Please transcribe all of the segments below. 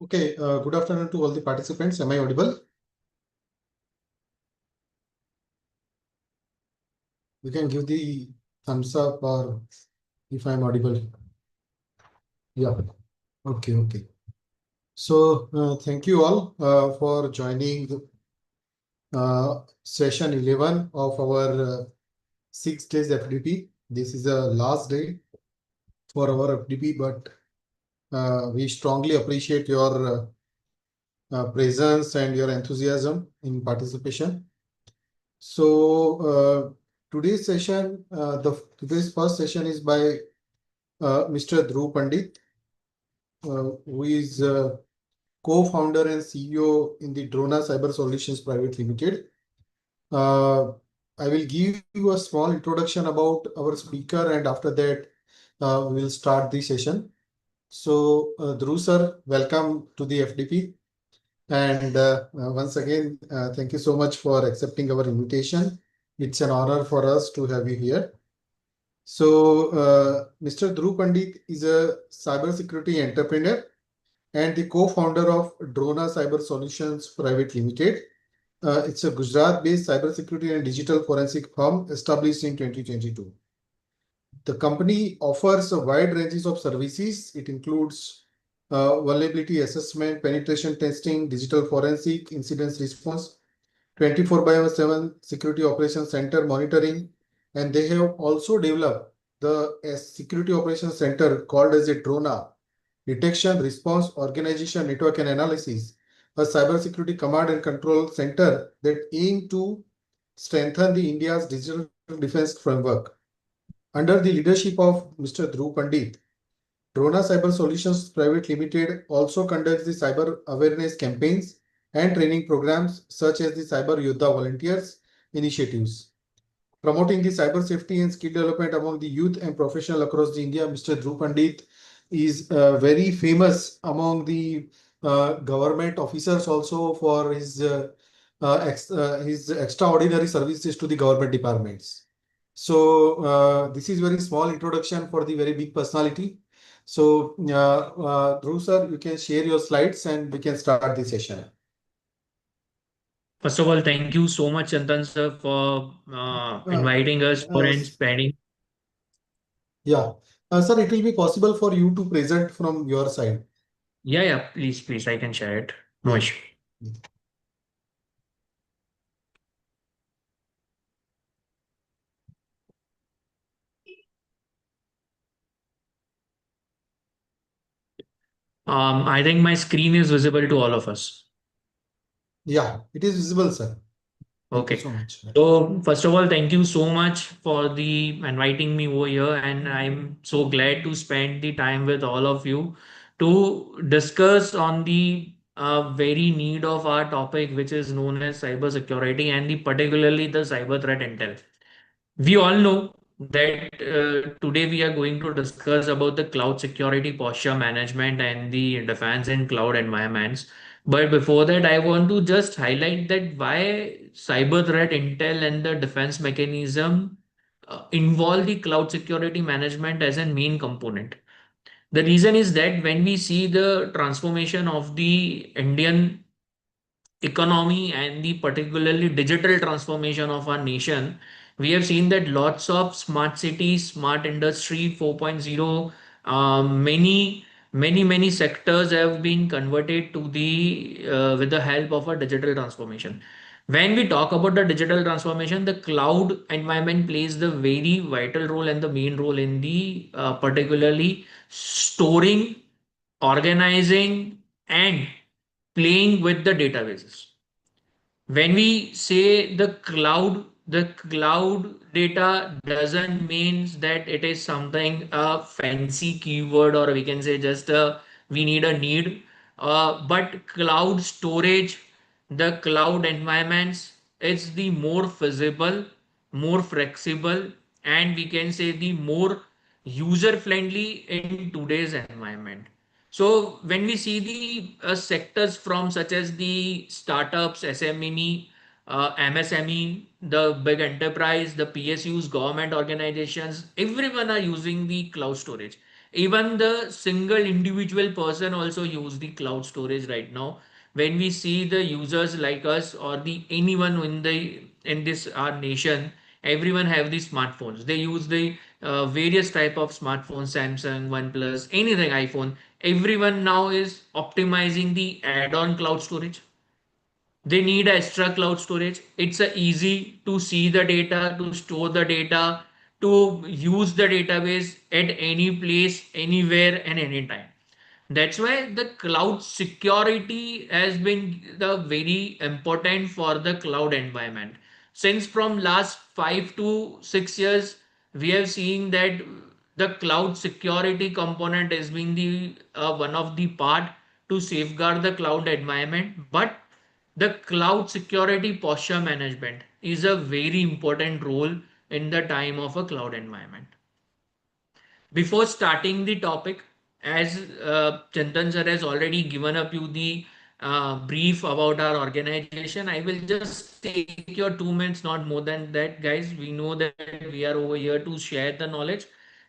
Okay, good afternoon to all the participants. Am I audible? You can give the thumbs up or if I'm audible. Yeah. Okay. So thank you all for joining the session 11 of our 6 days FDP. This is the last day for our FDP, but we strongly appreciate your presence and your enthusiasm in participation. So today's session, today's first session is by Mr. Dhruv Pandit, who is co-founder and CEO in the Drona Cyber Solutions Private Limited. I will give you a small introduction about our speaker, and after that, we will start the session. So, Dhruv sir, welcome to the FDP. And once again, thank you so much for accepting our invitation. It's an honor for us to have you here. So, Mr. Dhruv Pandit is a cybersecurity entrepreneur and the co-founder of Drona Cyber Solutions Private Limited. It's a Gujarat-based cybersecurity and digital forensic firm established in 2022. The company offers a wide ranges of services. It includes vulnerability assessment, penetration testing, digital forensic, incident response, 24/7 security operations center monitoring, and they have also developed the security operations center called as a DRONA, Detection, Response, Organization, Network and Analysis, a cybersecurity command and control center that aim to strengthen the India's digital defense framework. Under the leadership of Mr. Dhruv Pandit, Drona Cyber Solutions Private Limited also conducts the cyber awareness campaigns and training programs such as the Cyber Yoddha Volunteers initiatives. Promoting the cyber safety and skill development among the youth and professional across the India, Mr. Dhruv Pandit is very famous among the government officers also for his extraordinary services to the government departments. So this is very small introduction for the very big personality. So Dhruv sir, you can share your slides and we can start the session. First of all, thank you so much, Chandan sir, for Uh, inviting us for uh, and spending. yeah, sir, it will be possible for you to present from your side. Yeah, please, I can share it. No Yeah. issue. I think my screen is visible to all of us. Yeah, it is visible, sir. Thank you Okay. so much. So first of all, thank you so much for the inviting me over here, and I'm so glad to spend the time with all of you to discuss on the very need of our topic, which is known as cyber security and the particularly the cyber threat intel. We all know that today we are going to discuss about the cloud security posture management and the defense in cloud environments. But before that, I want to just highlight that why cyber threat intel and the defense mechanism involve the cloud security management as a main component. The reason is that when we see the transformation of the Indian economy and the particularly digital transformation of our nation, we have seen that lots of smart cities, smart industry 4.0, many sectors have been converted to the with the help of a digital transformation. When we talk about the digital transformation, the cloud environment plays the very vital role and the main role in the particularly storing, organizing, and playing with the databases. When we say the cloud data doesn't means that it is something a fancy keyword, or we can say just a we need a need. But cloud storage, the cloud environments, it's the more feasible, more flexible, and we can say the more user friendly in today's environment. So when we see the sectors from such as the startups, SME, MSME, the big enterprise, the PSUs, government organizations, everyone are using the cloud storage. Even the single individual person also use the cloud storage right now. When we see the users like us or the anyone in this our nation, everyone have the smartphones. They use the various type of smartphones, Samsung, OnePlus, anything, iPhone. Everyone now is optimizing the add-on cloud storage. They need extra cloud storage. It's a easy to see the data, to store the data, to use the database at any place, anywhere, and anytime. That's why the cloud security has been the very important for the cloud environment. Since from last 5 to 6 years, we have seen that the cloud security component has been the one of the part to safeguard the cloud environment. But the cloud security posture management is a very important role in the time of a cloud environment. Before starting the topic, as Chandan sir has already given up you the brief about our organization, I will just take your 2 minutes, not more than that, guys. We know that we are over here to share the knowledge.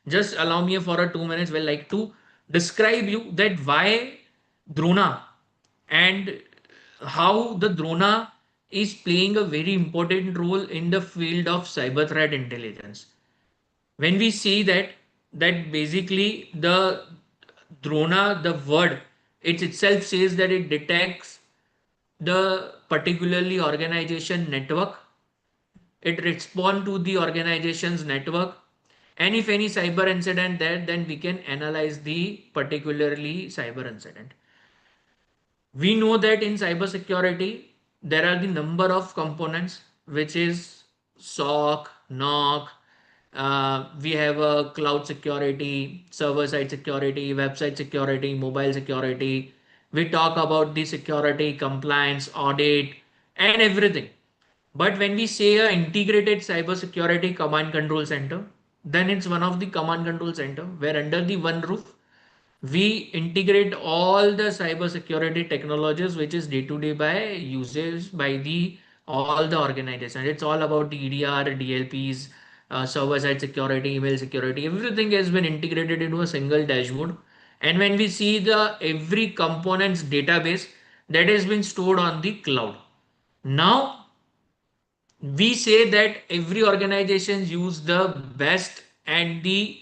Just allow me for a 2 minutes. Well, like to describe you that why Drona and how the drona is playing a very important role in the field of cyber threat intelligence. When we see that basically the drona, the word it itself says that it detects the particularly organization network, it responds to the organization's network, and if any cyber incident there, then we can analyze the particularly cyber incident. We know that in cybersecurity, there are the number of components, which is SOC, NOC. We have a cloud security, server side security, website security, mobile security. We talk about the security, compliance, audit, and everything. But when we say a integrated cybersecurity command control center, then it's one of the command control center where under the one roof we integrate all the cyber security technologies which is day to day by users by the all the organization. It's all about the EDR, DLPs, server side security, email security. Everything has been integrated into a single dashboard. And when we see the every components database that has been stored on the cloud. Now we say that every organization use the best and the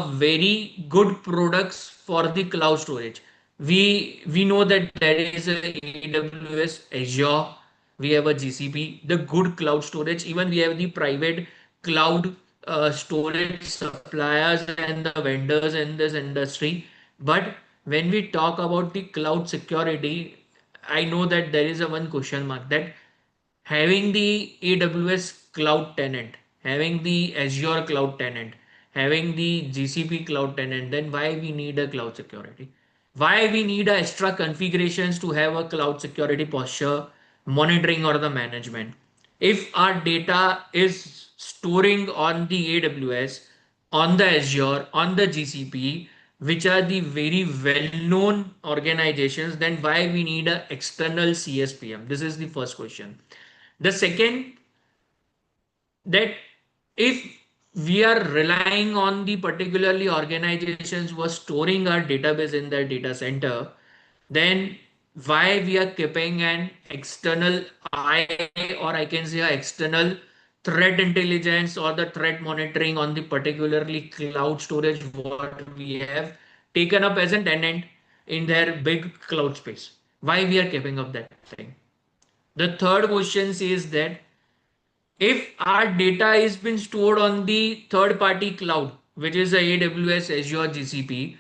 very good products for the cloud storage. We know that there is a AWS, Azure, we have a GCP, the good cloud storage. Even we have the private cloud storage suppliers and the vendors in this industry. But when we talk about the cloud security, I know that there is a one question mark that having the AWS cloud tenant, having the Azure cloud tenant, having the GCP cloud tenant, then why we need a cloud security? Why we need a extra configurations to have a cloud security posture, monitoring or the management? If our data is storing on the AWS, on the Azure, on the GCP, which are the very well-known organizations, then why we need a external CSPM? This is the first question. The second, that if we are relying on the particularly organizations who are storing our database in their data center, then why we are keeping an external eye, or I can say external threat intelligence or the threat monitoring on the particularly cloud storage what we have taken up as a tenant in their big cloud space? Why we are keeping up that thing? The third question says that if our data is been stored on the third party cloud, which is the AWS, Azure, GCP,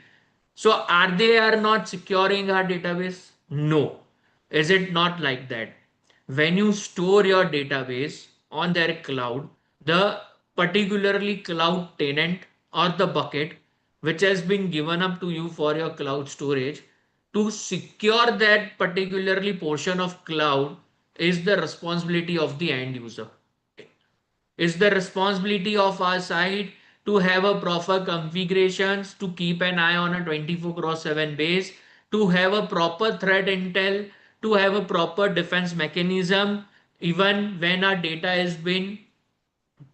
so are they are not securing our database? No. Is it not like that? When you store your database on their cloud, the particularly cloud tenant or the bucket which has been given up to you for your cloud storage, to secure that particularly portion of cloud is the responsibility of the end user. It's the responsibility of our side to have a proper configurations, to keep an eye on a 24/7 base, to have a proper threat intel, to have a proper defense mechanism, even when our data has been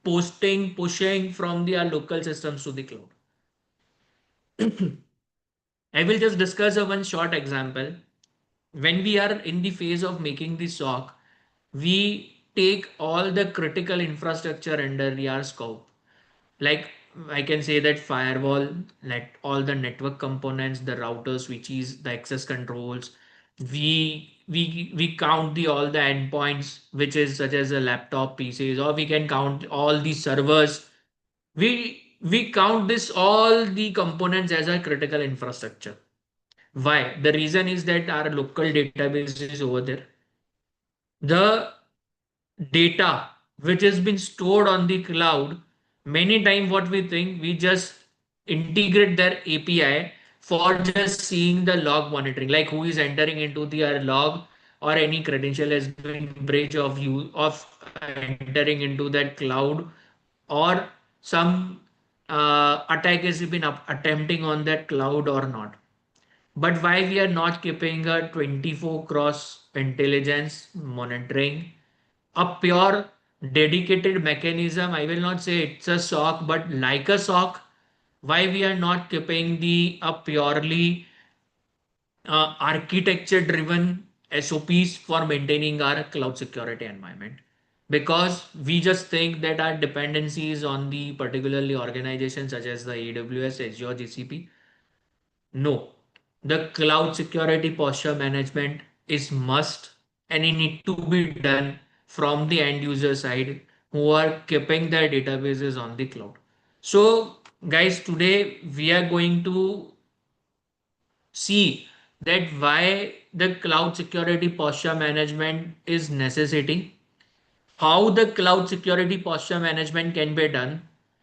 pushing from the our local systems to the cloud. I will just discuss a one short example. When we are in the phase of making the SOC, we take all the critical infrastructure under our scope. Like I can say that firewall, like all the network components, the routers, switches, the access controls. We count the all the endpoints, which is such as a laptop, PCs, or we can count all the servers. We count this all the components as a critical infrastructure. Why? The reason is that our local database is over there. The data which has been stored on the cloud, many times what we think, we just integrate their API for just seeing the log monitoring, like who is entering into the log, or any credential has been breach of you of entering into that cloud, or some attack has been attempting on that cloud or not. But why we are not keeping a 24 cross intelligence monitoring, a pure dedicated mechanism? I will not say it's a SOC, but like a SOC, why we are not keeping the a purely architecture driven SOPs for maintaining our cloud security environment? Because we just think that our dependencies on the particularly organizations such as the AWS, Azure, GCP. No, the cloud security posture management is must, and it need to be done from the end user side who are keeping their databases on the cloud. So guys, today we are going to see that why the cloud security posture management is necessity, how the cloud security posture management can be done,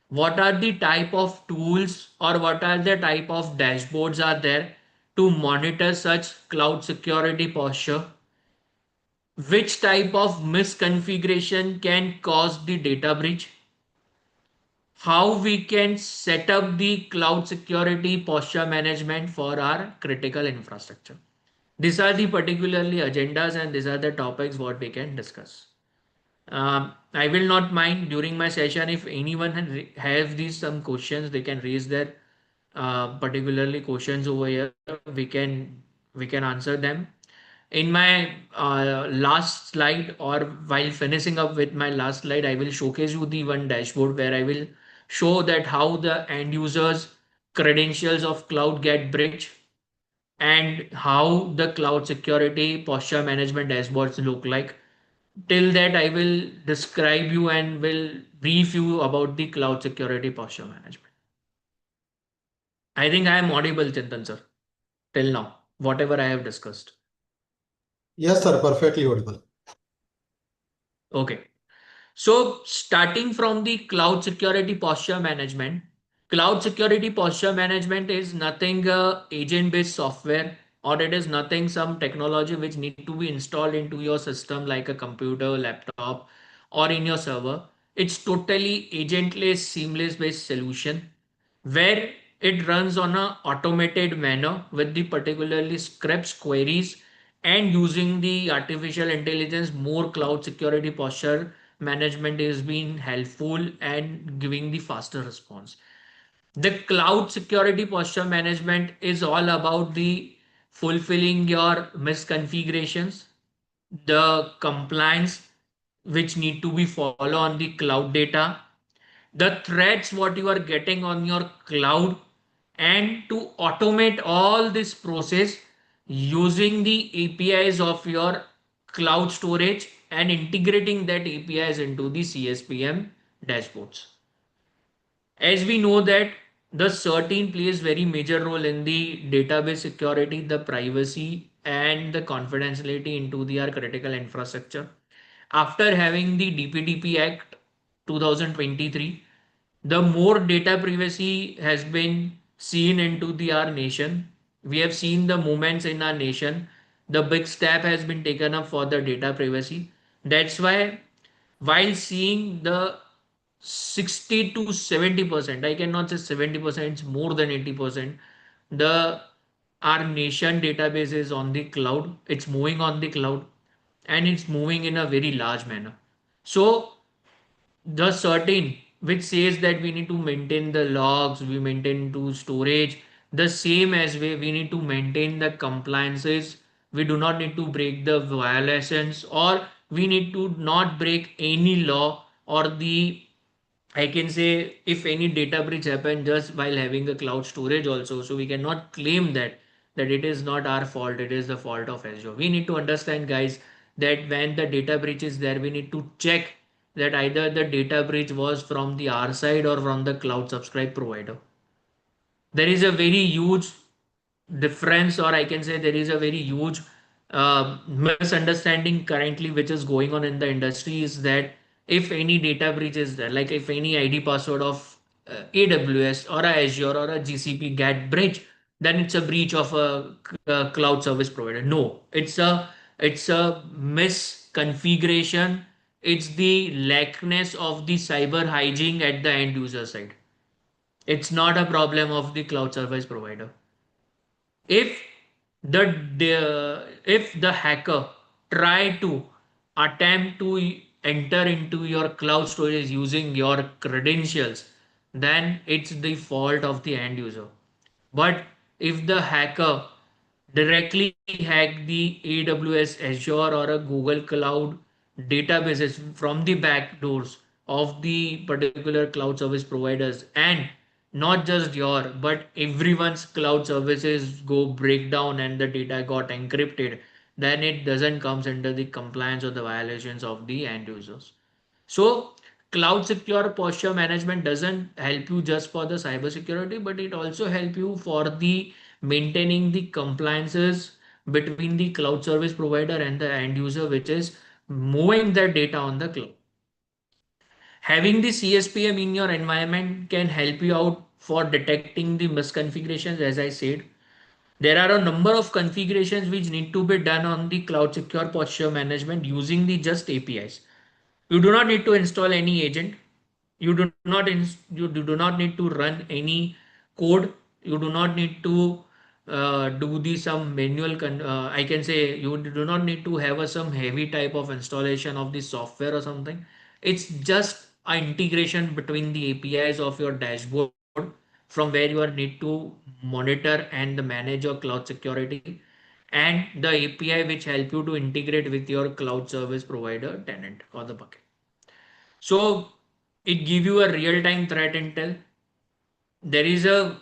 what are the type of tools or what are the type of dashboards are there to monitor such cloud security posture, which type of misconfiguration can cause the data breach, how we can set up the cloud security posture management for our critical infrastructure. These are the particularly agendas and these are the topics what we can discuss. I will not mind during my session if anyone have these some questions, they can raise their particularly questions over here. We can answer them. In my last slide, or while finishing up with my last slide, I will showcase you the one dashboard where I will show that how the end users credentials of cloud get breached, and how the cloud security posture management dashboards look like. Till that, I will describe you and will brief you about the cloud security posture management. I think I am audible, Chintan sir, till now, whatever I have discussed. Yes, sir, perfectly audible. Okay. So starting from the cloud security posture management, cloud security posture management is nothing agent-based software, or it is nothing some technology which need to be installed into your system like a computer, laptop, or in your server. It's totally agentless, seamless based solution where it runs on a automated manner with the particularly scripts, queries, and using the artificial intelligence. More cloud security posture management is being helpful and giving the faster response. The cloud security posture management is all about the fulfilling your misconfigurations, the compliance which need to be follow on the cloud data, the threats what you are getting on your cloud, and to automate all this process using the APIs of your cloud storage and integrating that APIs into the CSPM dashboards. As we know that the certain plays very major role in the database security, the privacy and the confidentiality into the our critical infrastructure. After having the DPDP Act 2023, the more data privacy has been seen into the our nation. We have seen the movements in our nation. The big step has been taken up for the data privacy. That's why while seeing the 60 to 70%, I cannot say 70%, it's more than 80%, the our nation database is on the cloud, it's moving on the cloud, and it's moving in a very large manner. So the certain which says that we need to maintain the logs, we maintain to storage, The same as we need to maintain the compliances. We do not need to break the violations, or we need to not break any law, or the, I can say, if any data breach happened just while having a cloud storage also, so we cannot claim that it is not our fault, it is the fault of Azure. We need to understand, guys, that when the data breach is there, we need to check that either the data breach was from the our side or from the cloud subscribe provider. There is a very huge difference, or I can say there is a very huge misunderstanding currently which is going on in the industry, is that if any data breach is there, like if any ID password of AWS or a Azure or a GCP get breach, then it's a breach of a cloud service provider. No, it's a misconfiguration. It's the lackness of the cyber hygiene at the end user side. It's not a problem of the cloud service provider. If if the hacker try to attempt to enter into your cloud storage using your credentials, then it's the fault of the end user. But if the hacker directly hack the AWS, Azure, or a Google Cloud databases from the back doors of the particular cloud service providers, and not just your but everyone's cloud services go breakdown and the data got encrypted, then it doesn't comes under the compliance or the violations of the end users. So cloud secure posture management doesn't help you just for the cyber security, but it also help you for the maintaining the compliances between the cloud service provider and the end user, which is moving their data on the cloud. Having the CSPM in your environment can help you out for detecting the misconfigurations. As I said, there are a number of configurations which need to be done on the cloud secure posture management using the just APIs. You do not need to install any agent. You do not need to run any code. You do not need to do the some manual I can say you do not need to have a some heavy type of installation of the software or something. It's just an integration between the APIs of your dashboard, from where you are need to monitor and manage your cloud security, and the API which help you to integrate with your cloud service provider tenant or the bucket. So it give you a real-time threat intel. There is a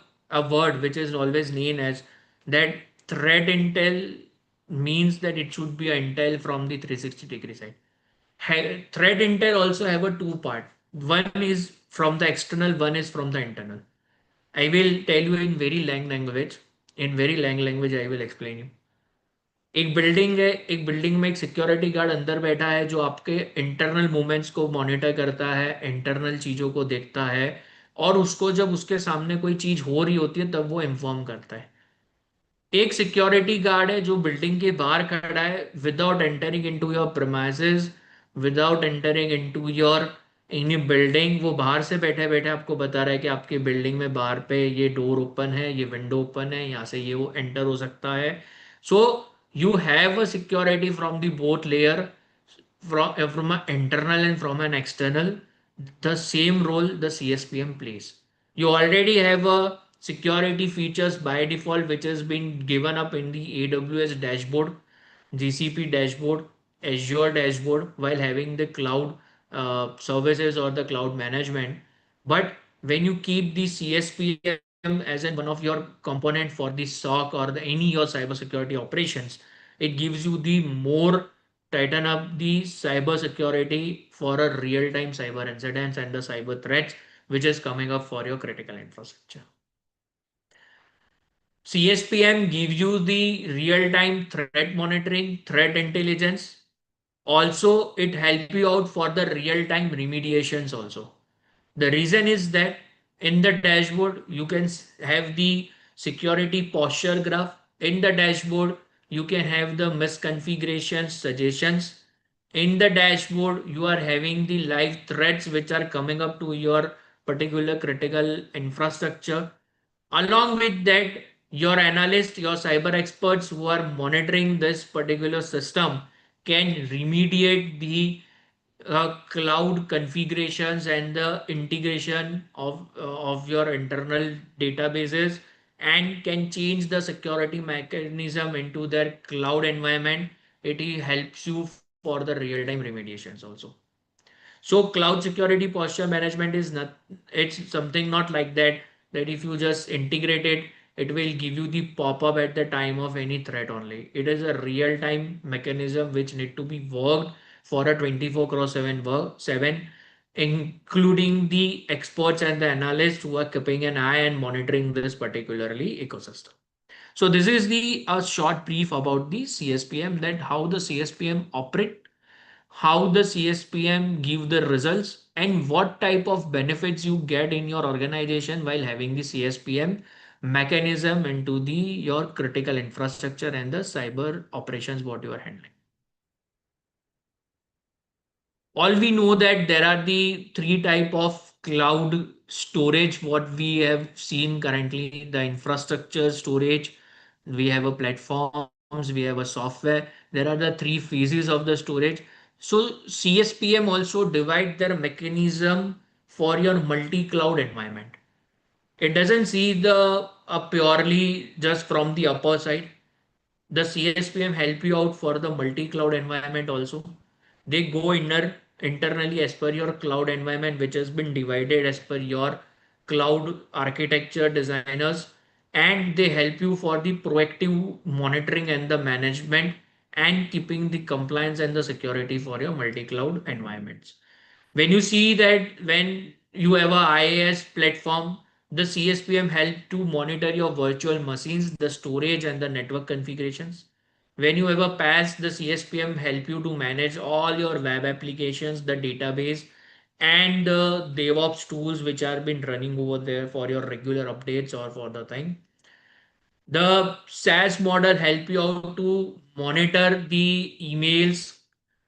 word which is always known as that threat intel, means that it should be a intel from the 360-degree side. Threat intel also have a two part. One is from the external, one is from the internal. I will tell you in very lang language. In very lang language I will explain you. एक building है, एक building में एक security guard अंदर बैठा है जो आपके इंटरनल मूवमेंट्स को मॉनिटर करता है, इंटरनल चीज़ों को देखता है, और उसको जब उसके सामने कोई चीज़ हो रही होती है तब वो इन्फॉर्म करता है. एक सिक्योरिटी गार्ड है जो बिल्डिंग के बाहर खड़ा है, without entering into your premises, without entering into your any building. वो बाहर से बैठे बैठे आपको बता रहा है कि आपके बिल्डिंग में बाहर पे ये डोर ओपन है, ये विंडो ओपन है, यहाँ से ये वो एंटर हो सकता है. सो you have a security from the both layer, from an internal and from an external. The same role the CSPM plays. You already have a security features by default which has been given up in the AWS dashboard, GCP dashboard, Azure dashboard, while having the cloud services or the cloud management. But when you keep the CSPM as one of your component for the SOC or any your cybersecurity operations, it gives you the more tighten up the cyber security for a real-time cyber incidents and the cyber threats which is coming up for your critical infrastructure. CSPM gives you the real-time threat monitoring, threat intelligence. Also, it help you out for the real-time remediations also. The reason is that in the dashboard, you can have the security posture graph. In the dashboard, you can have the misconfiguration suggestions. In the dashboard, you are having the live threats which are coming up to your particular critical infrastructure. Along with that, your analyst, your cyber experts who are monitoring this particular system can remediate the cloud configurations and the integration of your internal databases and can change the security mechanism into their cloud environment. It helps you for the real-time remediations also. So cloud security posture management is not, it's something not like that, that if you just integrate it, it will give you the pop-up at the time of any threat only. It is a real-time mechanism which need to be worked for a 24 cross 7 work 7, including the experts and the analysts who are keeping an eye and monitoring this particularly ecosystem. So this is the a short brief about the CSPM, that how the CSPM operate, how the CSPM give the results, and what type of benefits you get in your organization while having the CSPM mechanism into the your critical infrastructure and the cyber operations what you are handling. All we know that there are the three type of cloud storage what we have seen currently: the infrastructure storage, we have a platforms, we have a software. There are the three phases of the storage. So CSPM also divide their mechanism for your multi-cloud environment. It doesn't see the purely just from the upper side. The CSPM help you out for the multi-cloud environment also. They go internally as per your cloud environment, which has been divided as per your cloud architecture designers, and they help you for the proactive monitoring and the management and keeping the compliance and the security for your multi-cloud environments. When you see that when you have a IaaS platform, the CSPM help to monitor your virtual machines, the storage and the network configurations. When you have a PaaS, the CSPM help you to manage all your web applications, the database, and the DevOps tools which are been running over there for your regular updates or for the thing. The SaaS model help you out to monitor the emails,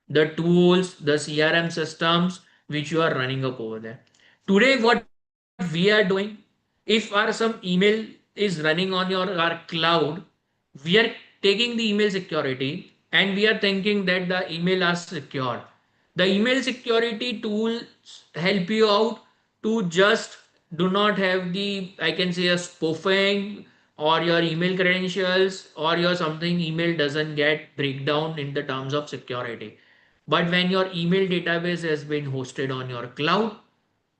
the tools, the CRM systems which you are running up over there. Today, what we are doing, if our some email is running on our cloud, we are taking the email security and we are thinking that the email are secure. The email security tools help you out to just do not have the, I can say, a spoofing or your email credentials or your something email doesn't get breakdown in the terms of security. But when your email database has been hosted on your cloud,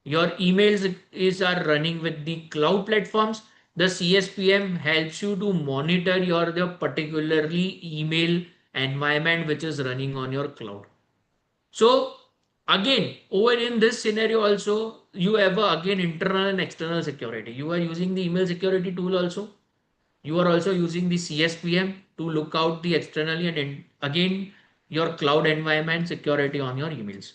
your emails is are running with the cloud platforms, the CSPM helps you to monitor your the particularly email environment which is running on your cloud. So again, over in this scenario also, you have again internal and external security. You are using the email security tool also. You are also using the CSPM to look out the externally and again your cloud environment security on your emails.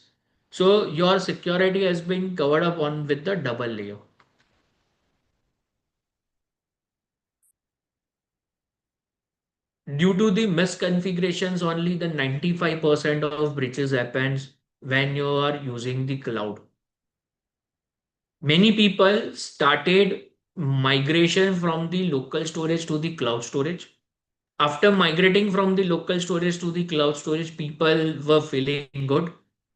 So your security has been covered up on with the double layer. Due to the misconfigurations, only the 95% of breaches happens when you are using the cloud. Many people started migration from the local storage to the cloud storage. After migrating from the local storage to the cloud storage, people were feeling good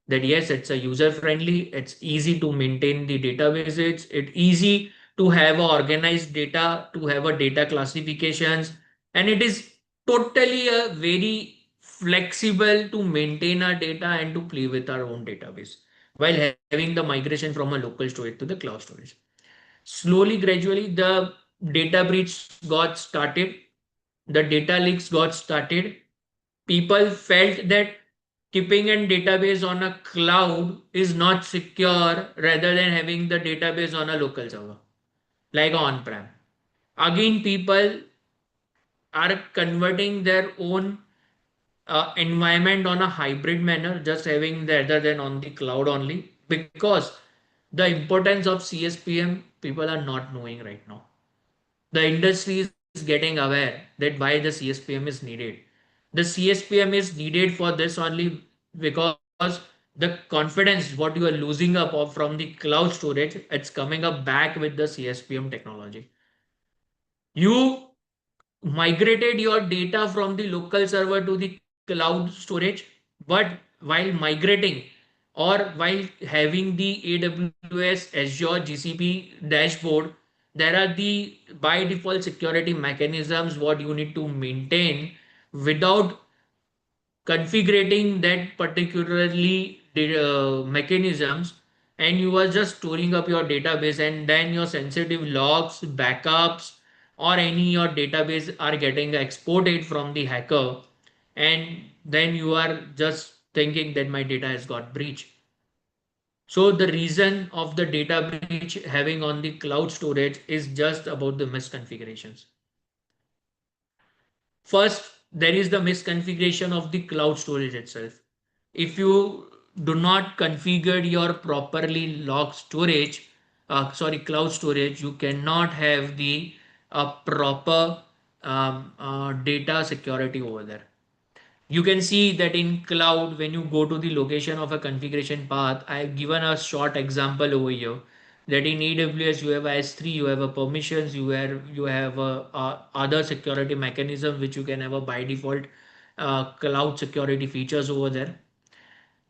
that yes, it's a user friendly, it's easy to maintain the databases, it's easy to have a organized data, to have a data classifications, and it is totally a very flexible to maintain our data and to play with our own database while having the migration from a local storage to the cloud storage. Slowly, gradually, the data breach got started, the data leaks got started. People felt that keeping a database on a cloud is not secure rather than having the database on a local server, like on-prem. Again, people are converting their own environment on a hybrid manner, just having the other than on the cloud only, because the importance of CSPM people are not knowing right now. The industry is getting aware that why the CSPM is needed. The CSPM is needed for this only because the confidence what you are losing up of from the cloud storage, it's coming up back with the CSPM technology. You migrated your data from the local server to the cloud storage, but while migrating or while having the AWS Azure GCP dashboard, there are the by default security mechanisms what you need to maintain without configuring that particularly mechanisms, and you are just storing up your database, and then your sensitive logs, backups, or any your database are getting exported from the hacker, and then you are just thinking that my data has got breached. So the reason of the data breach having on the cloud storage is just about the misconfigurations. First, there is the misconfiguration of the cloud storage itself. If you do not configure your properly log storage, cloud storage, you cannot have the proper data security over there. You can see that in cloud, when you go to the location of a configuration path, I have given a short example over here that in AWS you have S3, you have a permissions, you have other security mechanism which you can have a by default cloud security features over there.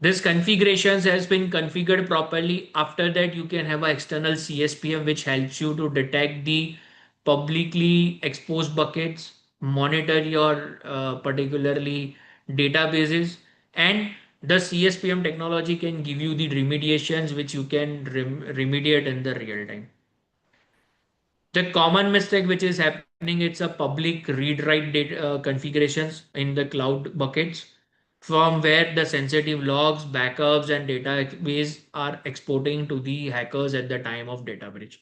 This configurations has been configured properly. After that, you can have an external CSPM which helps you to detect the publicly exposed buckets, monitor your particularly databases, and the CSPM technology can give you the remediations which you can remediate in the real time. The common mistake which is happening, it's a public read write data configurations in the cloud buckets from where the sensitive logs, backups, and database are exporting to the hackers at the time of data breach.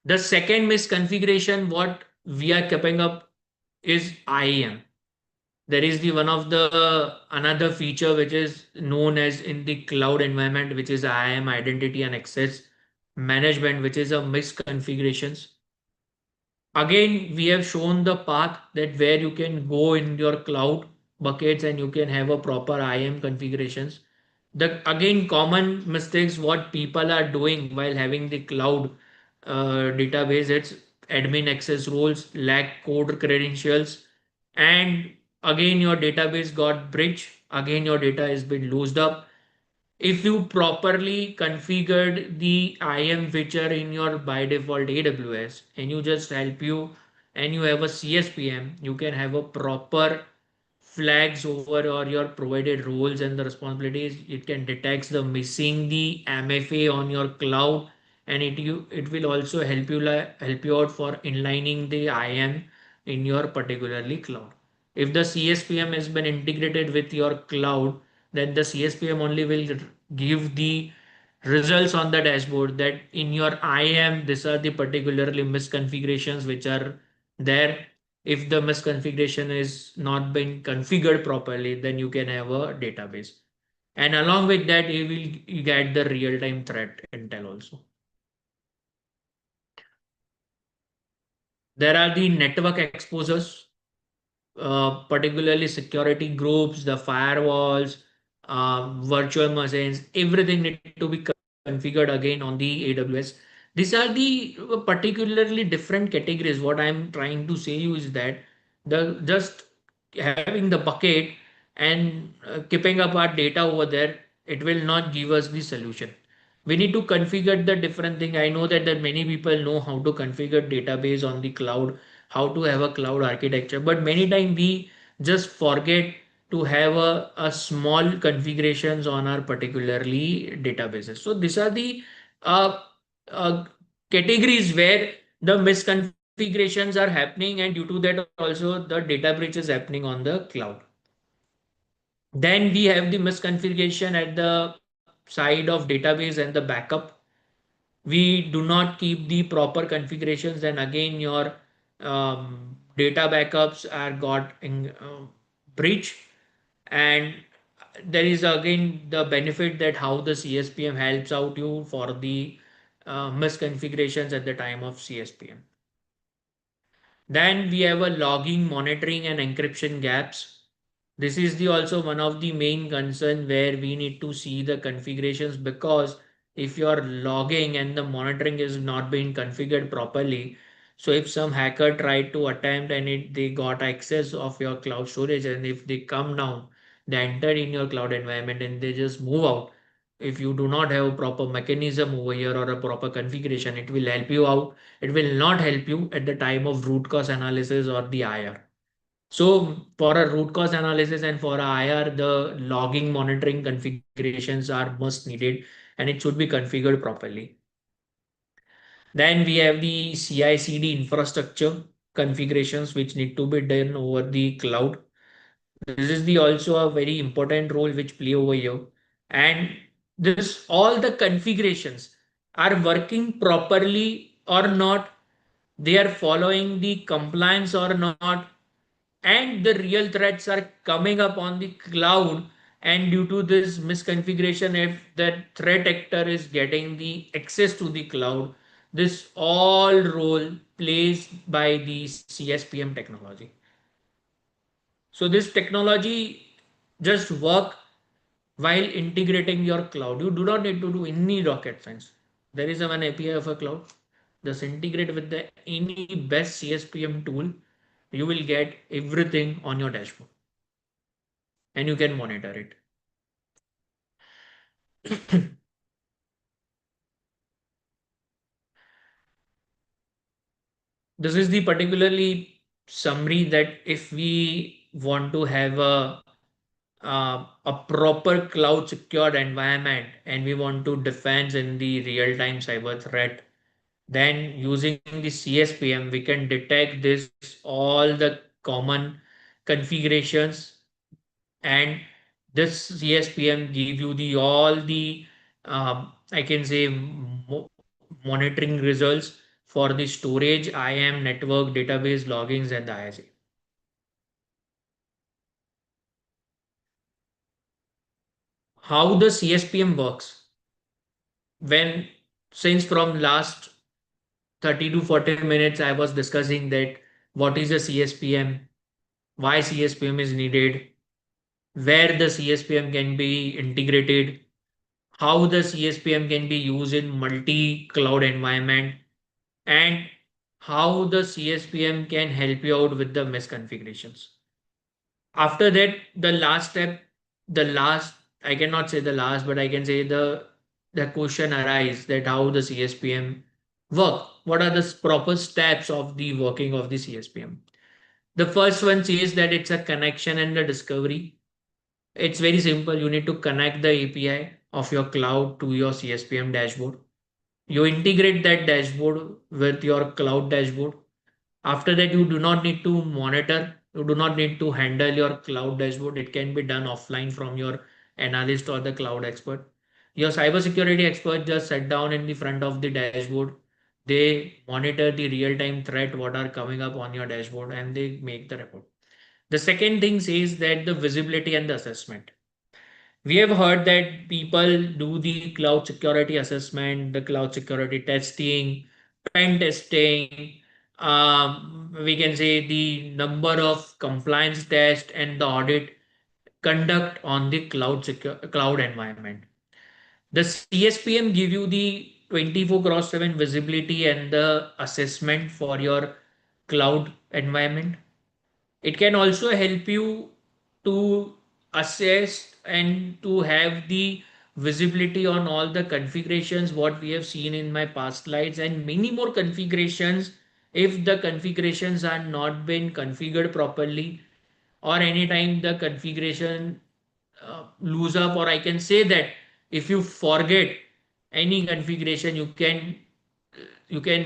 The second misconfiguration what we are keeping up is IAM. There is the one of the another feature which is known as in the cloud environment, which is IAM, identity and access management, which is a misconfigurations. Again, we have shown the path that where you can go in your cloud buckets and you can have a proper IAM configurations. The again common mistakes what people are doing while having the cloud database, it's admin access roles, lack code credentials, and again your database got breached. Again, your data has been loosed up. If you properly configured the IAM feature in your by default AWS and you just help you and you have a CSPM, you can have a proper flags over or your provided roles and the responsibilities. It can detect the missing the MFA on your cloud, and it will also help you out for inlining the IAM in your particularly cloud. If the CSPM has been integrated with your cloud, then the CSPM only will give the results on the dashboard that in your IAM, these are the particularly misconfigurations which are there. If the misconfiguration is not been configured properly, then you can have a database. And along with that, you get the real-time threat intel also. There are the network exposures, particularly security groups, the firewalls, virtual machines, everything need to be configured again on the AWS. These are the particularly different categories. What I'm trying to say you is that the just having the bucket and keeping up our data over there, it will not give us the solution. We need to configure the different thing. I know that many people know how to configure database on the cloud, how to have a cloud architecture, but many times we just forget to have a small configurations on our particularly databases. So these are the uh, uh, categories where the misconfigurations are happening, and due to that also the data breach is happening on the cloud. Then we have the misconfiguration at the side of database and the backup. We do not keep the proper configurations, then again your data backups are got in breach. And there is again the benefit that how the CSPM helps out you for the misconfigurations at the time of CSPM. Then we have a logging, monitoring, and encryption gaps. This is the also one of the main concern where we need to see the configurations, because if your logging and the monitoring is not being configured properly, so if some hacker tried to attempt and they got access of your cloud storage, and if they come down, they enter in your cloud environment and they just move out, if you do not have a proper mechanism over here or a proper configuration, it will help you out. It will not help you at the time of root cause analysis or the IR. So for a root cause analysis and for a IR, the logging monitoring configurations are must needed and it should be configured properly. Then we have the CI/CD infrastructure configurations which need to be done over the cloud. This is the also a very important role which play over here. And this all the configurations are working properly or not, they are following the compliance or not, and the real threats are coming up on the cloud, and due to this misconfiguration, if that threat actor is getting the access to the cloud, this all role plays by the CSPM technology. So this technology just work while integrating your cloud. You do not need to do any rocket science. There is a one API of a cloud. Just integrate with the any best CSPM tool. You will get everything on your dashboard and you can monitor it. This is the particularly summary that if we want to have a proper cloud secured environment and we want to defend in the real time cyber threat, then using the CSPM we can detect this all the common configurations, and this CSPM give you the all the I can say monitoring results for the storage, IAM, network, database, logins, and the ISA. How the CSPM works? When since from last 30 to 40 minutes I was discussing that what is a CSPM, why CSPM is needed, where the CSPM can be integrated, how the CSPM can be used in multi-cloud environment, and how the CSPM can help you out with the misconfigurations. After that, the last step, the last, I cannot say the last, but I can say the question arises that how the CSPM work. What are the proper steps of the working of the CSPM? The first one says that it's a connection and the discovery. It's very simple. You need to connect the API of your cloud to your CSPM dashboard. You integrate that dashboard with your cloud dashboard. After that, you do not need to monitor. You do not need to handle your cloud dashboard. It can be done offline from your analyst or the cloud expert. Your cybersecurity expert just sit down in the front of the dashboard. They monitor the real-time threat, what are coming up on your dashboard, and they make the report. The second thing says that the visibility and the assessment. We have heard that people do the cloud security assessment, the cloud security testing, pen testing. We can say the number of compliance tests and the audit conduct on the cloud environment. The CSPM give you the 24 cross 7 visibility and the assessment for your cloud environment. It can also help you to assess and to have the visibility on all the configurations what we have seen in my past slides, and many more configurations if the configurations are not been configured properly, or anytime the configuration lose up, or I can say that if you forget any configuration, you can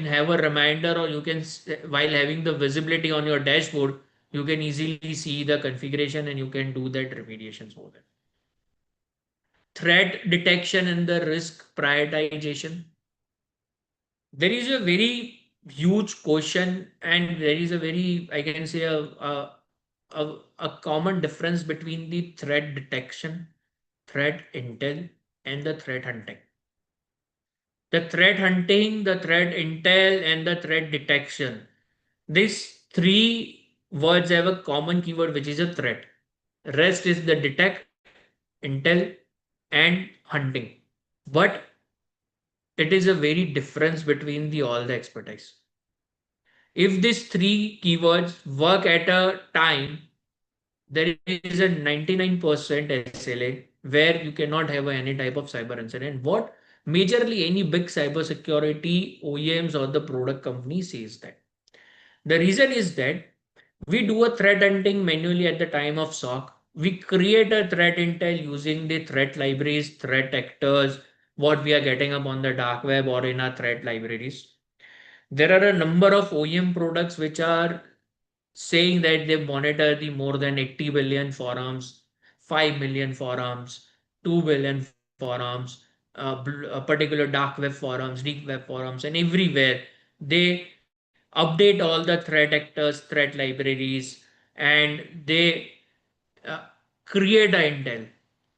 have a reminder, or you can while having the visibility on your dashboard, you can easily see the configuration and you can do that remediations over there. Threat detection and the risk prioritization. There is a very huge question, and there is a very, I can say, a common difference between the threat detection, threat intel, and the threat hunting. The threat hunting, the threat intel, and the threat detection. These three words have a common keyword, which is a threat. Rest is the detect, intel, and hunting. But it is a very difference between the all the expertise. If these three keywords work at a time, there is a 99% SLA, where you cannot have any type of cyber incident. What majorly any big cybersecurity OEMs or the product company says that. The reason is that we do a threat hunting manually at the time of SOC. We create a threat intel using the threat libraries, threat actors, what we are getting up on the dark web or in our threat libraries. There are a number of OEM products which are saying that they monitor the more than 80 billion forums, 5 million forums, 2 billion forums, particular dark web forums, deep web forums, and everywhere they update all the threat actors, threat libraries, and they uh, create a intel.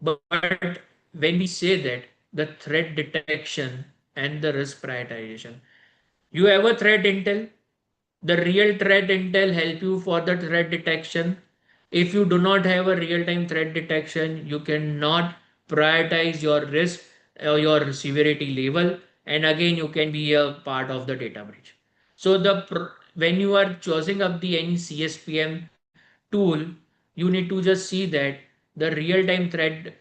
But when we say that, the threat detection and the risk prioritization, you have a threat intel, the real threat intel help you for the threat detection. If you do not have a real-time threat detection, you cannot prioritize your risk or your severity level, and again you can be a part of the data breach. So when you are choosing up the any CSPM tool, you need to just see that the real-time threat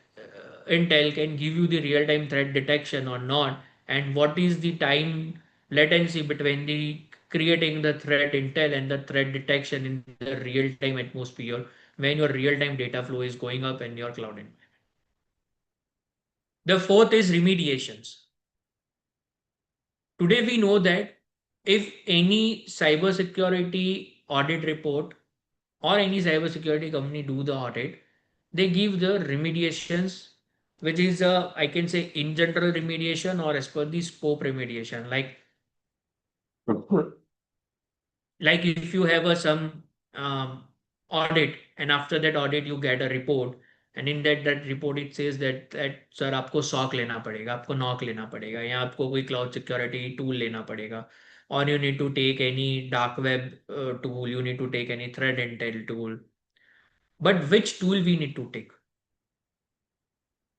intel can give you the real-time threat detection or not, and what is the time latency between the creating the threat intel and the threat detection in the real-time atmosphere when your real-time data flow is going up in your cloud environment. The fourth is remediations. Today we know that if any cybersecurity audit report or any cybersecurity company do the audit, they give the remediations, which is I can say in general remediation or as per the scope remediation. Like if you have a some audit, and after that audit you get a report, and in that report it says that sir आपको SOC लेना पड़ेगा, आपको NOC लेना पड़ेगा, या आपको कोई cloud security tool लेना पड़ेगा, or you need to take any dark web tool, you need to take any threat intel tool. But which tool we need to take,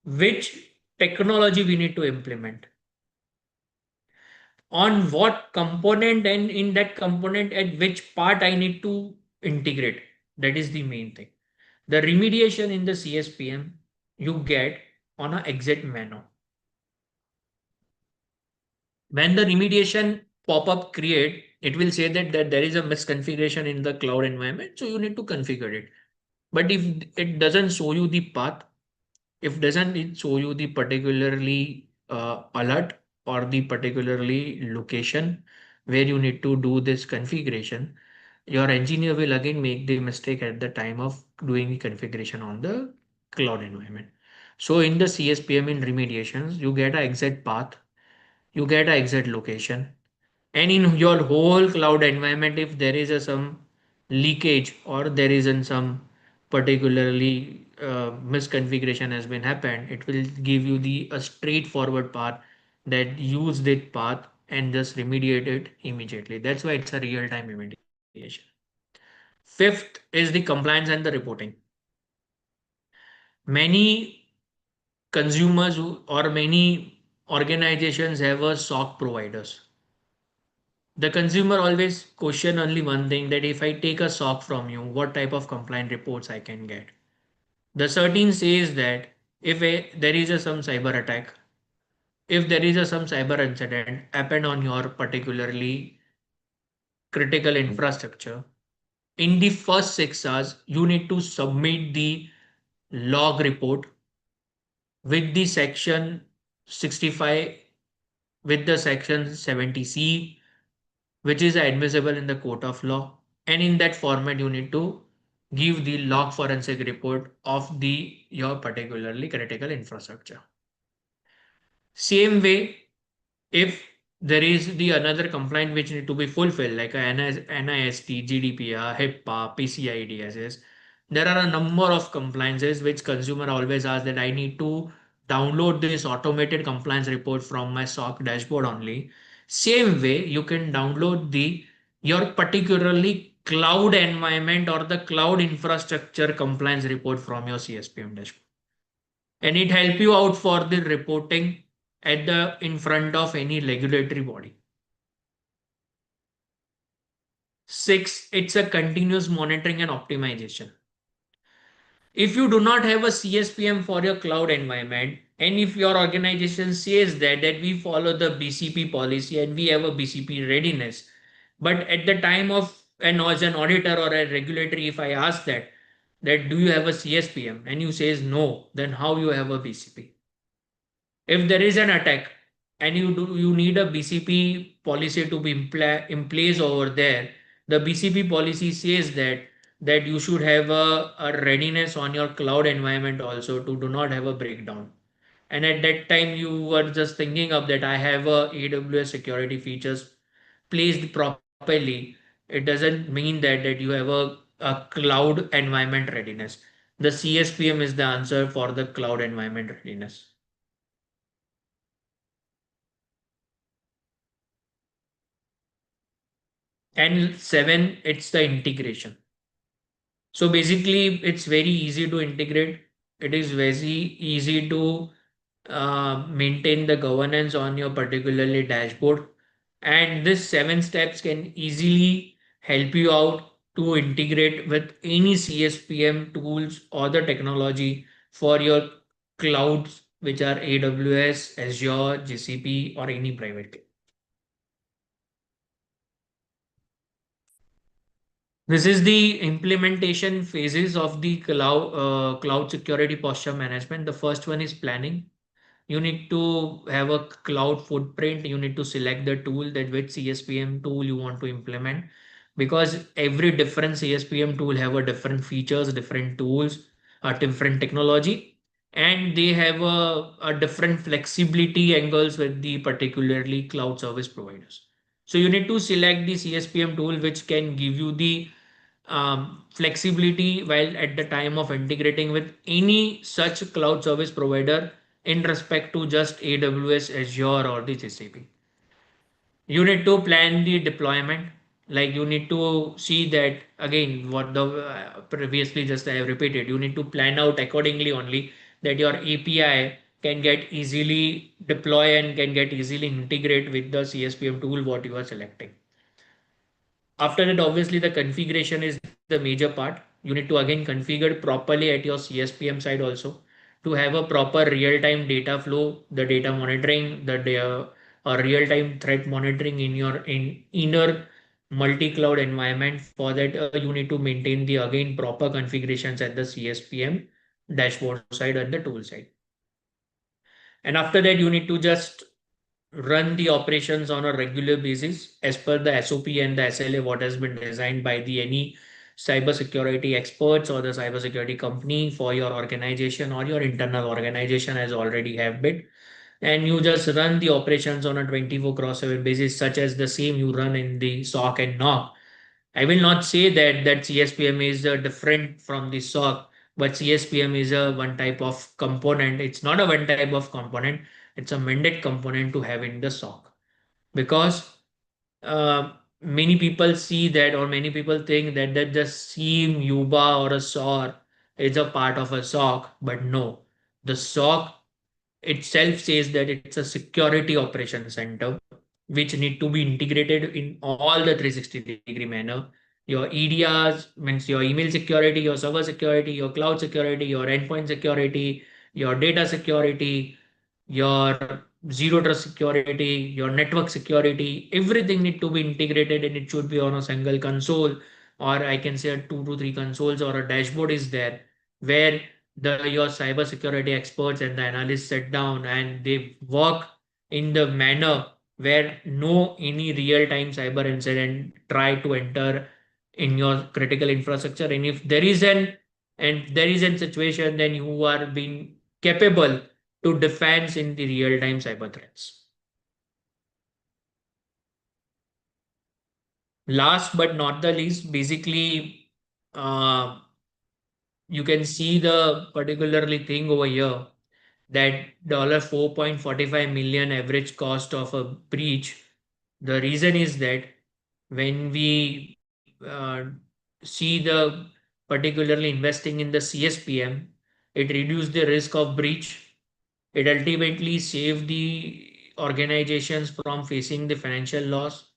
which technology we need to implement, on what component, and in that component at which part I need to integrate. That is the main thing. The remediation in the CSPM you get on a exit manner. When the remediation pop-up create, it will say that there is a misconfiguration in the cloud environment, so you need to configure it. But if it doesn't show you the path, if doesn't it show you the particularly alert or the particularly location where you need to do this configuration, your engineer will again make the mistake at the time of doing the configuration on the cloud environment. So in the CSPM in remediations, you get an exact path, you get an exact location, and in your whole cloud environment, if there is some leakage or there is some particularly misconfiguration has been happened, it will give you the a straightforward path that use that path and just remediate it immediately. That's why it's a real-time remediation. Fifth is the compliance and the reporting. Many consumers or many organizations have a SOC providers. The consumer always question only one thing, that if I take a SOC from you, what type of compliant reports I can get. The certain says that if there is some cyber attack, if there is some cyber incident happened on your particularly critical infrastructure, in the first 6 hours, you need to submit the log report with the section 65, with the section 70C, which is admissible in the court of law. And in that format, you need to give the log forensic report of the your particularly critical infrastructure. Same way, if there is the another complaint which need to be fulfilled, like a NIST, GDPR, HIPAA, PCI DSS, there are a number of compliances which consumer always ask that I need to download this automated compliance report from my SOC dashboard only. Same way, you can download the your particularly cloud environment or the cloud infrastructure compliance report from your CSPM dashboard, and it help you out for the reporting at the in front of any regulatory body. Six, it's a continuous monitoring and optimization. If you do not have a CSPM for your cloud environment, and if your organization says that we follow the BCP policy and we have a BCP readiness, but at the time of an as an auditor or a regulatory, if I ask that do you have a CSPM and you says no, then how you have a BCP? If there is an attack and you need a BCP policy to be in place over there, the BCP policy says that you should have a readiness on your cloud environment also to do not have a breakdown. And at that time you were just thinking of that I have a AWS security features placed properly. It doesn't mean that you have a cloud environment readiness. The CSPM is the answer for the cloud environment readiness. And seven, it's the integration. So basically, it's very easy to integrate. It is very easy to maintain the governance on your particularly dashboard. And this seven steps can easily help you out to integrate with any CSPM tools or the technology for your clouds, which are AWS, Azure, GCP, or any private cloud. This is the implementation phases of the cloud security posture management. The first one is planning. You need to have a cloud footprint. You need to select the tool that which CSPM tool you want to implement, because every different CSPM tool have a different features, different tools, a different technology, and they have a different flexibility angles with the particularly cloud service providers. So you need to select the CSPM tool which can give you the flexibility while at the time of integrating with any such cloud service provider in respect to just AWS, Azure, or the GCP. You need to plan the deployment. Like you need to see that again, what the previously just I have repeated. You need to plan out accordingly only that your API can get easily deploy and can get easily integrate with the CSPM tool what you are selecting. After that, obviously, the configuration is the major part. You need to again configure properly at your CSPM side also to have a proper real-time data flow, the data monitoring, real-time threat monitoring in your inner multi-cloud environment. For that, you need to maintain the again proper configurations at the CSPM dashboard side and the tool side. And after that, you need to just run the operations on a regular basis as per the SOP and the SLA what has been designed by the any cybersecurity experts or the cybersecurity company for your organization or your internal organization has already have been. And you just run the operations on a 24 cross 7 basis, such as the same you run in the SOC and NOC. I will not say that CSPM is different from the SOC, but CSPM is a one type of component. It's not a one type of component. It's a mandate component to have in the SOC, because many people see that or many people think that the SIEM, UBA or a SOR is a part of a SOC, but no. The SOC itself says that it's a security operation center which need to be integrated in all the 360-degree manner. Your EDRs means your email security, your server security, your cloud security, your endpoint security, your data security, your zero trust security, your network security, everything need to be integrated and it should be on a single console, or I can say a two to three consoles or a dashboard is there where the your cybersecurity experts and the analysts sit down and they work in the manner where no any real-time cyber incident try to enter in your critical infrastructure. And if there is a situation, then you are being capable to defense in the real-time cyber threats. Last but not the least, basically, uh, you can see the particularly thing over here that $4.45 million average cost of a breach. The reason is that when we see the particularly investing in the CSPM, it reduced the risk of breach. It ultimately saved the organizations from facing the financial loss.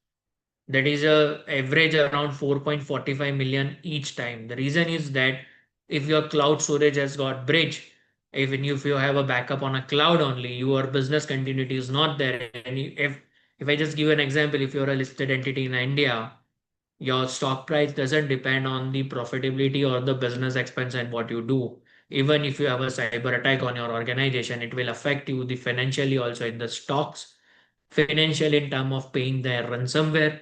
That is a average around 4.45 million each time. The reason is that if your cloud storage has got bridge, even if you have a backup on a cloud only, your business continuity is not there. And if I just give you an example, if you're a listed entity in India, your stock price doesn't depend on the profitability or the business expense and what you do. Even if you have a cyber attack on your organization, it will affect you the financially also in the stocks, financially in terms of paying their ransomware,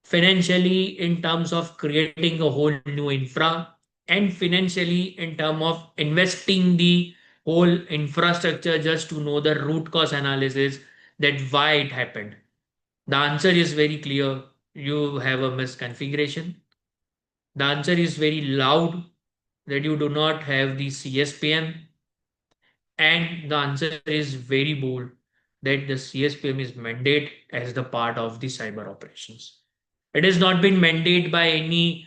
financially in terms of creating a whole new infra, and financially in terms of investing the whole infrastructure just to know the root cause analysis that why it happened. The answer is very clear. You have a misconfiguration. The answer is very loud that you do not have the CSPM. And the answer is very bold that the CSPM is mandate as the part of the cyber operations. It has not been mandated by any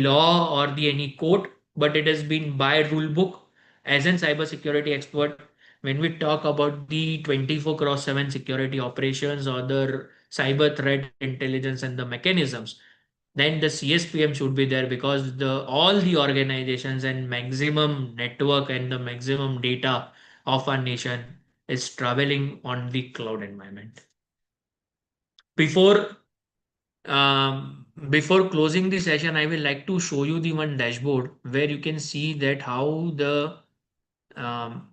law or the any court, but it has been by rule book. As an cybersecurity expert, when we talk about the 24 cross 7 security operations or the cyber threat intelligence and the mechanisms, then the CSPM should be there because the all the organizations and maximum network and the maximum data of our nation is traveling on the cloud environment. Before before closing the session, I will like to show you the one dashboard where you can see that um,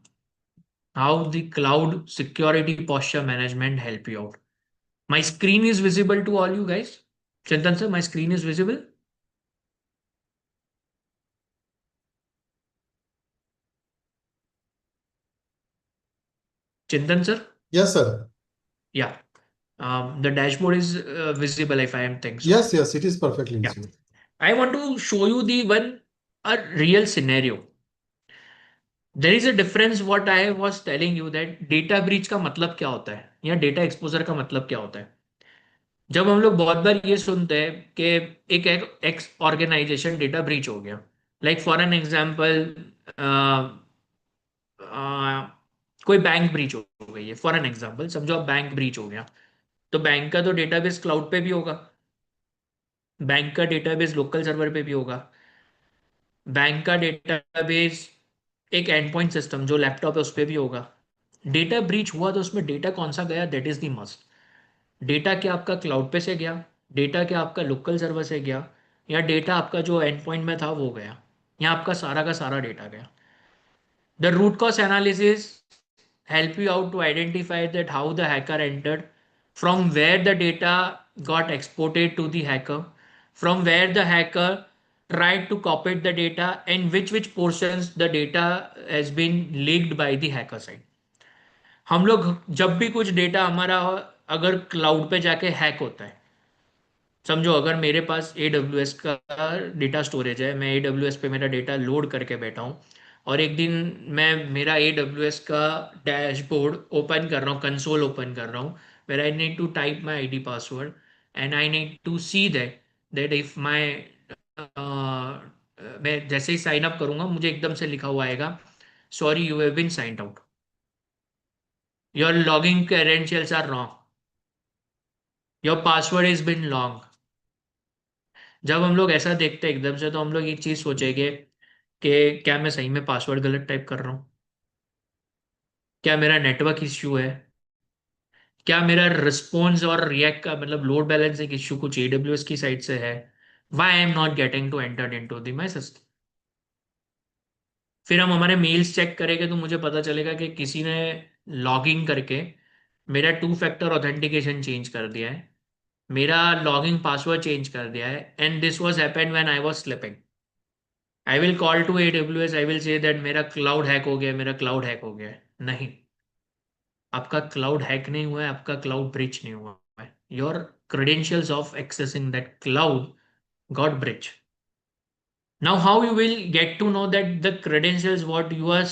how the cloud security posture management help you out. My screen is visible to all you guys. Chintan sir, my screen is visible. Chintan sir, Yes, sir. yeah. The dashboard is visible if I am think so. Yes, yes, it is perfectly Yeah. visible. I want to show you the one a real scenario. There is a difference what I was telling you that data breach का मतलब क्या होता है या data exposure का मतलब क्या होता है. जब हम लोग बहुत बार ये सुनते हैं कि एक एक्स ऑर्गेनाइजेशन डेटा ब्रीच हो गया. लाइक फॉर एन एग्जांपल कोई बैंक ब्रीच हो गई है. फॉर एन एग्जांपल समझो आप बैंक ब्रीच हो गया तो बैंक का तो डेटाबेस क्लाउड पे भी होगा. बैंक का डेटाबेस लोकल सर्वर पे भी होगा. बैंक का डेटाबेस एक एंड पॉइंट सिस्टम जो लैपटॉप है उस पर भी होगा. डेटा ब्रीच हुआ तो उसमें डेटा कौन सा गया that is the must. Data क्या आपका क्लाउड पे से गया, डेटा क्या आपका लोकल सर्वर से गया, या डेटा आपका जो एंड पॉइंट में था वो गया, या आपका सारा का सारा डेटा गया. The root cause analysis help you out to identify that how the hacker entered, from where the data got exported to the hacker, from where the hacker tried to copy the data, and which portions the data has been leaked by the hacker side. हम लोग जब भी कुछ data हमारा अगर cloud पे जाके hack होता है, समझो अगर मेरे पास AWS का डेटा स्टोरेज है, मैं AWS पे मेरा डेटा लोड करके बैठा हूँ और एक दिन मैं मेरा AWS का डैशबोर्ड ओपन कर रहा हूँ, कंसोल ओपन कर रहा हूँ, where I need to type my ID password and I need to see that if my मैं जैसे ही साइन अप करूंगा मुझे एकदम से लिखा हुआ आएगा, sorry you have been signed out, your logging credentials are wrong, your password is been long. जब हम लोग ऐसा देखते हैं एकदम से तो हम लोग एक चीज सोचेंगे कि क्या मैं सही में पासवर्ड गलत टाइप कर रहा हूँ, क्या मेरा नेटवर्क इश्यू है, क्या मेरा रिस्पॉन्स और रिएक्ट का मतलब लोड बैलेंसिंग इश्यू कुछ AWS की साइड से है, why I am not getting to enter in to the my system. फिर हम हमारे मेल्स चेक करेंगे तो मुझे पता चलेगा कि किसी ने लॉगिंग करके मेरा 2 फैक्टर ऑथेंटिकेशन चेंज कर दिया है, मेरा लॉगिंग पासवर्ड चेंज कर दिया है, and this was happened when I was slipping. I will call to AWS, I will say that मेरा क्लाउड हैक हो गया, मेरा क्लाउड हैक हो गया है. नहीं, आपका क्लाउड हैक नहीं हुआ है, आपका क्लाउड ब्रिच नहीं हुआ है. Your credentials of accessing that cloud got breached. Now how you will get to know that the credentials what you are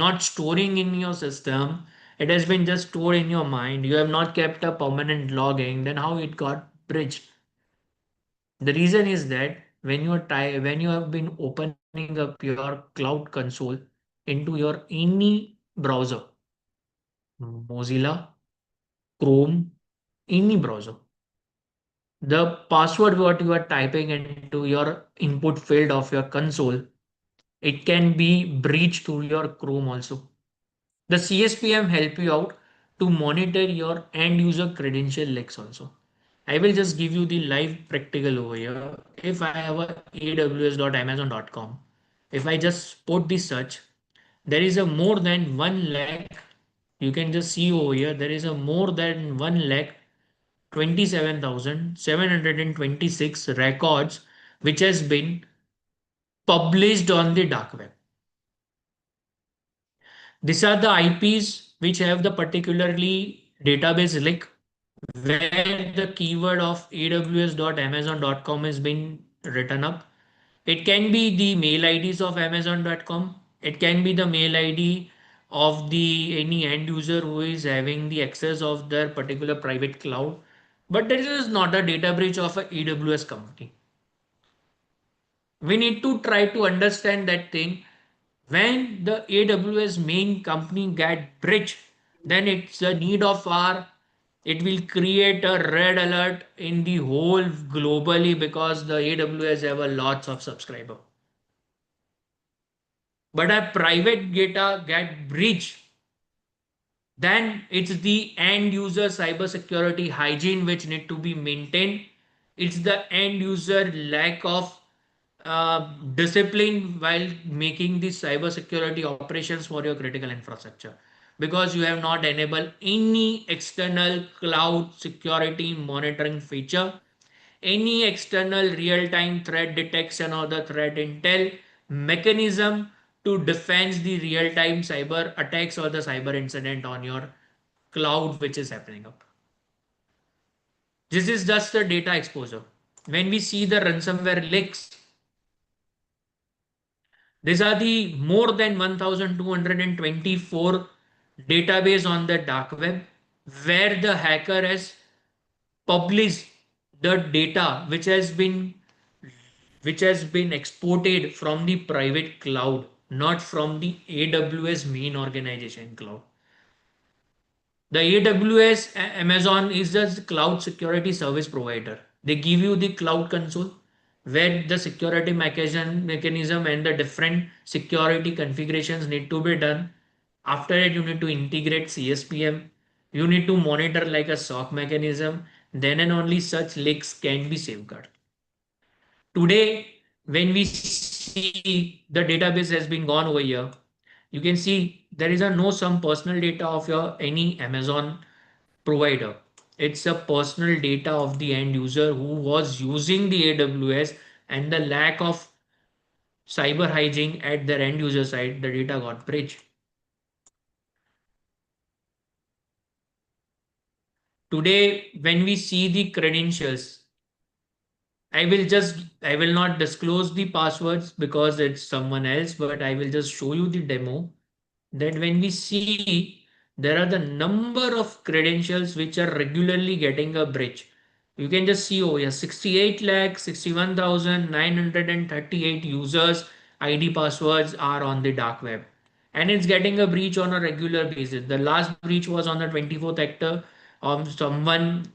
not storing in your system, it has been just stored in your mind, you have not kept a permanent logging, then how it got breached. The reason is that when you have been opening up your cloud console into your any browser, Mozilla, Chrome, any browser, the password what you are typing into your input field of your console, it can be breached through your Chrome also. The CSPM help you out to monitor your end user credential leaks also. I will just give you the live practical over here. If I have a aws.amazon.com, if I just put the search, there is a more than 1 lakh. You can just see over here, there is a more than 1 lakh 27,726 records which has been published on the dark web. These are the IPs which have the particularly database link where the keyword of aws.amazon.com has been written up. It can be the mail IDs of amazon.com. It can be the mail ID of the any end user who is having the access of their particular private cloud. But this is not a data breach of a AWS company. We need to try to understand that thing. When the AWS main company get breached, then it's a need of our, it will create a red alert in the whole globally because the AWS have a lots of subscriber. But a private data get breached, then it's the end user cybersecurity hygiene which need to be maintained. It's the end user lack of discipline while making the cybersecurity operations for your critical infrastructure, because you have not enabled any external cloud security monitoring feature, any external real-time threat detection or the threat intel mechanism to defend the real-time cyber attacks or the cyber incident on your cloud which is happening up. This is just the data exposure. When we see the ransomware leaks, these are the more than 1224 database on the dark web where the hacker has published the data which has been exported from the private cloud, not from the AWS main organization cloud. The AWS Amazon is the cloud security service provider. They give you the cloud console where the security mechanism and the different security configurations need to be done. After it, you need to integrate CSPM. You need to monitor like a SOC mechanism. Then and only such leaks can be safeguarded. Today, when we see the database has been gone over here, you can see there is a no some personal data of your any Amazon provider. It's a personal data of the end user who was using the AWS, and the lack of cyber hygiene at their end user side, the data got breached. Today, when we see the credentials, I will not disclose the passwords because it's someone else, but I will just show you the demo that when we see there are the number of credentials which are regularly getting a breach. You can just see over here 68 lakh 61,938 users ID passwords are on the dark web, and it's getting a breach on a regular basis. The last breach was on the 24th hectare of someone,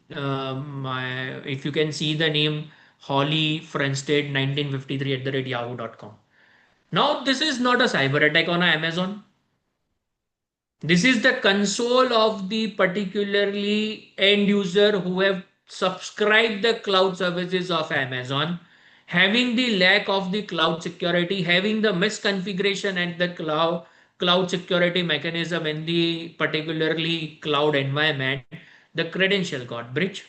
if you can see the name Holly Frenstead 1953 at the rate yahoo.com. Now this is not a cyber attack on Amazon. This is the console of the particularly end user who have subscribed the cloud services of Amazon, having the lack of the cloud security, having the misconfiguration at the cloud security mechanism in the particularly cloud environment, the credential got breached.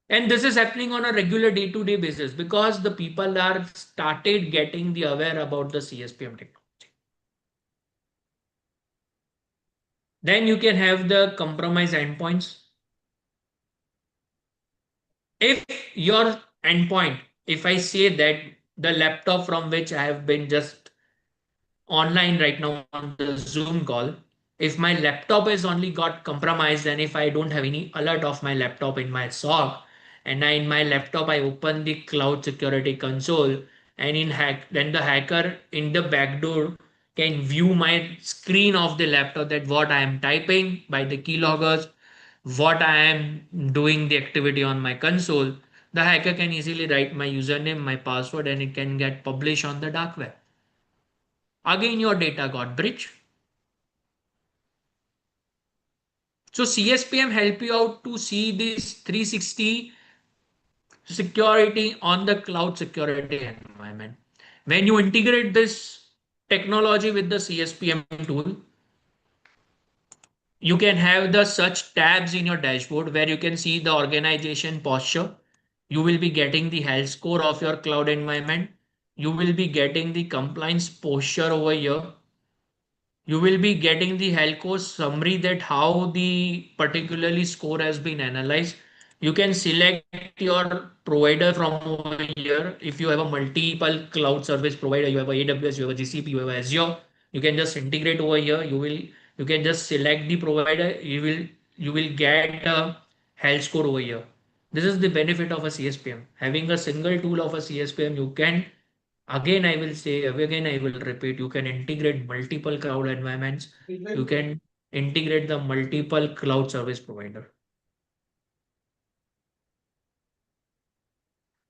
And this is happening on a regular day-to-day basis because the people are started getting the aware about the CSPM technology. Then you can have the compromise endpoints. If your endpoint, if I say that the laptop from which I have been just online right now on the Zoom call, if my laptop has only got compromised and if I don't have any alert of my laptop in my SOC, and in my laptop I open the cloud security console, and then the hacker in the backdoor can view my screen of the laptop that what I am typing by the keyloggers, what I am doing the activity on my console, the hacker can easily write my username, my password, and it can get published on the dark web. Again, your data got breached. So CSPM help you out to see this 360 security on the cloud security environment. When you integrate this technology with the CSPM tool, you can have the such tabs in your dashboard where you can see the organization posture. You will be getting the health score of your cloud environment. You will be getting the compliance posture over here. You will be getting the Helco summary that how the particularly score has been analyzed. You can select your provider from over here. If you have a multiple cloud service provider, you have a AWS, you have a GCP, you have a Azure, you can just integrate over here. You can just select the provider. You will get a health score over here. This is the benefit of a CSPM. Having a single tool of a CSPM, you can again, I will say, again, I will repeat, you can integrate multiple cloud environments. You can integrate the multiple cloud service provider.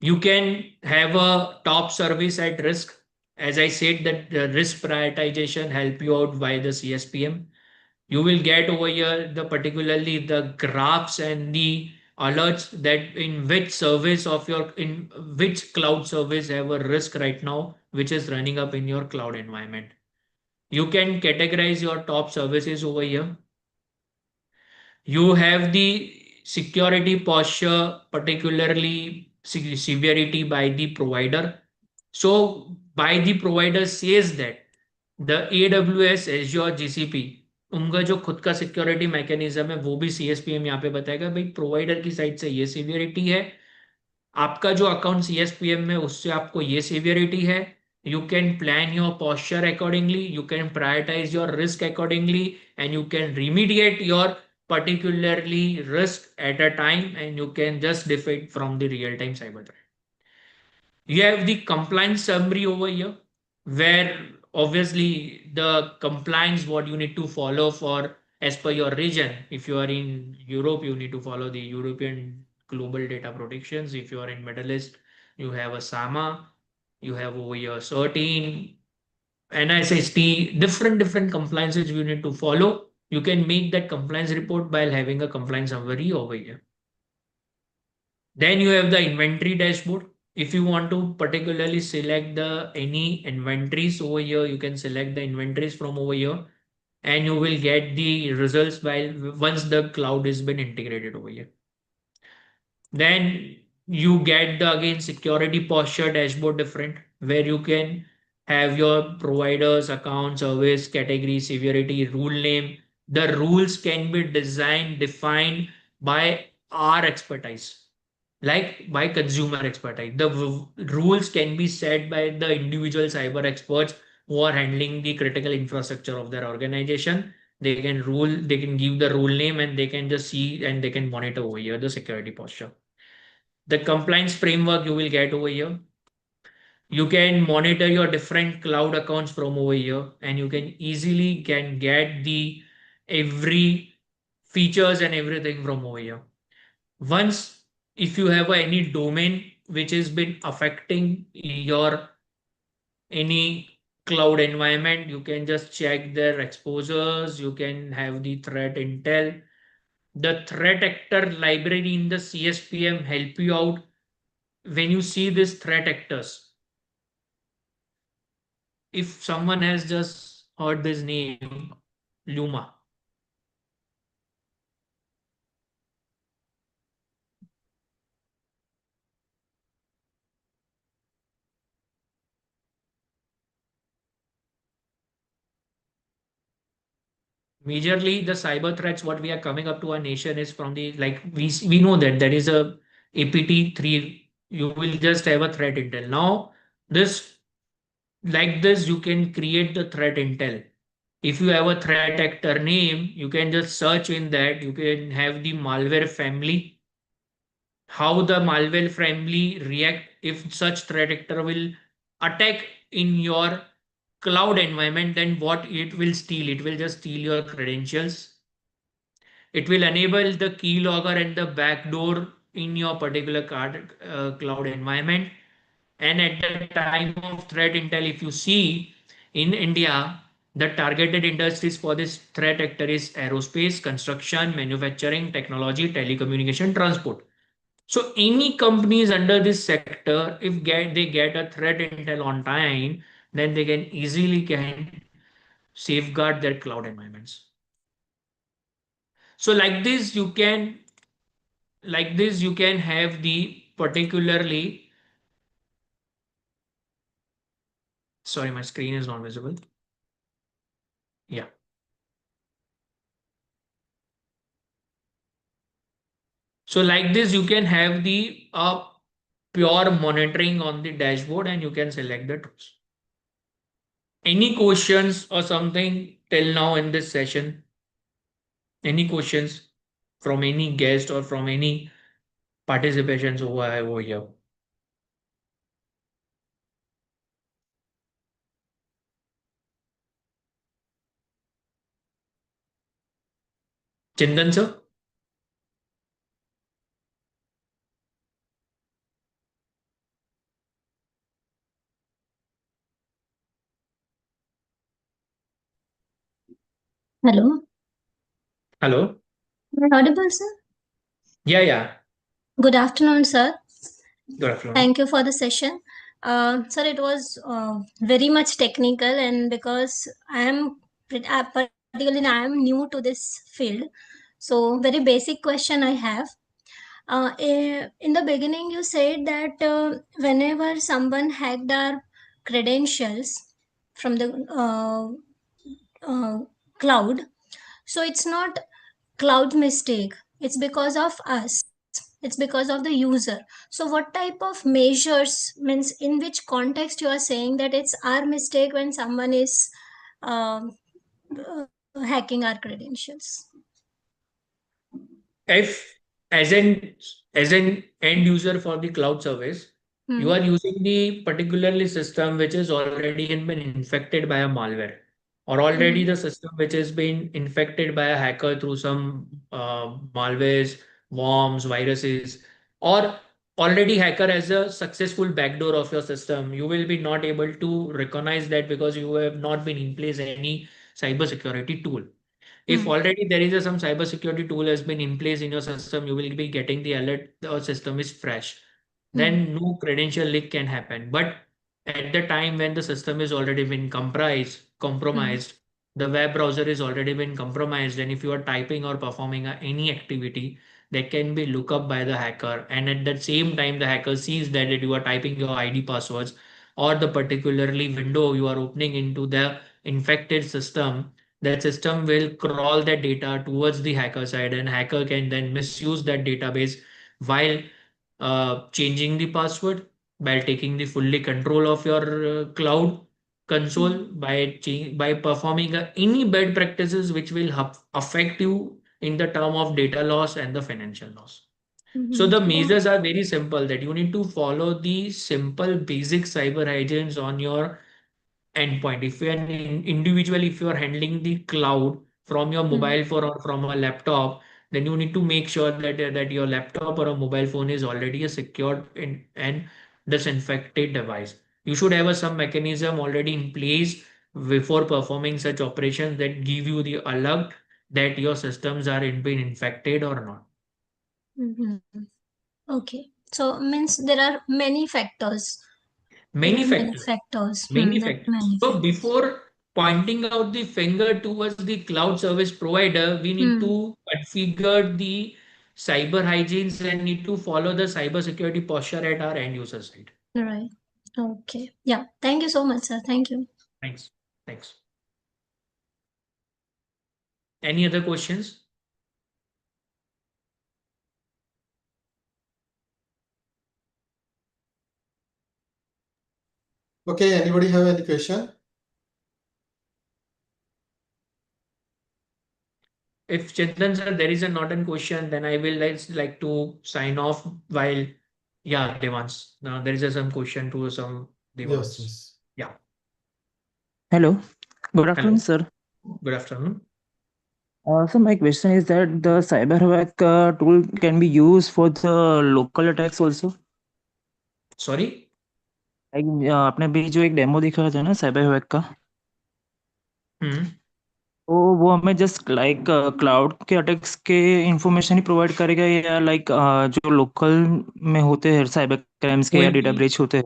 You can have a top service at risk. As I said, that the risk prioritization help you out by the CSPM. You will get over here the particularly the graphs and the alerts that in which service of your in which cloud service have a risk right now, which is running up in your cloud environment. You can categorize your top services over here. You have the security posture, particularly severity by the provider. So by the provider says that the AWS, Azure, GCP, उनका जो खुद का security mechanism है वो भी CSPM यहाँ पे बताएगा भाई प्रोवाइडर की साइड से ये सिवियरिटी है, आपका जो अकाउंट CSPM में उससे आपको ये सिवियरिटी है. You can plan your posture accordingly, you can prioritize your risk accordingly, and you can remediate your particularly risk at a time, and you can just defeat from the real time cyber threat. You have the compliance summary over here, where obviously the compliance what you need to follow for as per your region. If you are in Europe, you need to follow the European global data protections. If you are in Middle East, you have a SAMA, you have over here certain NIST, different compliances you need to follow. You can make that compliance report by having a compliance summary over here. Then you have the inventory dashboard. If you want to particularly select the any inventories over here, you can select the inventories from over here and you will get the results while once the cloud has been integrated over here. Then you get the again security posture dashboard different where you can have your providers, account, service, category, severity, rule name. The rules can be designed, defined by our expertise like by consumer expertise. The rules can be set by the individual cyber experts who are handling the critical infrastructure of their organization. They can give the rule name and they can just see and they can monitor over here the security posture. The compliance framework you will get over here. You can monitor your different cloud accounts from over here and you can easily can get the every features and everything from over here. Once if you have any domain which has been affecting your any cloud environment, you can just check their exposures, you can have the threat intel. The threat actor library in the CSPM help you out when you see these threat actors. If someone has just heard this name, Luma. Majorly, the cyber threats what we are coming up to our nation is from the like we know that there is a APT3. You will just have a threat intel. Now, this like this you can create the threat intel. If you have a threat actor name, you can just search in that. You can have the malware family, how the malware family react if such threat actor will attack in your cloud environment, then what it will steal? It will just steal your credentials. It will enable the keylogger and the backdoor in your particular cloud environment. And at the time of threat intel, if you see in India, the targeted industries for this threat actor is aerospace, construction, manufacturing, technology, telecommunication, transport. So any companies under this sector, if they get a threat intel on time, then they can easily can safeguard their cloud environments. So like this you can have the particularly, sorry, my screen is not visible. Yeah. So like this you can have the pure monitoring on the dashboard and you can select the tools. Any questions or something till now in this session? Any questions from any guest or from any participations over here? Chindan sir? Hello, Hello? am I audible, sir? Yeah, yeah. Good afternoon, sir. Good afternoon. Thank you for the session. Sir, it was very much technical, and because particularly I am new to this field, so very basic question I have. In the beginning, you said that whenever someone hacked our credentials from the cloud, so it's not cloud mistake, it's because of us, it's because of the user. So what type of measures, means in which context you are saying that it's our mistake when someone is um, hacking our credentials? If as an end user for the cloud service, you Hmm. are using the particularly system which is already been infected by a malware, or already Hmm. the system which has been infected by a hacker through some malwares, worms, viruses, or already hacker has a successful backdoor of your system, you will be not able to recognize that because you have not been in place any cyber security tool. If Hmm. already there is some cybersecurity tool has been in place in your system, you will be getting the alert the system is fresh. Hmm. Then no credential leak can happen. But at the time when the system is already been Hmm. compromised, the web browser is already been compromised, and if you are typing or performing any activity, that can be looked up by the hacker. And at that same time, the hacker sees that you are typing your ID passwords or the particularly window you are opening into the infected system, that system will crawl that data towards the hacker side, and hacker can then misuse that database while changing the password, by taking the fully control of your cloud console, Hmm. by performing any bad practices which will affect you in the term of data loss and the financial loss. So Hmm. the Oh. measures are very simple, that you need to follow the simple basic cyber hygienes on your endpoint. If you're an individual, if you're handling the cloud from your Hmm. mobile phone or from a laptop, then you need to make sure that your laptop or a mobile phone is already a secured and disinfected device. You should have some mechanism already in place before performing such operations that give you the alert that your systems are being infected or not. Hmm. Okay, so means there are many factors. There Many are many factors. factors. Many There are factors. many So factors. before pointing out the finger towards the cloud service provider, we need Hmm. to configure the cyber hygienes and need to follow the cyber security posture at our end user side. Right. Okay. Yeah. Thank you so much, sir. Thank you. Thanks. Thanks. Any other questions? Okay, anybody have any question? If Chintan sir, there is a not a question, then I will like to sign off while, yeah, Devans. Now there is some question to some Yes, Devans. yes. Yeah. Hello, good afternoon, Hello. sir. Good afternoon. So my question is that the cyber hack tool can be used for the local attacks also. Sorry? Like आपने अभी जो एक demo दिखाया था ना cyber hack का, Hmm. तो वो हमें जस्ट लाइक क्लाउड के अटैक्स के इंफॉर्मेशन ही प्रोवाइड करेगा या लाइक जो लोकल में होते हैं साइबर क्राइम्स के कोई या डेटा भी ब्रीच होते हैं?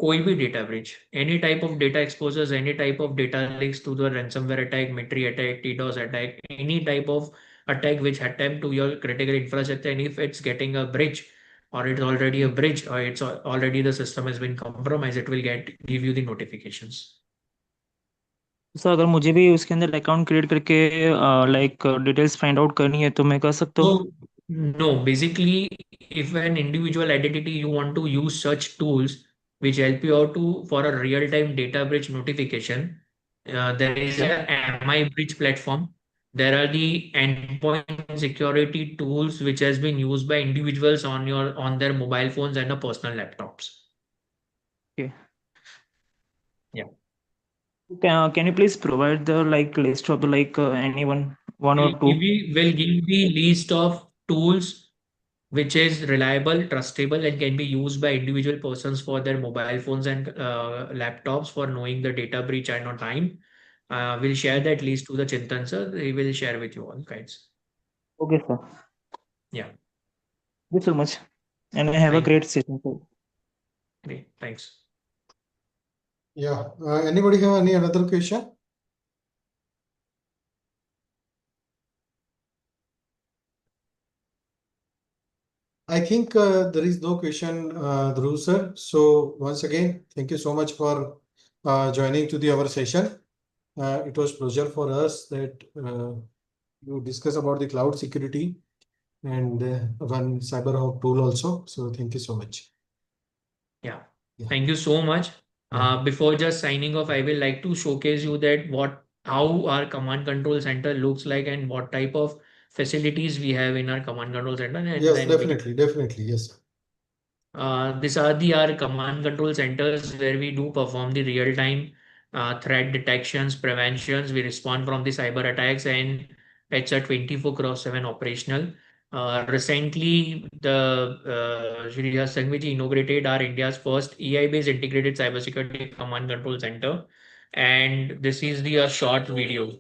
कोई भी data breach, any type of data exposures, any type of data leaks through the ransomware attack, Metri attack, DDoS attack, any type of attack which attempt to your critical infrastructure, and if it's getting a breach or it's already a breach or it's already the system has been compromised, it will get give you the notifications. Sir अगर मुझे भी उसके अंदर account create करके like details find out करनी है तो मैं कर सकता हूँ? So, no, basically, if an individual identity you want to use such tools which help you out to for a real-time data breach notification, there is Yeah. a MI breach platform. There are the endpoint security tools which has been used by individuals on their mobile phones and their personal laptops. Okay. Yeah. Can you please provide the like list of the like any one or two? We will give the list of tools which is reliable, trustable, and can be used by individual persons for their mobile phones and laptops for knowing the data breach and on time. We'll share that list to the Chintan sir. He will share with you all guys. Okay, sir. Yeah, Thank you so much, and have a thank great session, sir. great. Thanks. Yeah. Anybody have any another question? I think there is no question, Dhruv sir. So once again, thank you so much for joining to our session. It was pleasure for us that you discuss about the cloud security and one CyberHawk tool also. So thank you so much. Yeah, Yeah. thank you so much. Yeah. Before just signing off, I will like to showcase you that how our command control center looks like and what type of facilities we have in our command control center, and Yes, then we definitely, definitely. Yes. These are the our command control centers where we do perform the real-time threat detections, preventions. We respond from the cyber attacks, and it's a 24 cross 7 operational. Recently, the Shri Sangviji inaugurated our India's first AI-based integrated cybersecurity command control center, and this is the short video.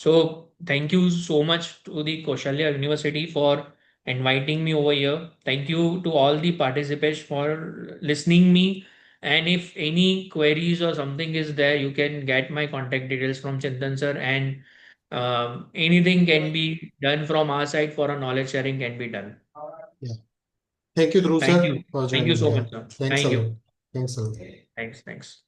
So thank you so much to the Kaushalya University for inviting me over here. Thank you to all the participants for listening me. And if any queries or something is there, you can get my contact details from Chintan sir, and anything can be done from our side for a knowledge sharing can be done. Yeah. Thank you, Dhruv Thank sir, you. for Thank you joining. so Yeah. much, sir. Thanks a Thank lot. you. Thanks a lot. Thanks.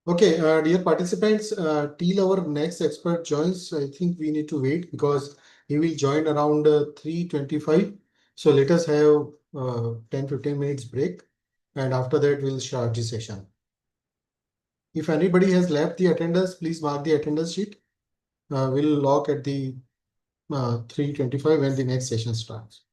Okay, dear participants, till our next expert joins, I think we need to wait because he will join around 3:25. So let us have 10-15 minutes break, and after that we'll start the session. If anybody has left the attendance, please mark the attendance sheet. We'll lock at the 3:25 when the next session starts.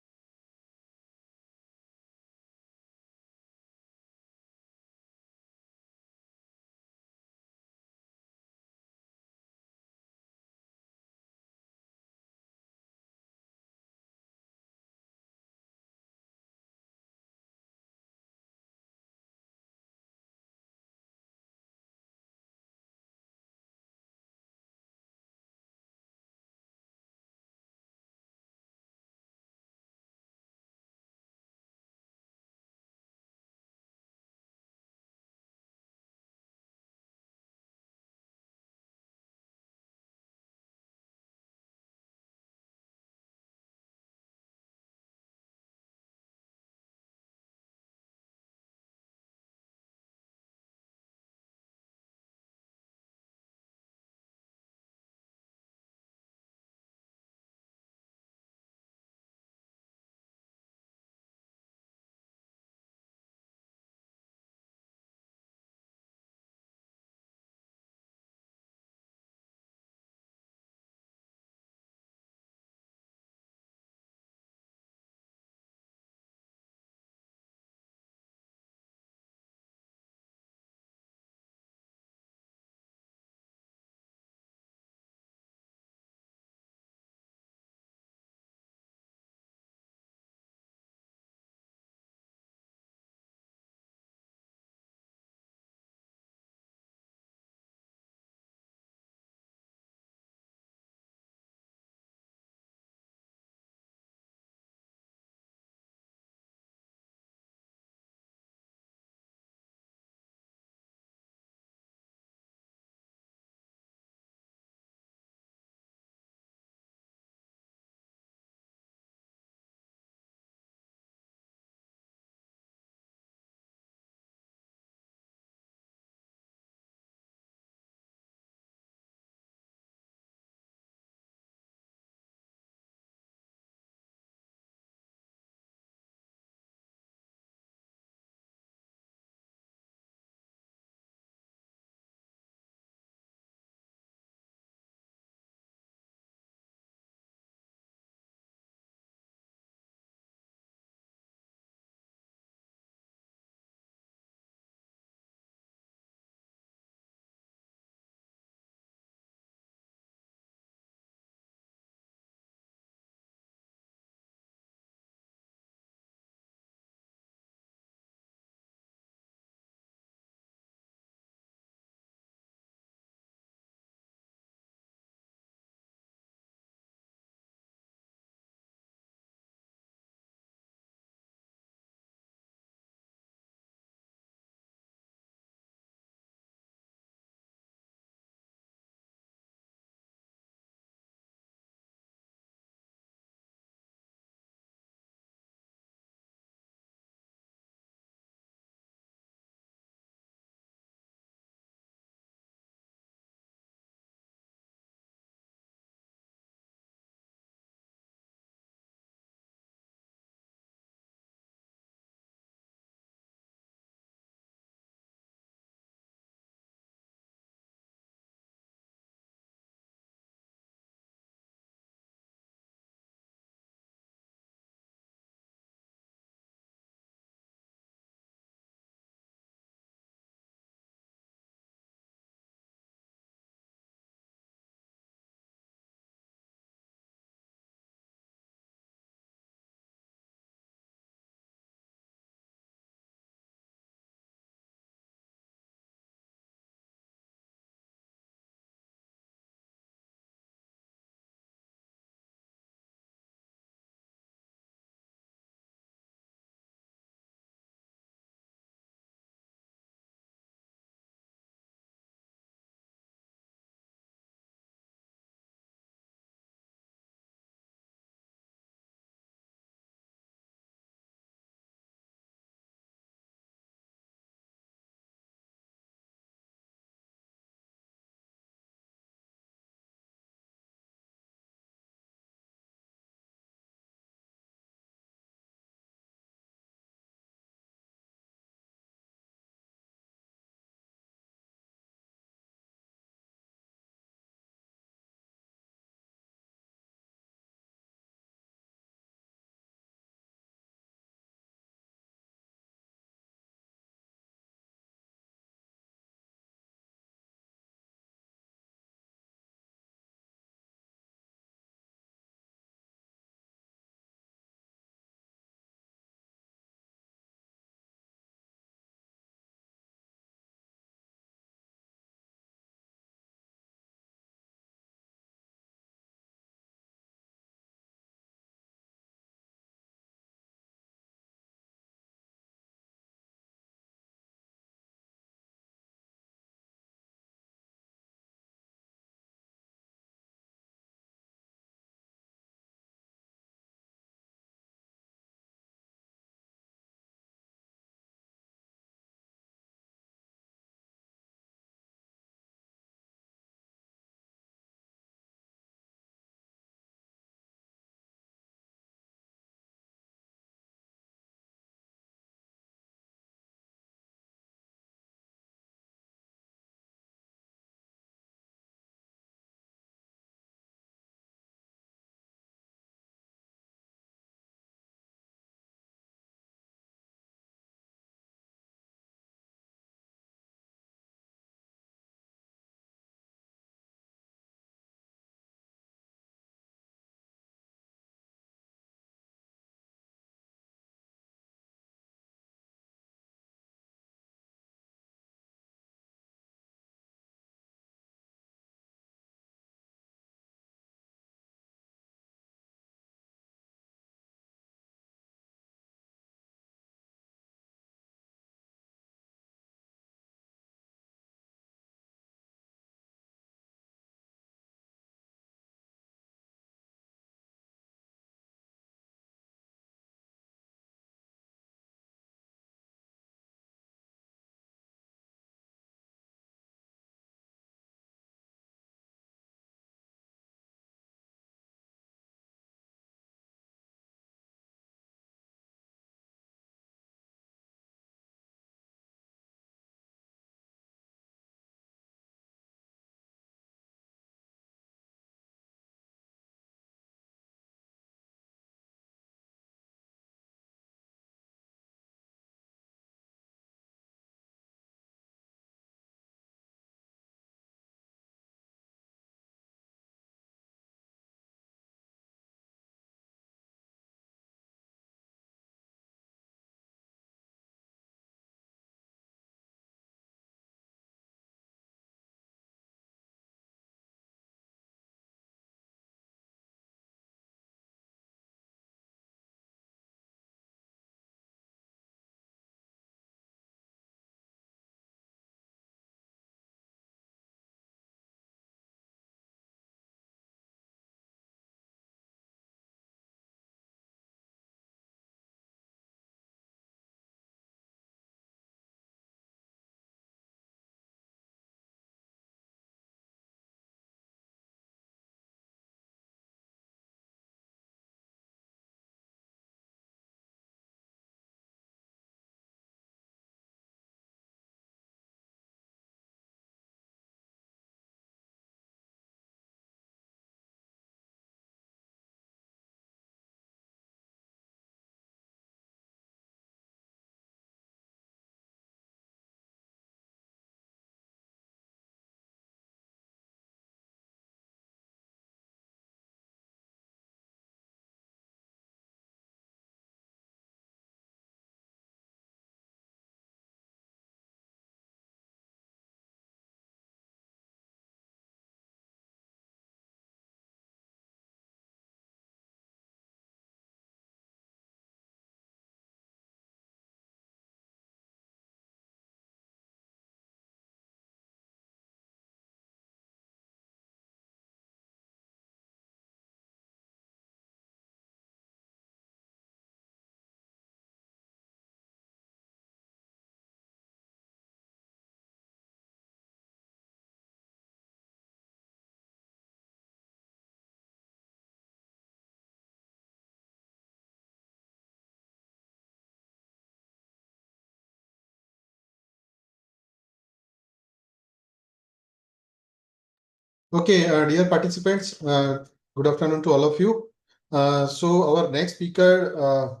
Okay, dear participants, good afternoon to all of you. So our next speaker,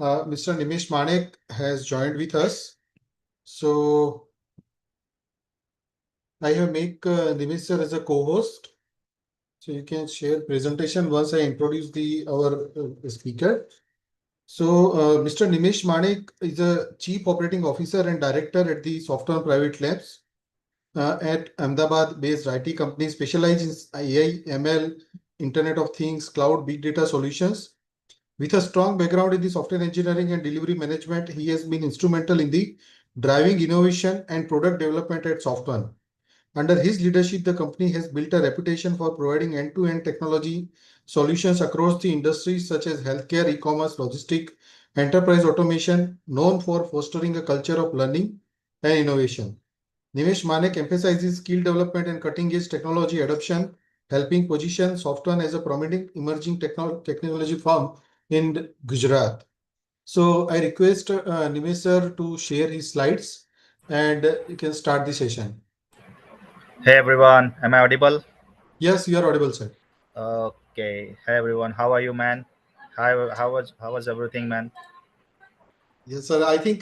Mr. Nimish Manek, has joined with us. So I have make Nimish sir as a co-host. So you can share presentation once I introduce our speaker. So Mr. Nimish Manek is a Chief Operating Officer and Director at the Software Private Labs at Ahmedabad-based IT company specialized in AI, ML, Internet of Things, cloud, big data solutions. With a strong background in the software engineering and delivery management, he has been instrumental in the driving innovation and product development at Software. Under his leadership, the company has built a reputation for providing end-to-end technology solutions across the industries such as healthcare, e-commerce, logistics, enterprise automation, known for fostering a culture of learning and innovation. Nimesh Manek emphasizes skill development and cutting-edge technology adoption, helping position Software as a prominent emerging technology firm in Gujarat. So I request Nimesh sir to share his slides and you can start the session. Hey everyone, am I audible? Yes, you are audible, sir. Okay. Hey everyone, how are you, man? How was everything, man? Yes, sir. I think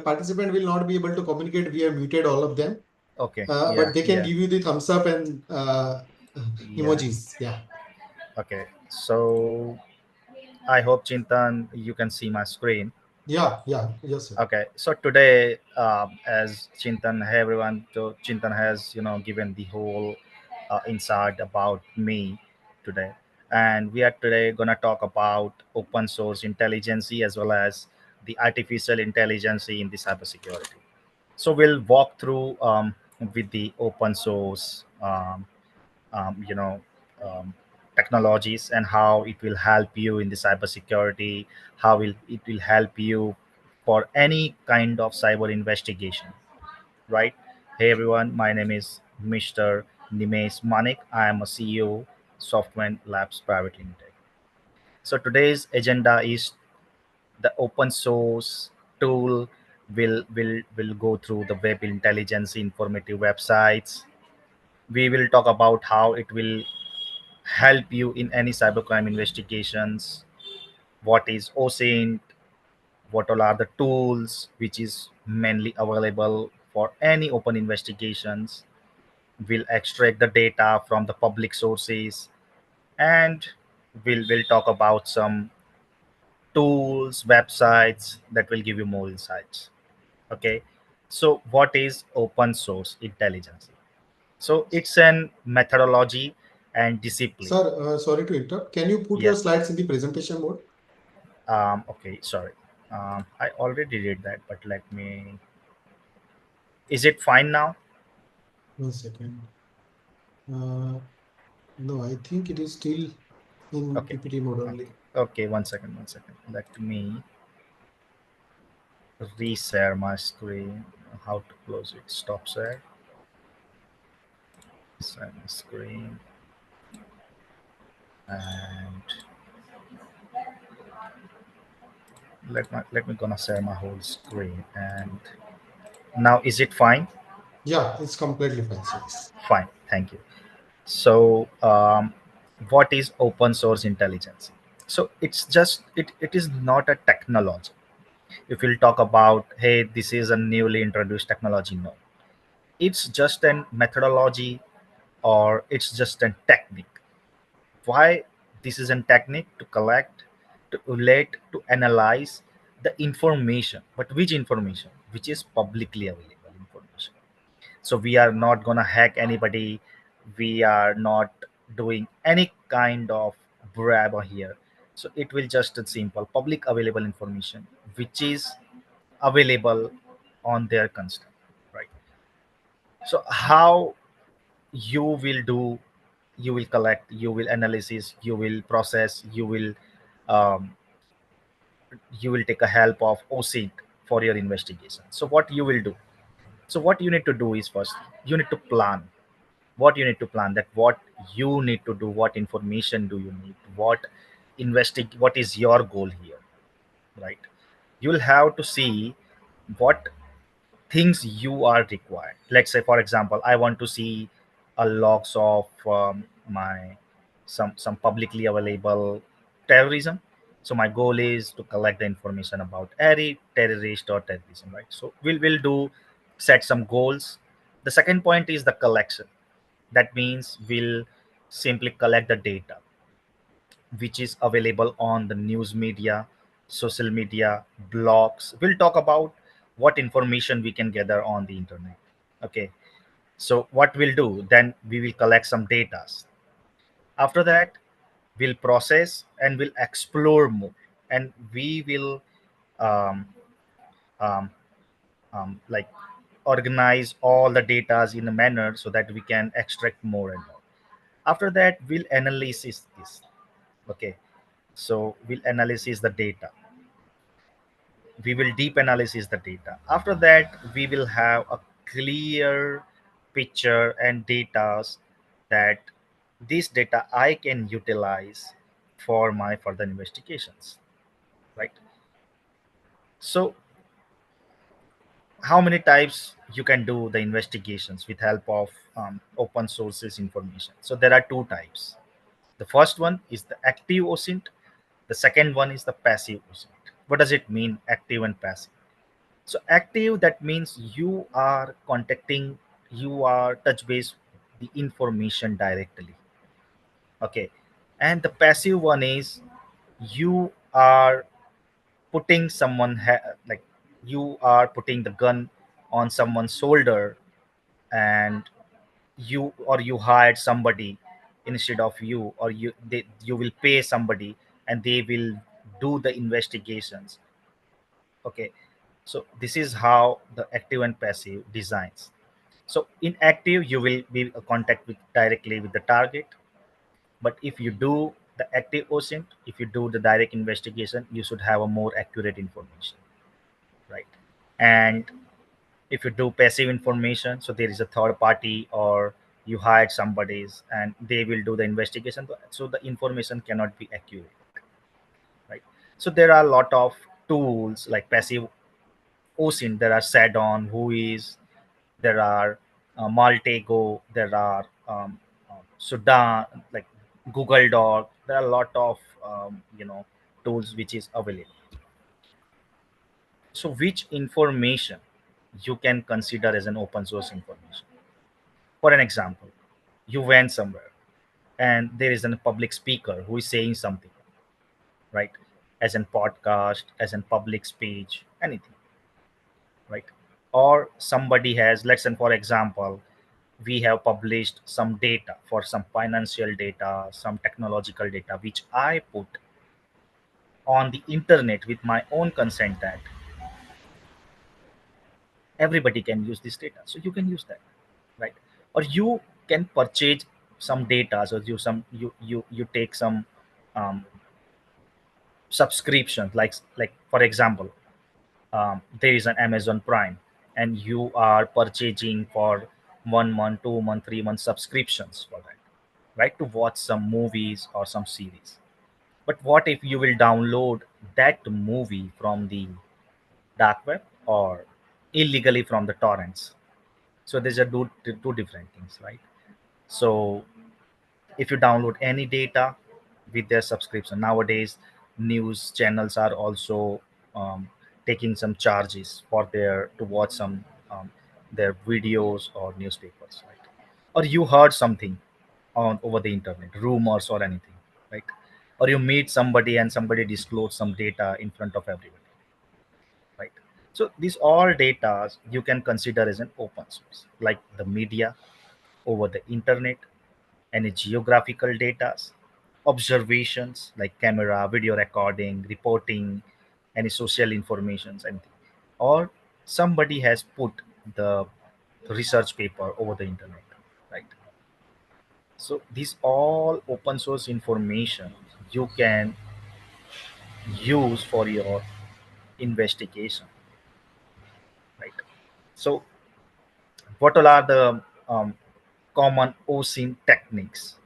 participant will not be able to communicate. We have muted all of them, Okay. but they can Yeah, give you the thumbs up and yeah. emojis. Yeah, Okay. So I hope Chintan, you can see my screen. yeah. Yes, sir. Okay. So today, as Chintan, hey everyone, so Chintan has given the whole insight about me today, and we are today gonna talk about open source intelligence as well as the artificial intelligence in the cybersecurity. So we'll walk through with the open source um, you know um, technologies and how it will help you in the cybersecurity, how it will help you for any kind of cyber investigation, right? Hey everyone, my name is Mr. Nimesh Manik. I am a CEO, Software Labs Private Limited. So today's agenda is the open source tool. Will go through the web intelligence informative websites. We will talk about how it will help you in any cybercrime investigations, what is OSINT, what all are the tools which is mainly available for any open investigations. We'll extract the data from the public sources, and we'll talk about some tools, websites that will give you more insights. Okay. So what is open source intelligence? So it's an methodology and discipline. Sir, sorry to interrupt. Can you put Yeah. your slides in the presentation mode? Okay, sorry. I already did that, but let me. Is it fine now? 1 second. Uh, no, I think it is still in Okay. PPT mode only. Okay, 1 second, 1 second. Let me reshare my screen. How to close it? Stop share. Share my screen. And let me gonna share my whole screen. And now is it fine? Yeah, it's completely fine, sir. Fine. Thank you. So what is open source intelligence? So it is not a technology. If we'll talk about, hey, this is a newly introduced technology, no, it's just an methodology, or it's just a technique. Why this is a technique? To collect, to relate, to analyze the information. But which information? Which is publicly available information. So we are not gonna hack anybody, we are not doing any kind of brab here. So it will just a simple public available information which is available on their constant, right? So how you will do, you will collect, you will analysis, you will process, um, you will take a help of OSINT for your investigation. So what you will do, so what you need to do is, first you need to plan. What you need to plan, that what you need to do, what information do you need, what is your goal here, right? You'll have to see what things you are required. Let's say, for example, I want to see logs of my some publicly available terrorism. So my goal is to collect the information about any terrorist or terrorism, right? So we'll do set some goals. The second point is the collection. That means we'll simply collect the data which is available on the news media, social media, blogs. We'll talk about what information we can gather on the internet. Okay, so what we'll do then, we will collect some data. After that, we'll process and we'll explore more, and we will um, um, like organize all the data in a manner so that we can extract more and more. After that, we'll analysis this. Okay, so we'll analysis the data, we will deep analysis the data. After that, we will have a clear picture and data that this data I can utilize for my further investigations, right? So how many types you can do the investigations with help of open sources information? So there are two types. The first one is the active OSINT. The second one is the passive OSINT. What does it mean, active and passive? So active, that means you are contacting, you are touch base the information directly. Okay, and the passive one is you are putting like you are putting the gun on someone's shoulder, and you hired somebody instead of you, or you will pay somebody and they will do the investigations. Okay, so this is how the active and passive designs. So in active, you will be in contact with directly with the target, but if you do the active OSINT, if you do the direct investigation, you should have a more accurate information, right? And if you do passive information, so there is a third party or you hired somebody's and they will do the investigation, so the information cannot be accurate, right? So there are a lot of tools like passive OSINT. There are SADON, WHOIS, there are Maltego, there are Sudan, like Google Doc. There are a lot of tools which is available. So which information you can consider as an open source information? For an example, you went somewhere and there is a public speaker who is saying something, right? As in podcast, as in public speech, anything, right? Or somebody has, let's say for example, we have published some data for some financial data, some technological data, which I put on the internet with my own consent, that everybody can use this data. So you can use that, right? Or you can purchase some data, so you take some um, subscriptions, like for example, there is an Amazon Prime, and you are purchasing for 1 month, 2 month, 3 month subscriptions for that, right? To watch some movies or some series. But what if you will download that movie from the dark web or illegally from the torrents? So these are two different things, right? So if you download any data with their subscription, nowadays news channels are also um, taking some charges for their to watch some their videos or newspapers, right? Or you heard something on over the internet, rumors or anything, right? Or you meet somebody and somebody disclose some data in front of everybody, right? So these all data you can consider as an open source, like the media over the internet, any geographical data, observations like camera, video recording, reporting, any social informations, anything. Or somebody has put the research paper over the internet, right? So these all open source information you can use for your investigation, right? So what all are the common OSINT techniques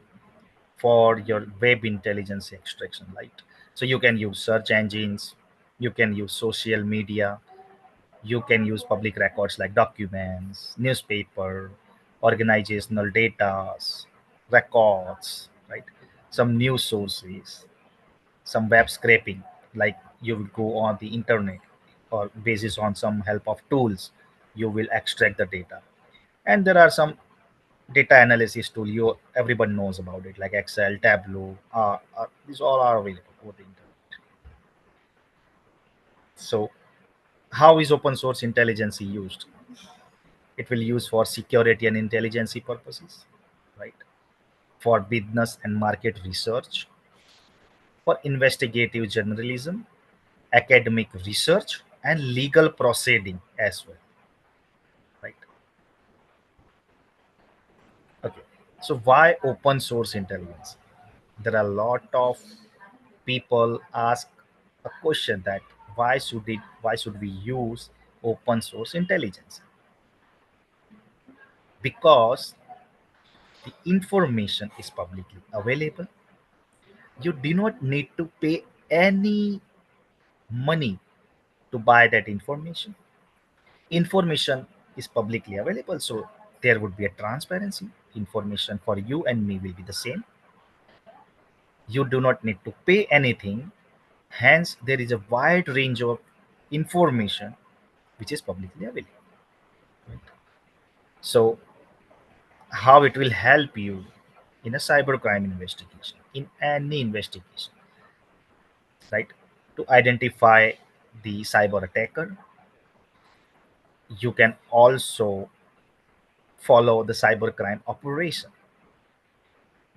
for your web intelligence extraction, right? So you can use search engines, you can use social media, you can use public records like documents, newspaper, organizational data, records, right? Some news sources, some web scraping, like you will go on the internet or basis on some help of tools, you will extract the data. And there are some data analysis tool you everyone knows about it, like Excel, Tableau. These all are available over the internet. So, how is open source intelligence used? It will use for security and intelligence purposes, right? For business and market research, for investigative journalism, academic research, and legal proceeding as well, right? Okay. So why open source intelligence? There are a lot of people ask a question that why should we use open source intelligence? Because the information is publicly available. You do not need to pay any money to buy that information. Information is publicly available, so there would be a transparency. Information for you and me will be the same. You do not need to pay anything. Hence, there is a wide range of information which is publicly available. Right? So, how it will help you in a cybercrime investigation, in any investigation, right? To identify the cyber attacker, you can also follow the cybercrime operation,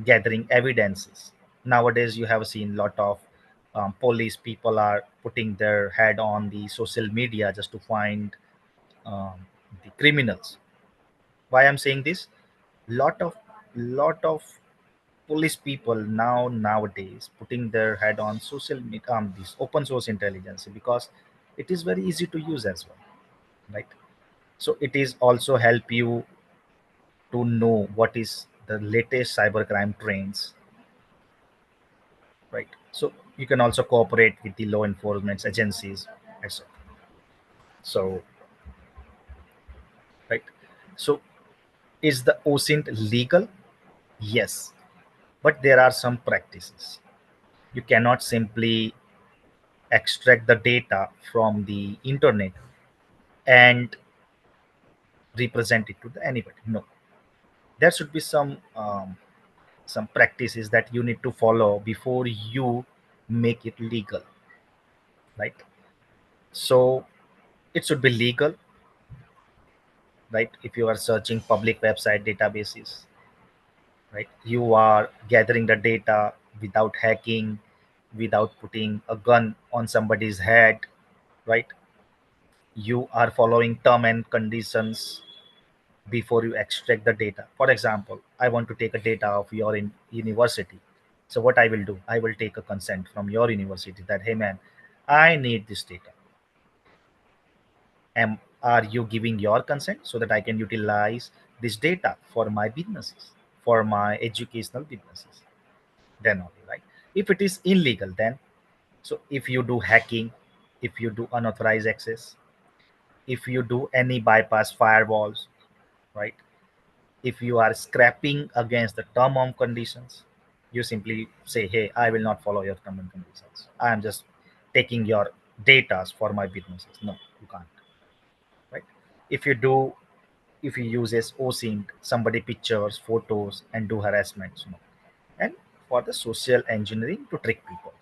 gathering evidences. Nowadays, you have seen a lot of police people are putting their head on the social media just to find um, the criminals. Why I'm saying this? Lot of police people nowadays putting their head on social media, this open source intelligence, because it is very easy to use as well, right? So it is also help you to know what is the latest cybercrime trends, right? So you can also cooperate with the law enforcement agencies, etc. So, right. So is the OSINT legal? Yes, but there are some practices. You cannot simply extract the data from the internet and represent it to anybody. No, there should be some practices that you need to follow before you make it legal, right? So it should be legal, right? If you are searching public website databases, right, you are gathering the data without hacking, without putting a gun on somebody's head, right? You are following term and conditions before you extract the data. For example, I want to take a data of your university. So what I will do, I will take a consent from your university that, hey man, I need this data. Are you giving your consent so that I can utilize this data for my businesses, for my educational businesses? Then only, right? If it is illegal, then, so if you do hacking, if you do unauthorized access, if you do any bypass firewalls, right? If you are scrapping against the term and conditions, you simply say, hey, I will not follow your term and conditions. I am just taking your data for my businesses. No, you can't, right? If you do, if you uses OSINT, somebody pictures, photos, and do harassments, no. And for the social engineering to trick people,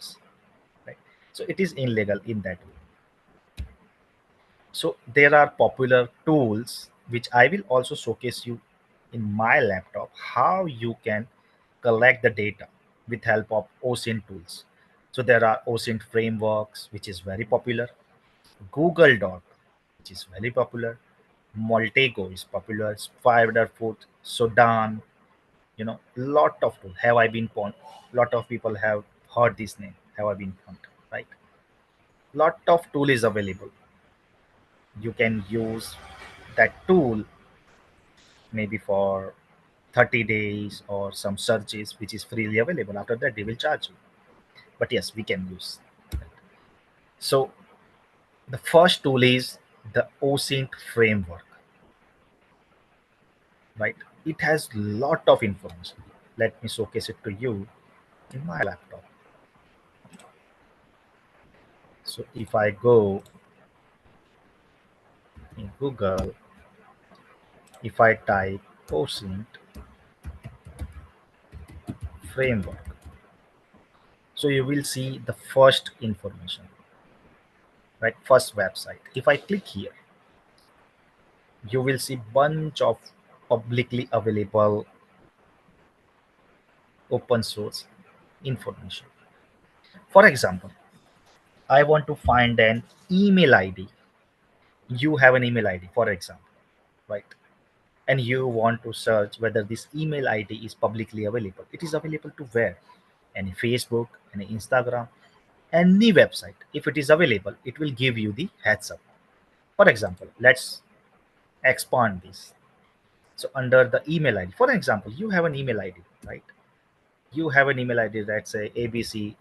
right? So it is illegal in that way. So there are popular tools which I will also showcase you in my laptop how you can collect the data with help of OSINT tools. So there are OSINT frameworks which is very popular, Google Doc which is very popular, Multigo is popular, Spiderfoot, Sudan, lot of tools. Have I been pwned? Lot of people have heard this name. Have I been pwned? Right? Lot of tool is available. You can use that tool maybe for 30 days or some searches which is freely available. After that they will charge you, but yes, we can use. So the first tool is the OSINT framework, right? It has lot of information. Let me showcase it to you in my laptop. So if I go in Google, if I type OSINT framework, so you will see the first information, right? First website. If I click here, you will see bunch of publicly available open source information. For example, I want to find an email ID. You have an email ID, for example, right? And you want to search whether this email ID is publicly available. It is available to where? Any Facebook, any Instagram, any website. If it is available, it will give you the heads up. For example, let's expand this. So under the email ID, for example, you have an email ID, right? You have an email ID that's say abc@abc.com.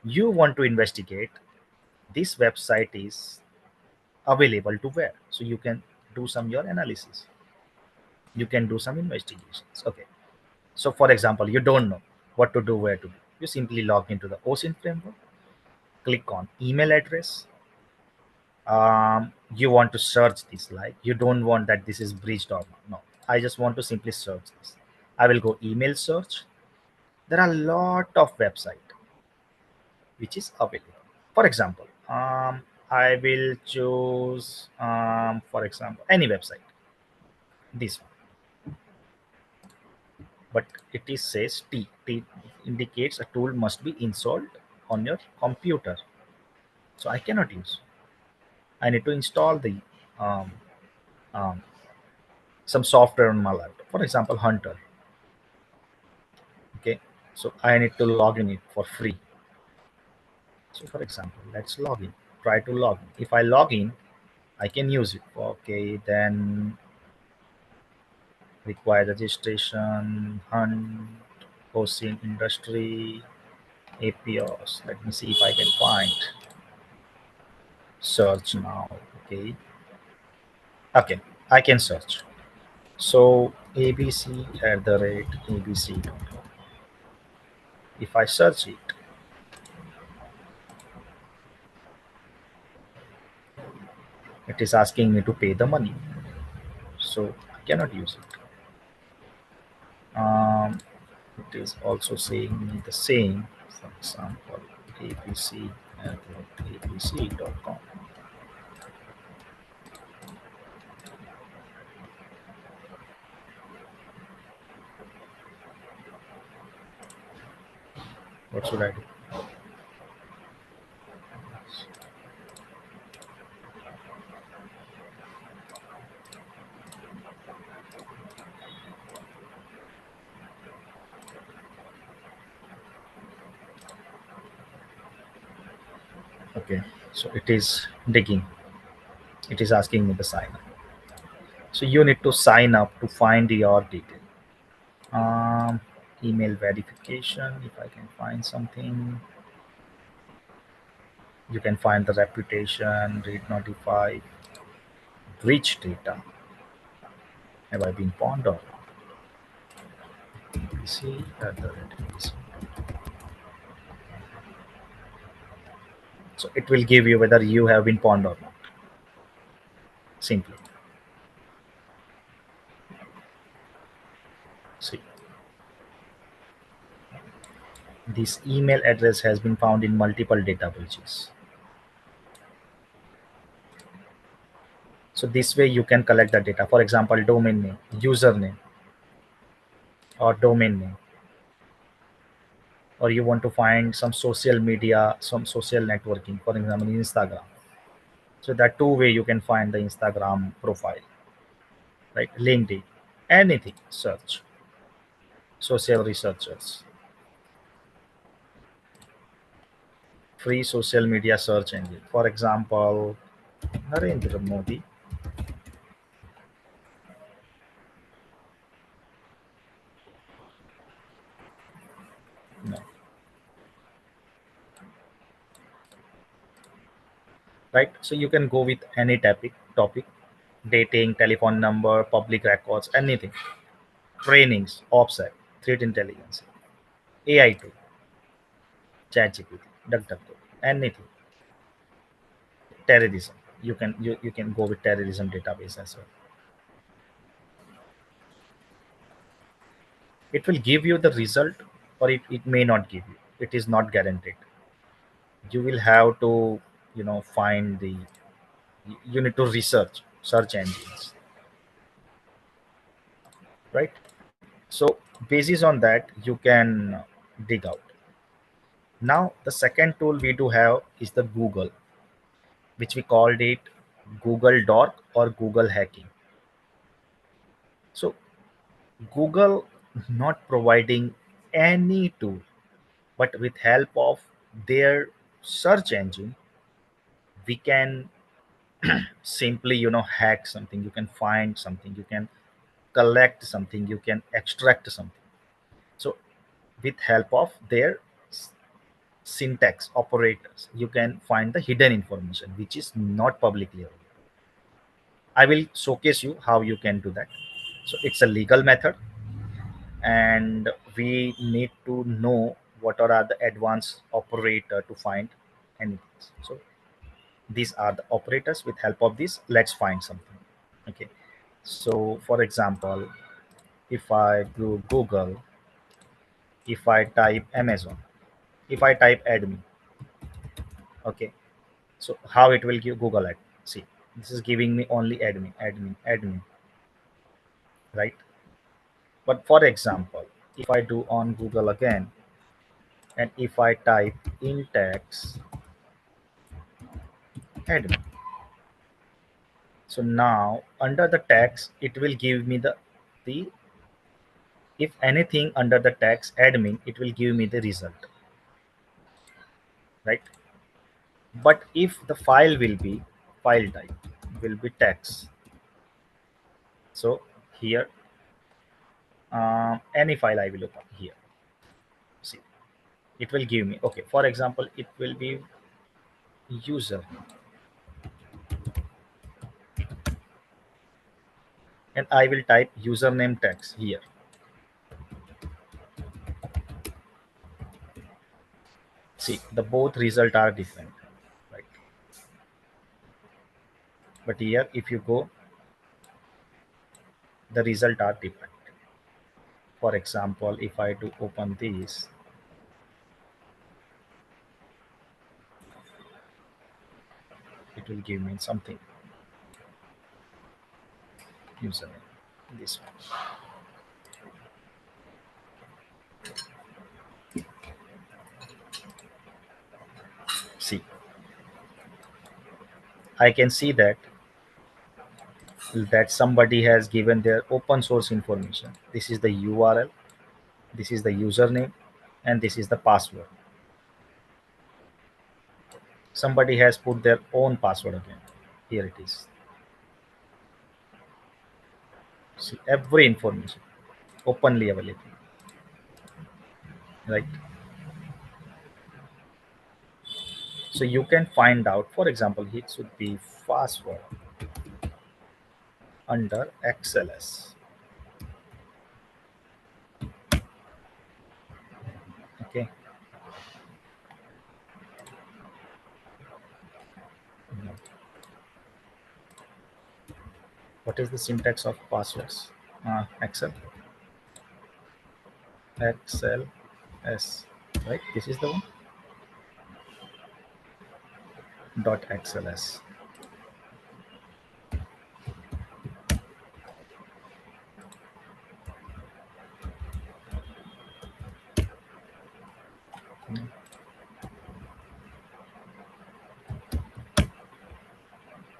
You want to investigate this website is available to where, so you can do some your analysis, you can do some investigations. Okay, so for example, you don't know what to do, where to do, you simply log into the OSINT framework, click on email address. You want to search this, like you don't want that this is breached or not. No, I just want to simply search this. I will go email search. There are a lot of website which is available. For example, I will choose for example any website, this one, but it is says T indicates a tool must be installed on your computer, so I cannot use. I need to install the um, um, some software on my laptop, for example Hunter. Okay, so I need to log in it for free. So for example, let's log in, try to log in. If I log in, I can use it. Okay, then require registration, Hunt, hosting industry, APOs. Let me see if I can find. Search now. Okay. Okay, I can search. So abc@abc.com. If I search it, it is asking me to pay the money. So I cannot use it. It is also saying me the same. For example, abc@abc.com. What should I do? Okay, so it is digging. It is asking me to sign up. So you need to sign up to find your detail. Um, Email verification. If I can find something, you can find the reputation, read notify, breach data. Have I been pawned or not? ABC at the rate ABC. So it will give you whether you have been pawned or not. Simply see. This email address has been found in multiple data breaches. So this way you can collect the data. For example, domain name, username, or domain name, or you want to find some social media, some social networking, for example, Instagram. So that two way you can find the Instagram profile, right? LinkedIn, anything, search, social researchers, free social media search engine. For example, Narendra Modi. No, right? So you can go with any topic. dating, telephone number, public records, anything, trainings, OPSEC, threat intelligence, AI tool, ChatGPT, DuckDuckGo, anything, terrorism. You can go with terrorism database as well. It will give you the result, or it may not give you. It is not guaranteed. You will have to, find the. You need to research search engines, right? So basis on that, you can dig out. Now the second tool we do have is the Google, which we called it Google Doc or Google hacking. So Google not providing any tool, but with help of their search engine, we can simply hack something. You can find something. You can collect something. You can extract something. So with help of their syntax operators, you can find the hidden information which is not publicly available. I will showcase you how you can do that. So it's a legal method, and we need to know what are the advanced operator to find anything. So these are the operators. With help of this, let's find something. Okay, so for example, if I do Google, if I type Amazon, if I type admin, okay, so how it will give Google ad? See, this is giving me only admin, admin, admin, right? But for example, if I do on Google again, and if I type in text admin, so now under the text it will give me the if anything under the text admin, it will give me the result, right? But if the file will be file type will be text, so here any file I will open here, see, it will give me, okay, for example, it will be user, and I will type username text here. See, the both result are different, right? But here if you go, the result are different. For example, if I do open this, it will give me something, username, this one. See, I can see that somebody has given their open source information. This is the URL, this is the username, and this is the password. Somebody has put their own password again. Here it is. See, every information openly available, right? So you can find out, for example, it should be password under XLS. Okay. What is the syntax of passwords? Excel, XLS, right? This is the one. Dot XLS.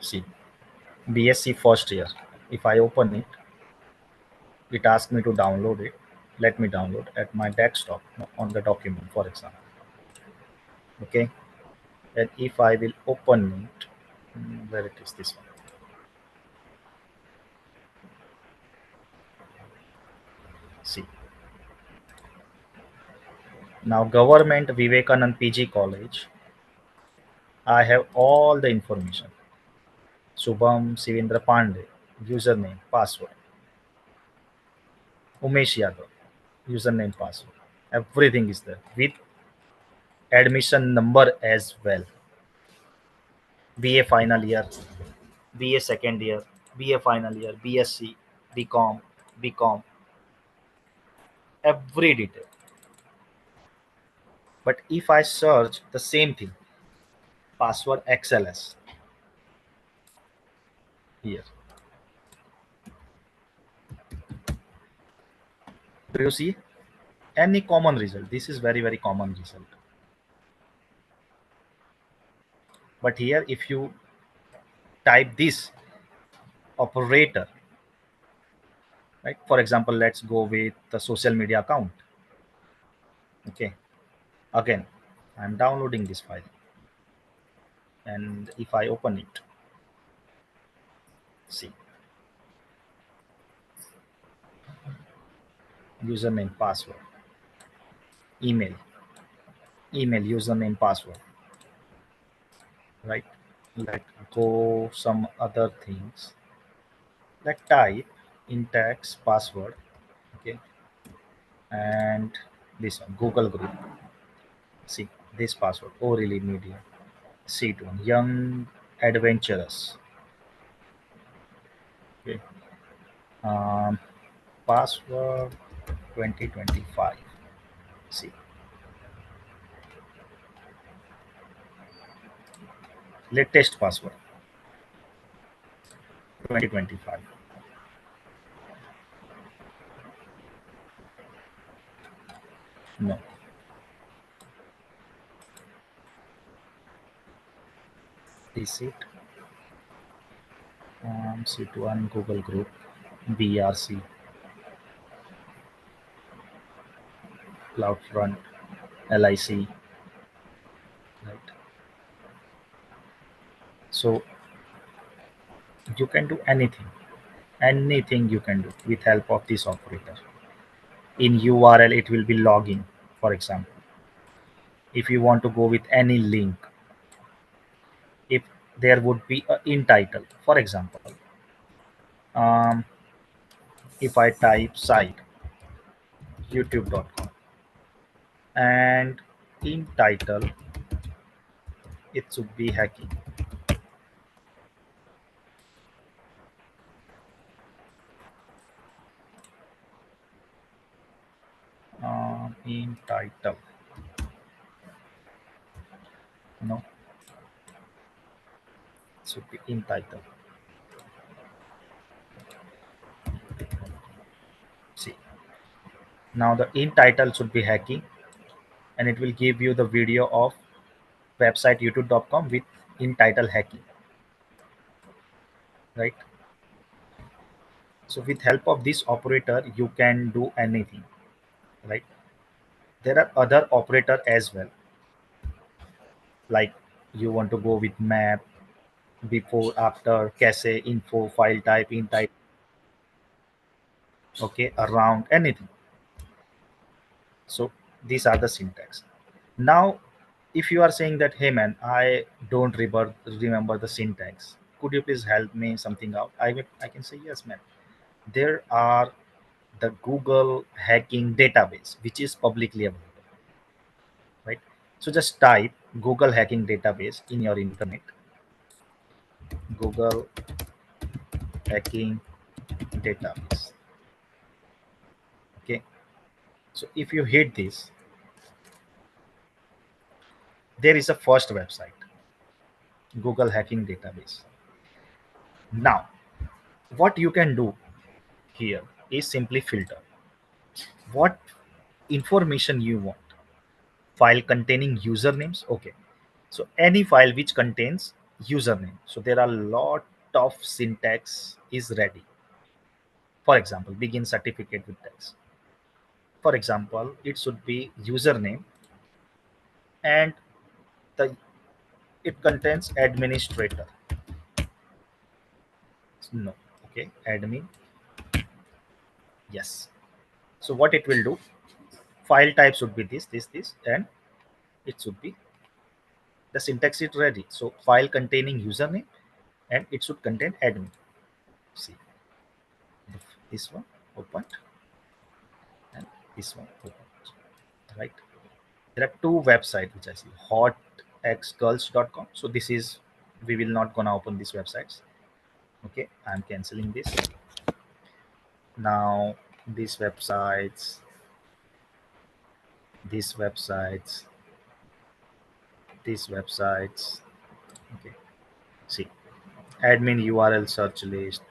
See, BSc first year. If I open it, it asks me to download it. Let me download at my desktop on the document, for example. Okay, and if I will open it, where it is, this one. See, now government Vivekanand PG College, I have all the information. Shubham Sivendra Pandey, username, password. Umesh Yadav, username, password. Everything is there with admission number as well. BA final year, BA second year, BA final year, BSc, BCom, BCom, every detail. But if I search the same thing, password XLS, here, do you see any common result? This is very, very common result. But here, if you type this operator, right? For example, let's go with the social media account. Okay, again, I'm downloading this file, and if I open it, see, username, password, email, username, password, right? Let go some other things. Let type in text password, okay, and this one, Google group. See this password, Orally Media, seat one, young adventurous. Okay, password 2025. See, latest password 2025. No, this it. Seat one, Google group, BRC, CloudFront, LIC, right? So you can do anything you can do with help of this operator. In URL, it will be logging, for example. If you want to go with any link, if there would be a in title, for example, um, if I type site youtube.com and in title it should be hacking. In title, no, it should be in title. See, now the in title should be hacking, and it will give you the video of website youtube.com with in title hacking, right? So with help of this operator you can do anything, right? There are other operator as well, like you want to go with map, before, after, cache, info, file type, in type, okay, around, anything. So these are the syntax. Now if you are saying that, hey man, I don't remember the syntax, could you please help me something out? I can say, yes man, there are the Google hacking database which is publicly available, right? So just type Google hacking database in your internet, Google hacking database. Okay, so if you hit this, there is a first website, Google hacking database. Now what you can do here is simply filter what information you want. File containing usernames, okay, so any file which contains username, so there are lot of syntax is ready. For example, begin certificate with text, for example, it should be username, and the it contains administrator, no, okay, admin, yes. So what it will do, file type should be this, and it should be the syntax is ready. So file containing username, and it should contain admin. See, this one opened and this one opened, right? There are two websites which I see, hotxgirls.com. So this is, we will not gonna open these websites. Okay, I'm canceling this. Now these websites, these websites, these websites. Okay, see, admin URL search list,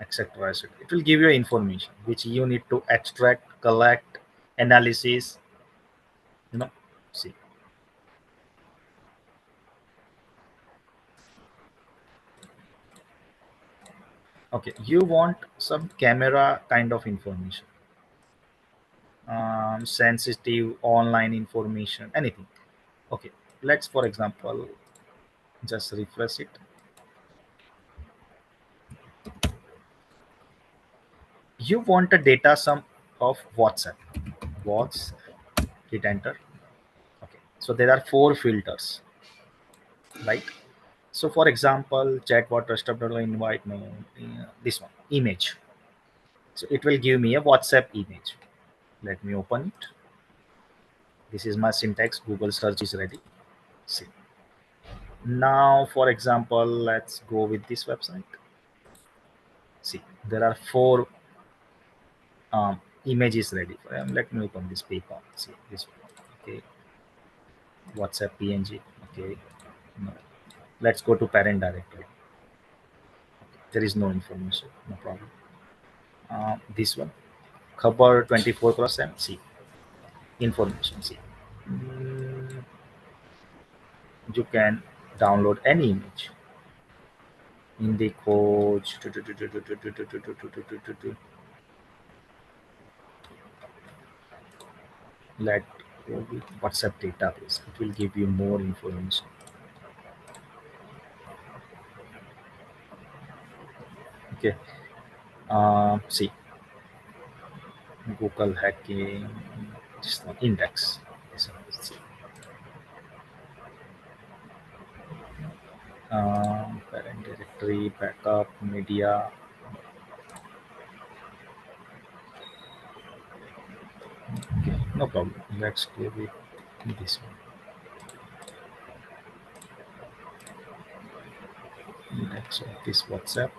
etc. etc. It will give you information which you need to extract, collect, analysis. See. Okay, you want some camera kind of information, sensitive online information, anything. Okay, let's for example just refresh it. You want a data sum of WhatsApp. What's hit enter. Okay, so there are 4 filters, right? So for example, chat what trusted invite no, this one image. So it will give me a WhatsApp image. Let me open it. This is my syntax. Google search is ready. See. Now, for example, let's go with this website. See, there are 4 images ready. Let me open this paper. See this one. Okay, WhatsApp PNG. Okay, no. Let's go to parent directory. There is no information. No problem. This one, cover 24/7. See, information. See, Mm, you can download any image in the coach. Let go with WhatsApp database. It will give you more information. Okay. See, Google hacking, just not index. So, see. Parent directory, backup, media. Okay, no problem. Let's go with this one. Index of this WhatsApp.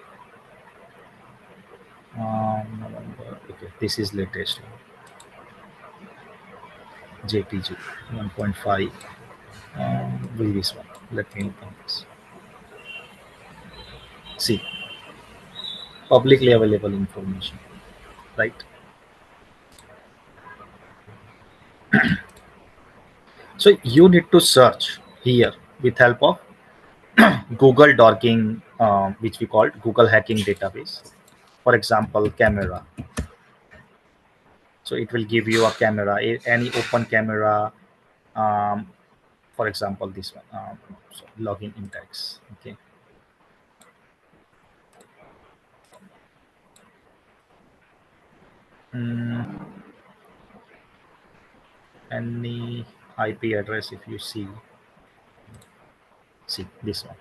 November. Okay, this is latest one. JPG 1.5. Will this one. Let me open this. See, publicly available information, right? So you need to search here with help of Google Dorking, which we called Google Hacking Database. For example, camera. So it will give you a camera, any open camera. Um, for example, this one. So login index. Okay. Any IP address, if you see this one.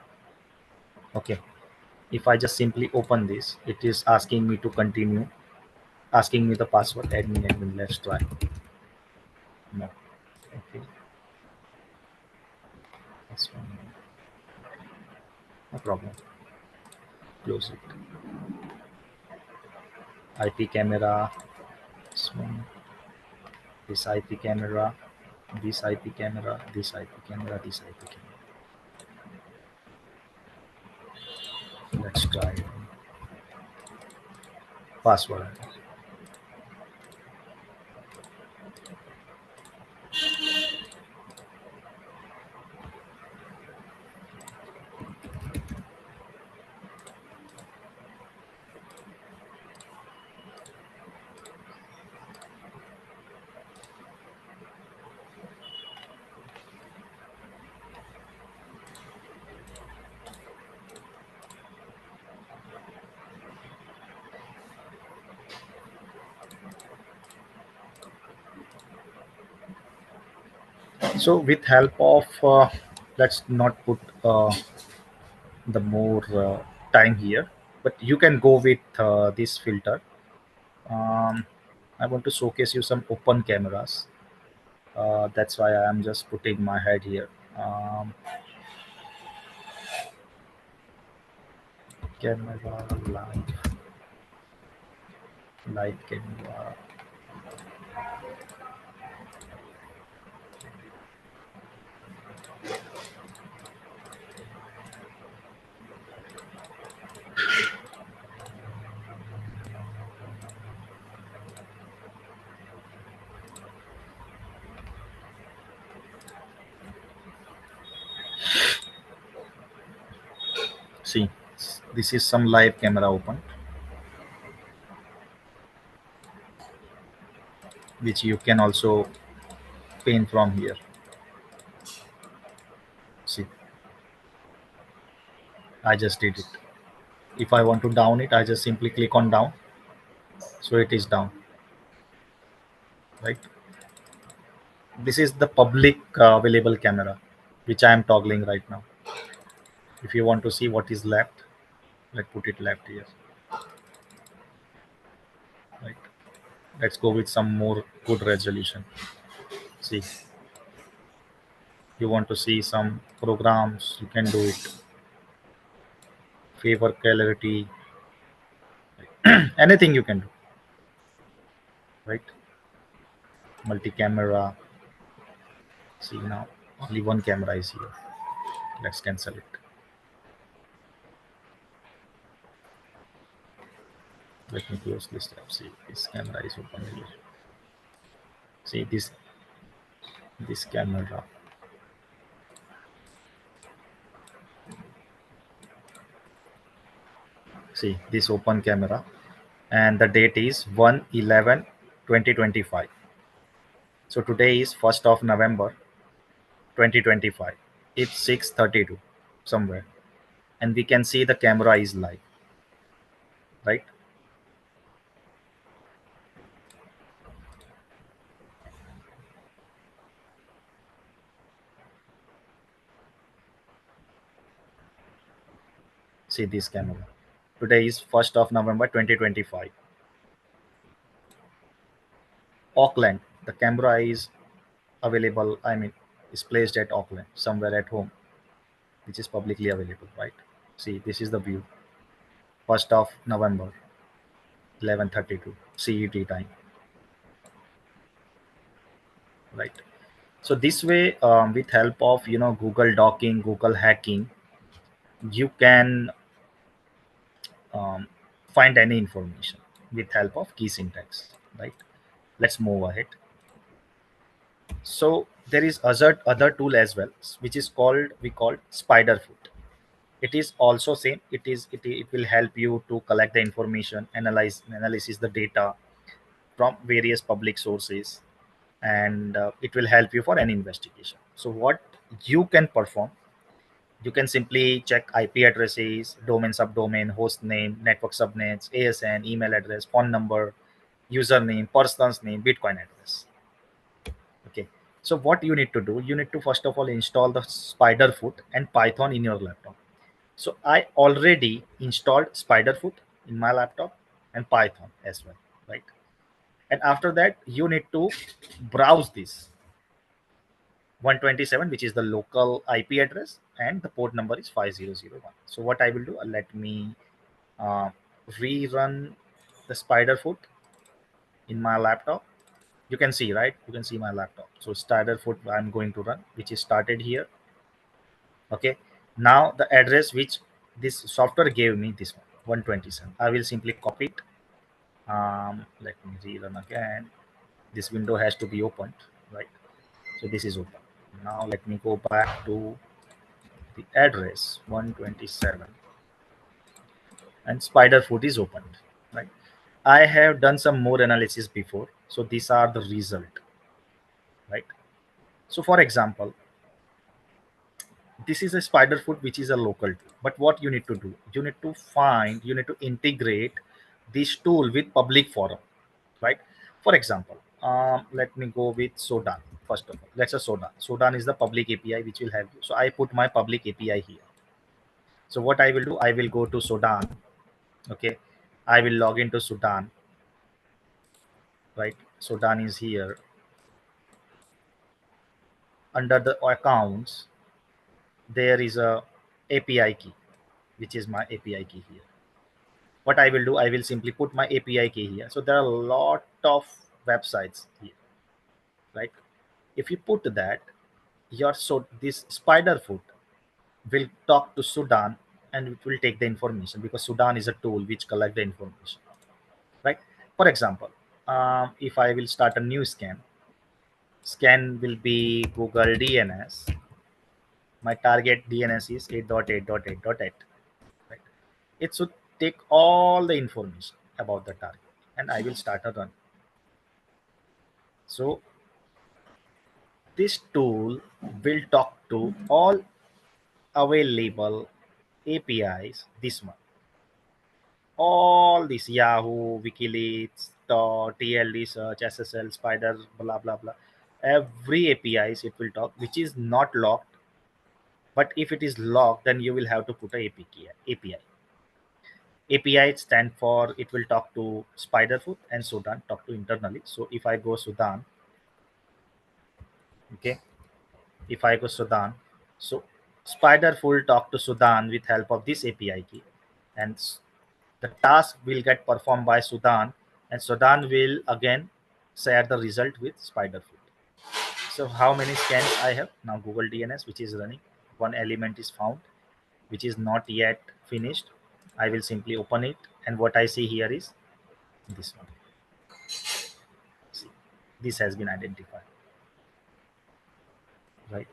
Okay. If I just simply open this, it is asking me to continue, asking me the password. Admin. Let's try. No. Okay. This one. No problem. Close it. IP camera. This one. This IP camera. This IP camera. This IP camera. This IP camera. Let's try password. So with help of let's not put the more time here, but you can go with this filter. I want to showcase you some open cameras. That's why I am just putting my head here. um, Camera live camera. See, this is some live camera open, which you can also paint from here. See, I just did it. If I want to down it, I just simply click on down, so it is down, right? This is the public available camera which I am toggling right now. If you want to see what is left, let's put it left here, right? Let's go with some more good resolution. See, you want to see some programs, you can do it. Favor clarity, anything you can do, right? Multi-camera. See, now only one camera is here. Let's cancel it. Let me close this tab. See, this camera is open here. See this camera. See this open camera, and the date is 1/11/2025. So today is 1st of November 2025. It's 6:32 somewhere, and we can see the camera is live, right? See this camera. Today is 1st of November 2025. Auckland, the camera is available, I mean, is placed at Auckland, somewhere at home, which is publicly available, right? See, this is the view. 1st of November, 11:32 CET time, right? So this way, with help of Google docking, Google hacking, you can um, find any information with help of key syntax, right? Let's move ahead. So there is other tool as well, which is called Spiderfoot. It is also same. It will help you to collect the information, analysis the data from various public sources, and it will help you for any investigation. So what you can perform, you can simply check IP addresses, domain, subdomain, host name, network subnets, ASN, email address, phone number, username, person's name, Bitcoin address. Okay. So what you need to do, you need to first of all install the Spiderfoot and Python in your laptop. So I already installed Spiderfoot in my laptop and Python as well, right? And after that, you need to browse this 127, which is the local IP address, and the port number is 5001. So what I will do, let me uh, rerun the Spiderfoot in my laptop. You can see, right? You can see my laptop. So Spiderfoot I'm going to run, which is started here. Okay. Now the address which this software gave me, this one, 127. I will simply copy it. Let me rerun again. This window has to be opened, right? So this is open. Now let me go back to the address 127, and Spiderfoot is opened, right? I have done some more analysis before, so these are the result, right? So for example, this is a Spiderfoot which is a local tool, but what you need to do, you need to integrate this tool with public forum, right? For example, let me go with Sodan. First of all, let's say Sodan is the public API which will have you. So I put my public API here. So what I will do, I will go to Sudan. Okay, I will log into Sudan. Right, Sudan is here. Under the accounts, there is a API key, which is my API key here. What I will do, I will simply put my API key here. So there are a lot of websites here, right? If you put that, this spider foot will talk to Sudan and it will take the information, because Sudan is a tool which collect the information, right? For example, if I will start a new scan will be Google DNS. My target DNS is 8.8.8.8, right? It should take all the information about the target, and I will start a run. So this tool will talk to all available APIs this month. All this Yahoo, WikiLeaks, TLD search, SSL, Spider, blah blah blah. Every APIs it will talk, which is not locked. But if it is locked, then you will have to put a API. API stand for, it will talk to Spiderfoot, and Sudan talk to internally. So if I go Sudan, okay, if I go Sudan, so Spiderfoot talk to Sudan with help of this API key, and the task will get performed by Sudan, and Sudan will again share the result with Spiderfoot. So how many scans I have now? Google DNS, which is running, one element is found, which is not yet finished. I will simply open it, and what I see here is this one. See, this has been identified, right?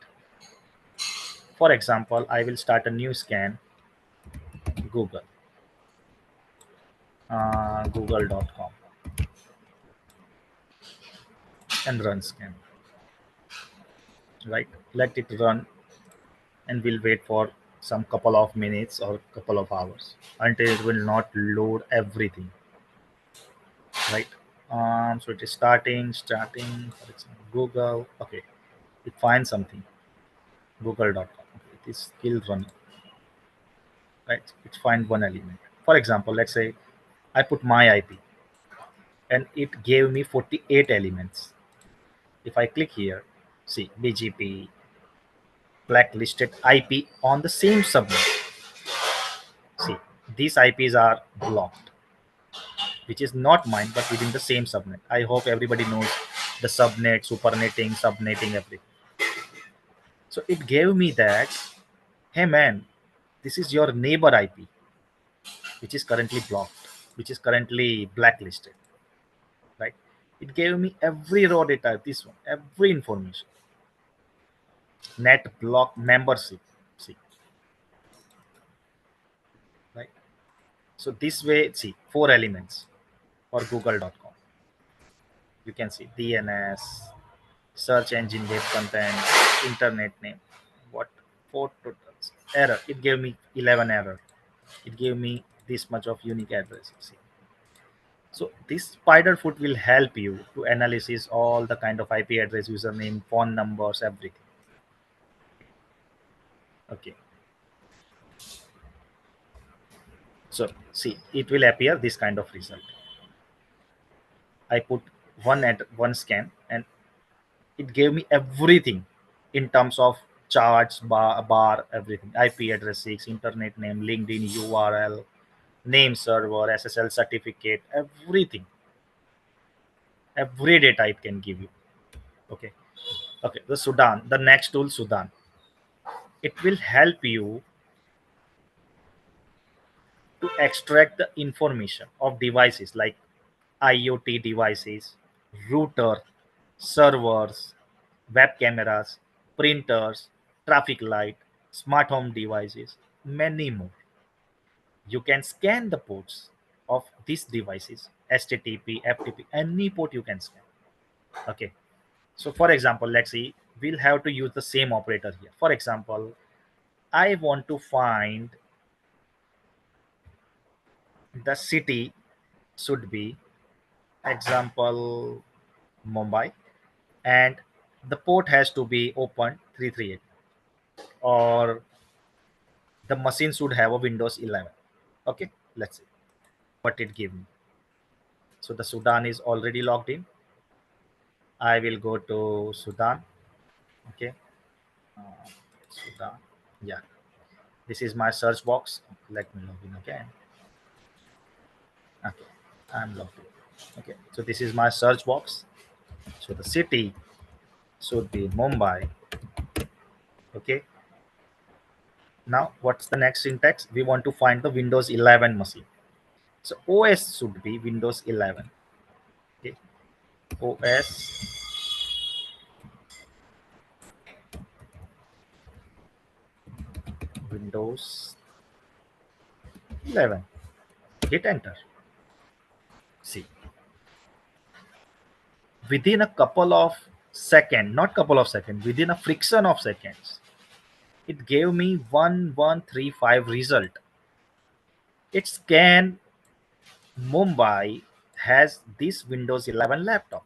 For example, I will start a new scan, Google, google.com, and run scan, right? Let it run, and we'll wait for some couple of minutes or couple of hours until it will not load everything, right? So it is starting, for example, Google. Okay, it finds something, google.com. Okay, it is still running, right? It finds one element. For example, let's say I put my IP, and it gave me 48 elements. If I click here, see BGP blacklisted IP on the same subnet. See, these IPs are blocked, which is not mine, but within the same subnet. I hope everybody knows the subnet, supernetting, subnetting, everything. So it gave me that, hey man, this is your neighbor IP, which is currently blocked, which is currently blacklisted, right? It gave me every raw data, this one, every information. Net block membership, see, right? So this way, see, 4 elements for google.com. You can see DNS, search engine web content, internet name. What? 4 totals. Error. It gave me 11 error. It gave me this much of unique addresses. See. So this spider foot will help you to analysis all the kind of IP address, username, phone numbers, everything. Okay. So see, it will appear this kind of result. I put one scan, and it gave me everything in terms of charts, bar everything, IP address 6, internet name, LinkedIn URL, name server, SSL certificate, everything, every data it can give you. Okay. Okay, the Sudan, the next tool, Sudan, it will help you to extract the information of devices like IoT devices, router, servers, web cameras, printers, traffic light, smart home devices, many more. You can scan the ports of these devices, HTTP, FTP, any port you can scan. Okay. So for example, let's see, we'll have to use the same operator here. For example, I want to find the city, should be example Mumbai, and the port has to be open 338, or the machine should have a Windows 11. Okay, let's see what it gave me. So the Sudan is already logged in. I will go to Sudan. Okay, Sudan. Yeah, this is my search box. Let me log in again. Okay, I'm logged in. Okay, so this is my search box. So the city should be Mumbai. Okay, now what's the next syntax? We want to find the Windows 11 machine. So OS should be Windows 11. Okay, OS Windows 11. Hit enter. See, within a couple of seconds, not couple of seconds, within a friction of seconds, it gave me 1135 result. It scanned Mumbai has this Windows 11 laptop.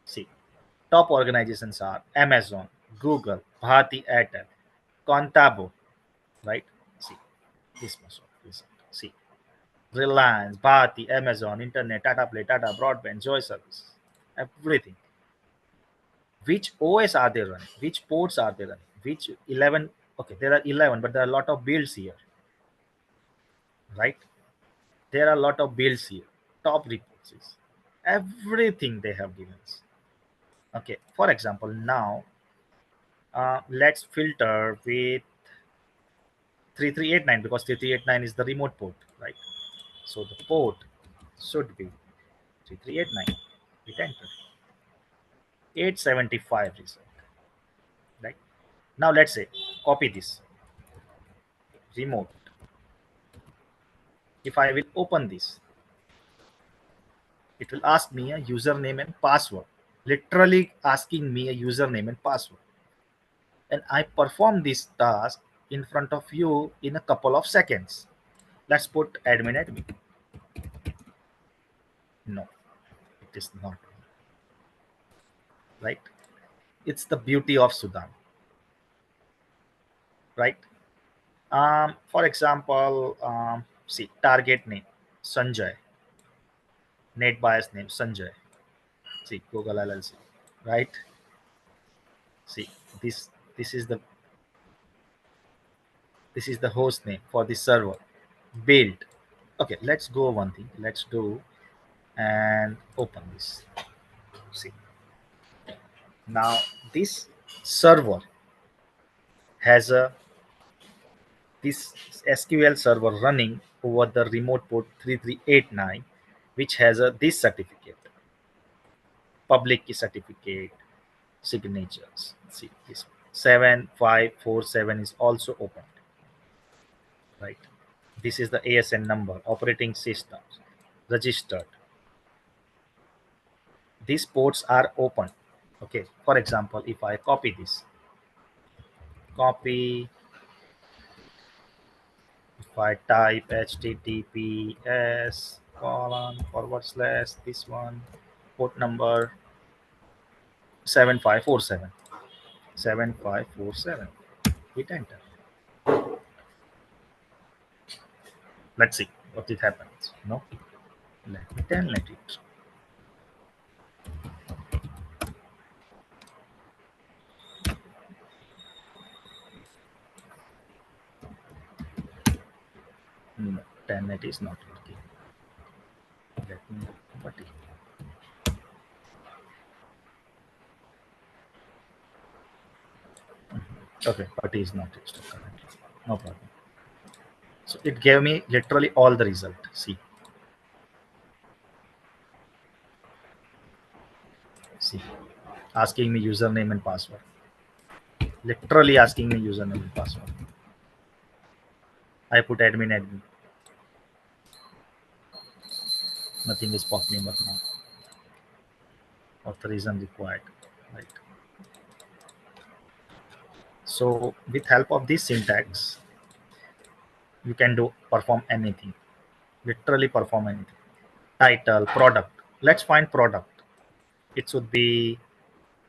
See, top organizations are Amazon, Google, Bharti Airtel, Contabo, right? See, this much of result. See, Reliance, Bharti, Amazon, Internet, Tata Play, Tata Broadband, Joy Service, everything. Which OS are they running? Which ports are they running? Which 11? Okay, there are 11, but there are a lot of builds here, right? There are a lot of builds here. Top reports, everything they have given us. Okay, for example, now let's filter with 3389 because 3389 is the remote port, right? So the port should be 3389. Hit enter. 875 result, right? Now let's say copy this remote. If I will open this, it will ask me a username and password, literally asking me a username and password. And I perform this task in front of you in a couple of seconds. Let's put admin. No, it is not, right? It's the beauty of Sudan, right? For example, see, target name Sanjay, net bias name Sanjay. See, Google LLC, right? See, this this is the this is the host name for the server. Build. Okay, let's go one thing. Let's do and open this. See, now this server has a this SQL server running over the remote port 3389, which has a this certificate, public key certificate, signatures. See, this 7547 is also open, right? This is the ASN number, operating systems, registered. These ports are open. Okay, for example, if I copy this, copy, if I type https / this one, port number 7547, 7547, hit enter. Let's see what it happens. No, let me telnet it. No, telnet is not working. Let me putty. Okay, putty is not installed currently. No problem. So it gave me literally all the result. See, see, asking me username and password. Literally asking me username and password. I put admin. Nothing is popping up now. Authorization required. Right. So with help of this syntax, you can perform anything. Literally perform anything. Title, product. Let's find product. It should be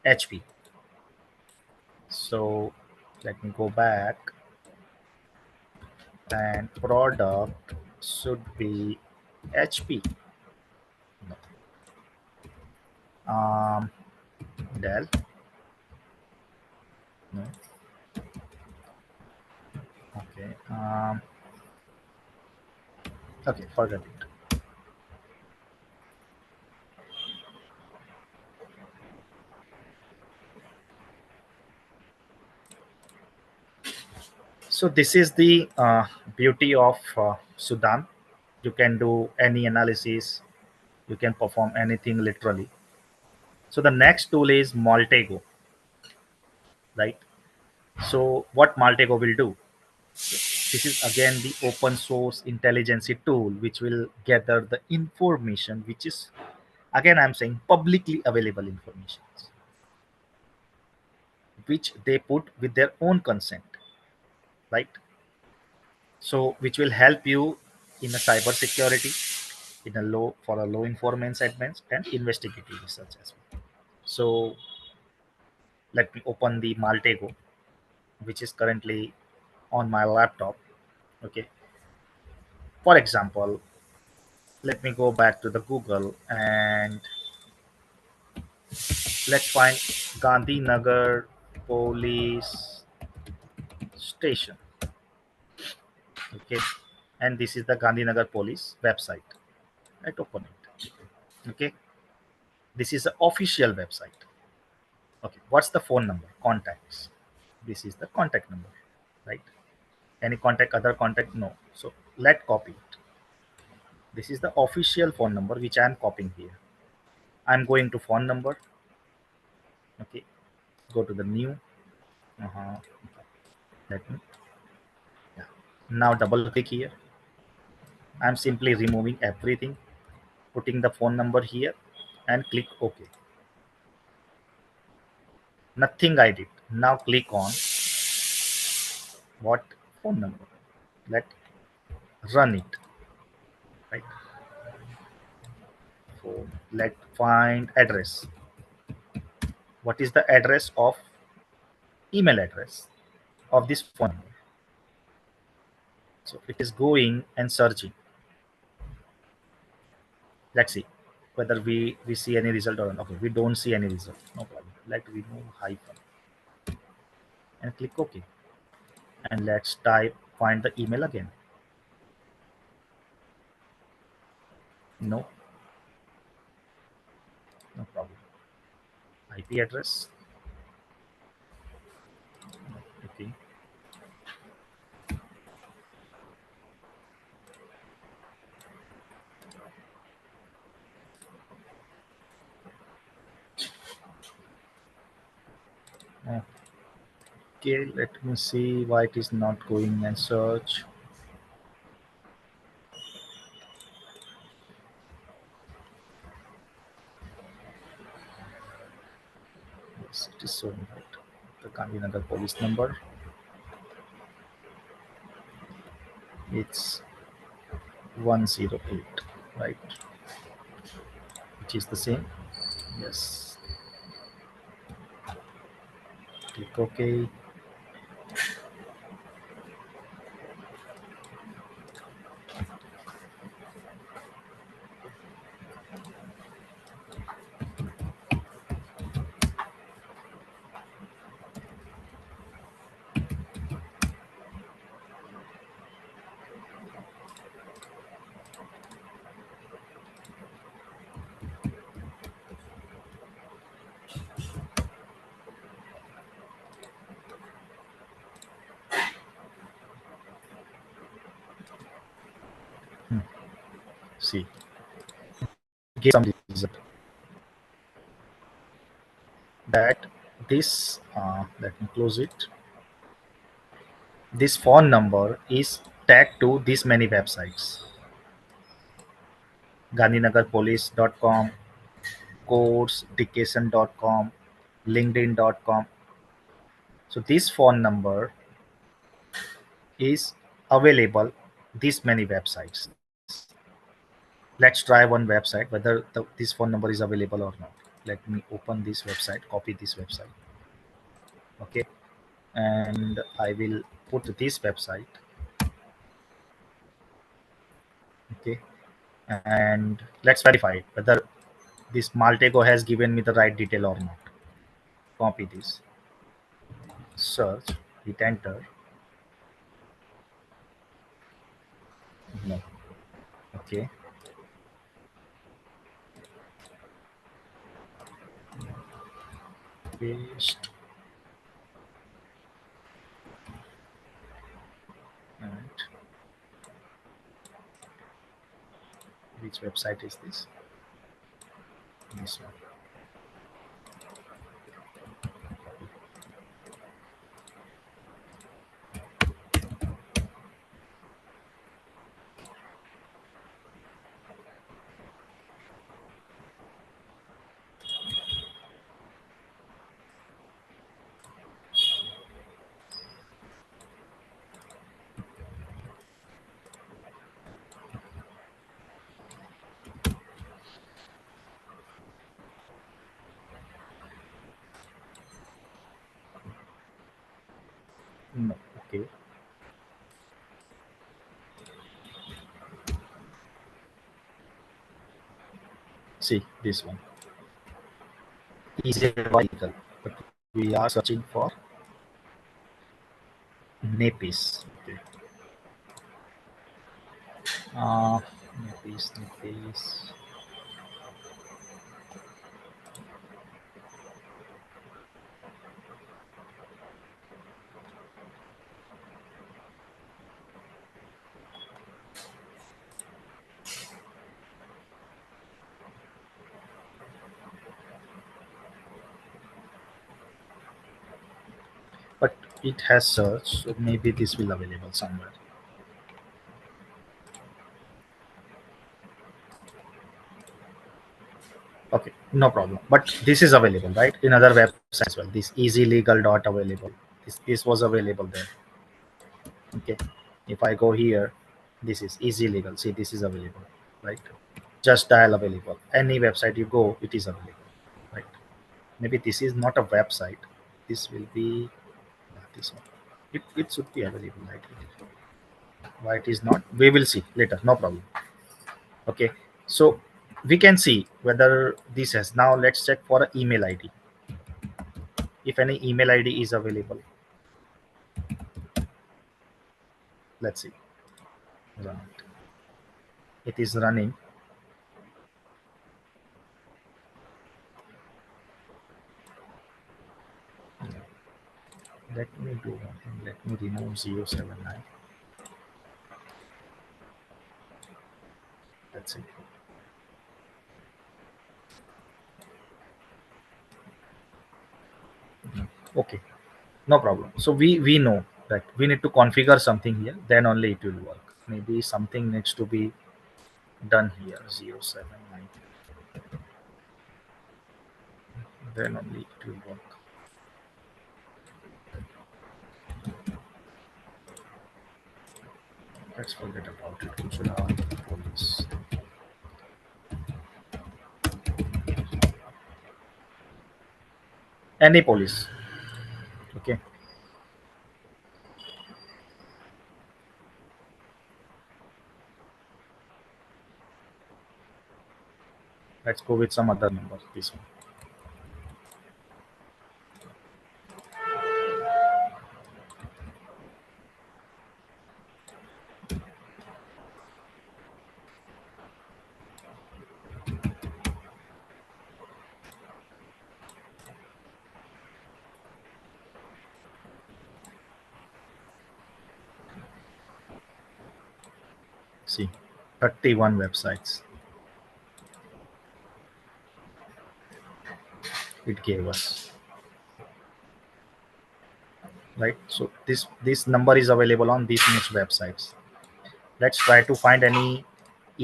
HP. So let me go back. and product should be HP. No. Dell. No. Okay. Okay, forget it. So this is the beauty of Sudan. You can do any analysis. You can perform anything literally. So the next tool is Maltego, right? So what Maltego will do? This is again the open source intelligence tool which will gather the information which is, again I'm saying, publicly available information, which they put with their own consent, right? So which will help you in a cyber security, in a law, for a law enforcement segments and investigative research as well. So let me open the Maltego, which is currently on my laptop. Okay, for example, let me go back to the Google and let's find Gandhinagar police station. Okay, and this is the Gandhinagar police website. Right, open it. Okay, this is the official website. Okay, what's the phone number? Contacts. This is the contact number, right? Any contact, other contact? No. So let copy it. This is the official phone number which I am copying here. I'm going to phone number. Okay, go to the new. Let me. Yeah. Now double click here. I'm simply removing everything, putting the phone number here, and click OK. Nothing I did. Now click on what phone number. Let run it. Right. So let find address. What is the address of email address of this phone number? So it is going and searching. Let's see whether we see any result or not. Okay, we don't see any result. No problem. Let remove hyphen and click OK. And let's type find the email again. No, no problem. IP address. Okay. Okay, let me see why it is not going and search. Yes, it is showing right. The Gandhinagar police number. It's 108, right? Which is the same. Yes. Click OK. See, give some result that this. Let me close it. This phone number is tagged to this many websites: gandhinagarpolice.com, course.dictation.com, linkedin.com. So this phone number is available this many websites. Let's try one website whether this phone number is available or not. Let me open this website, copy this website. Okay, and I will put this website. and let's verify whether this Maltego has given me the right detail or not. Copy this, search, hit enter. No. Okay. Paste. And which website is this? This one. No. Okay. See this one. Is a vehicle, but we are searching for Napis. Okay. Napis. But it has search, so maybe this will available somewhere. Okay, no problem. But this is available, right? In other websites as well. This easy legal dot available. This was available there. Okay. If I go here, this is easy legal. See, this is available, right? Just dial available. Any website you go, it is available, right? Maybe this is not a website. This will be this one. It should be available, right? Why it is not? We will see later. No problem. Okay. So we can see whether this has. Now let's check for an email ID. If any email ID is available, let's see. Run it. It is running. Let me do one thing. Let me remove 079. That's it. Okay, no problem. So we know that we need to configure something here, then only it will work. Maybe something needs to be done here. 079. Then only it will work. Let's forget about it. We should have police. Any police. Okay. Let's go with some other number. This one. See, 31 websites it gave us. Right. So this number is available on these next websites. Let's try to find any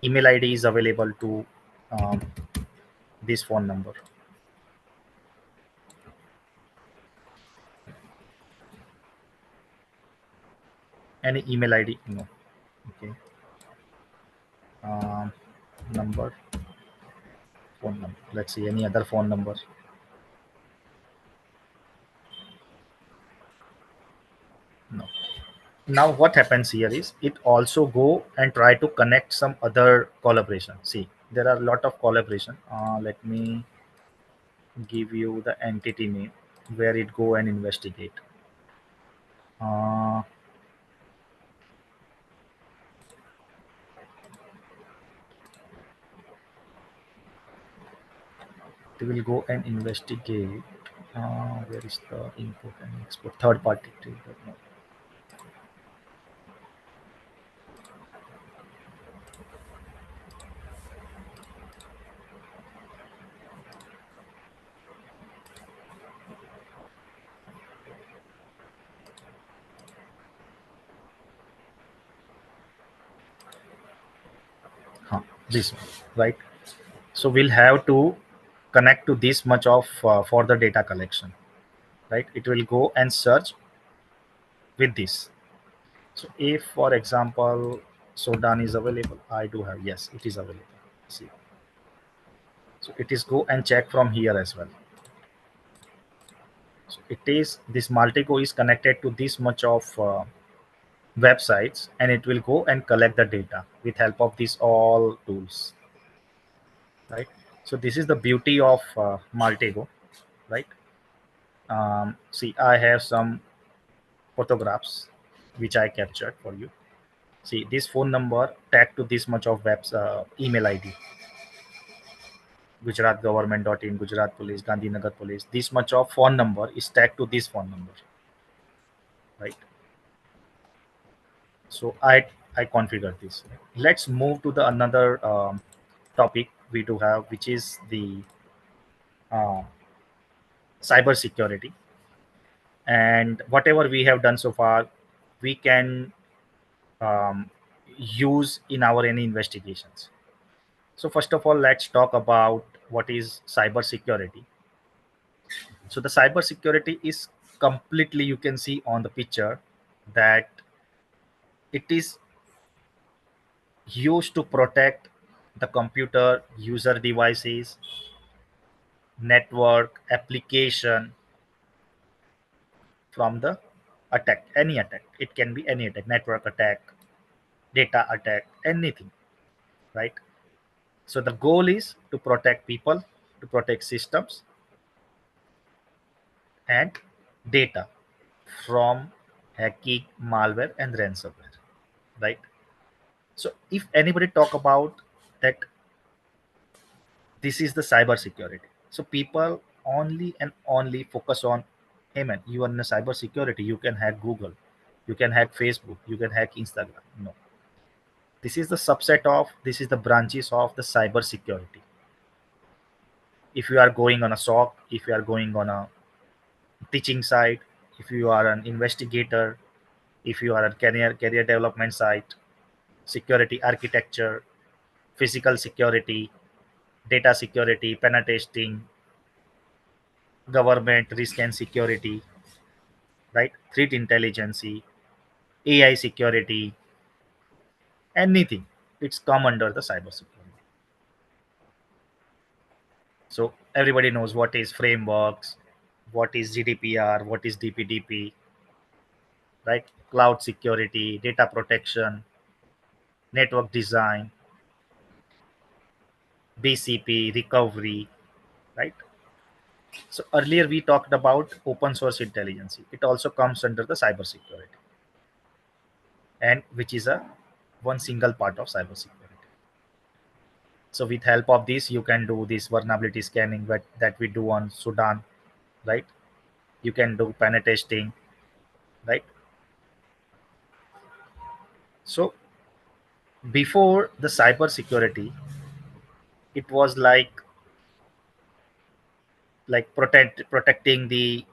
email ID is available to um, this phone number. Any email ID? No. Okay. Um, Number, phone number. Let's see any other phone number. No. now what happens here is it also go and try to connect some other collaboration. See, there are a lot of collaboration. Let me give you the entity name where it go and investigate. uh, they will go and investigate. Where is the import and export third party trader? No. This one, right? So we'll have to connect to this much of for the data collection, right? It will go and search with this. So if for example Sudan is available, I do have, yes, it is available. See, so it is go and check from here as well. So it is, this Multigo is connected to this much of websites, and it will go and collect the data with help of these all tools, right? So this is the beauty of Multigo, right? See, I have some photographs which I captured for you. See, this phone number tagged to this much of web's email ID. Gujarat government.in, Gujarat Police, Gandhinagar Police. This much of phone number is tagged to this phone number, right? So I configure this. Let's move to the another topic we do have, which is the uh, cyber security. And whatever we have done so far, we can um, use in our any investigations. So first of all, let's talk about what is cyber security. So the cyber security is completely, you can see on the picture that it is used to protect the computer, user devices, network, application from the attack, any attack. It can be any attack, network attack, data attack, anything, right? So the goal is to protect people, to protect systems and data from hacking, malware, and ransomware, right? So if anybody talk about that, this is the cyber security. So people only and only focus on, hey man, you are in a cyber security, you can hack Google, you can hack Facebook, you can hack Instagram. No, this is the subset of, this is the branches of the cyber security. If you are going on a SOC, if you are going on a teaching side, if you are an investigator, if you are a career development site, security architecture, physical security, data security, penetration, government risk and security, right? Threat intelligence, AI security, anything, it's come under the cyber security. So everybody knows what is frameworks, what is GDPR, what is DPDP, right? Cloud security, data protection, network design, BCP, recovery, right? So earlier we talked about open source intelligence. It also comes under the cyber security, and which is a one single part of cyber security. So with help of this, you can do this vulnerability scanning that we do on Sudan, right? You can do penetration, right? So before the cyber security, it was like protecting the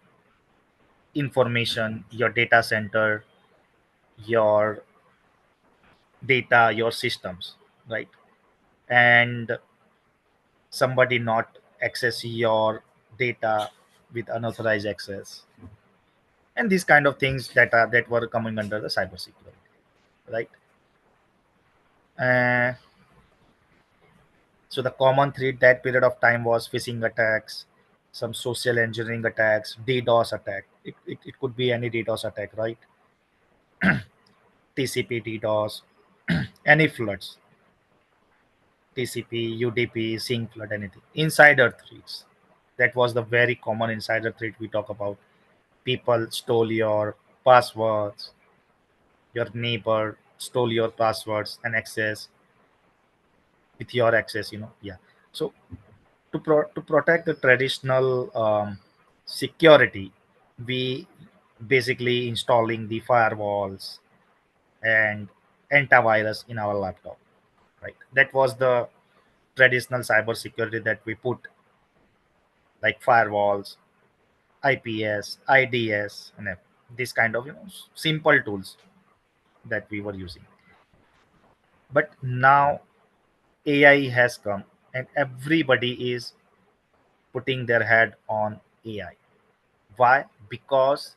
information, your data center, your data, your systems, right? And somebody not access your data with unauthorized access, and these kind of things that were coming under the cybersecurity, right? uh, so the common threat that period of time was phishing attacks, some social engineering attacks, DDoS attack. It could be any DDoS attack, right? TCP, DDoS, any floods, TCP, UDP, sync flood, anything. Insider threats. That was the very common insider threat we talk about. People stole your passwords, your neighbor stole your passwords and access with your access, Yeah. So to protect the traditional security, we basically installing the firewalls and antivirus in our laptop, right? That was the traditional cyber security that we put, like firewalls, IPS, IDS, and this kind of simple tools that we were using. But now AI has come and everybody is putting their head on AI. Why? Because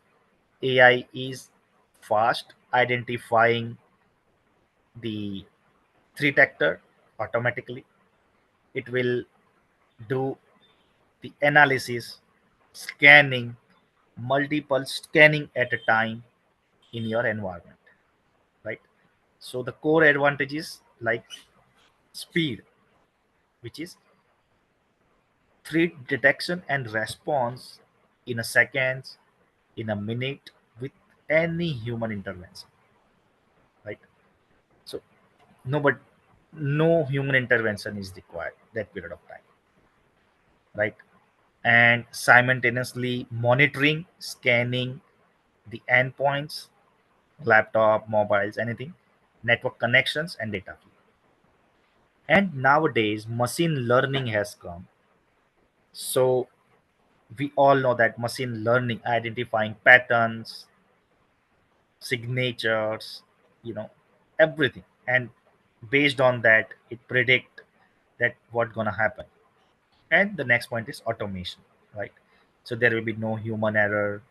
AI is fast identifying the threat actor automatically. It will do the analysis, scanning, multiple scanning at a time in your environment, right? So the core advantage is like speed, which is threat detection and response in a second, in a minute, with any human intervention, right? So no, but no human intervention is required that period of time, right? And simultaneously monitoring, scanning the endpoints, laptop, mobiles, anything, network connections, and data flow. And nowadays, machine learning has come. So we all know that machine learning identifying patterns, signatures, you know, everything, and based on that, it predict that what gonna happen. And the next point is automation, right? So there will be no human error,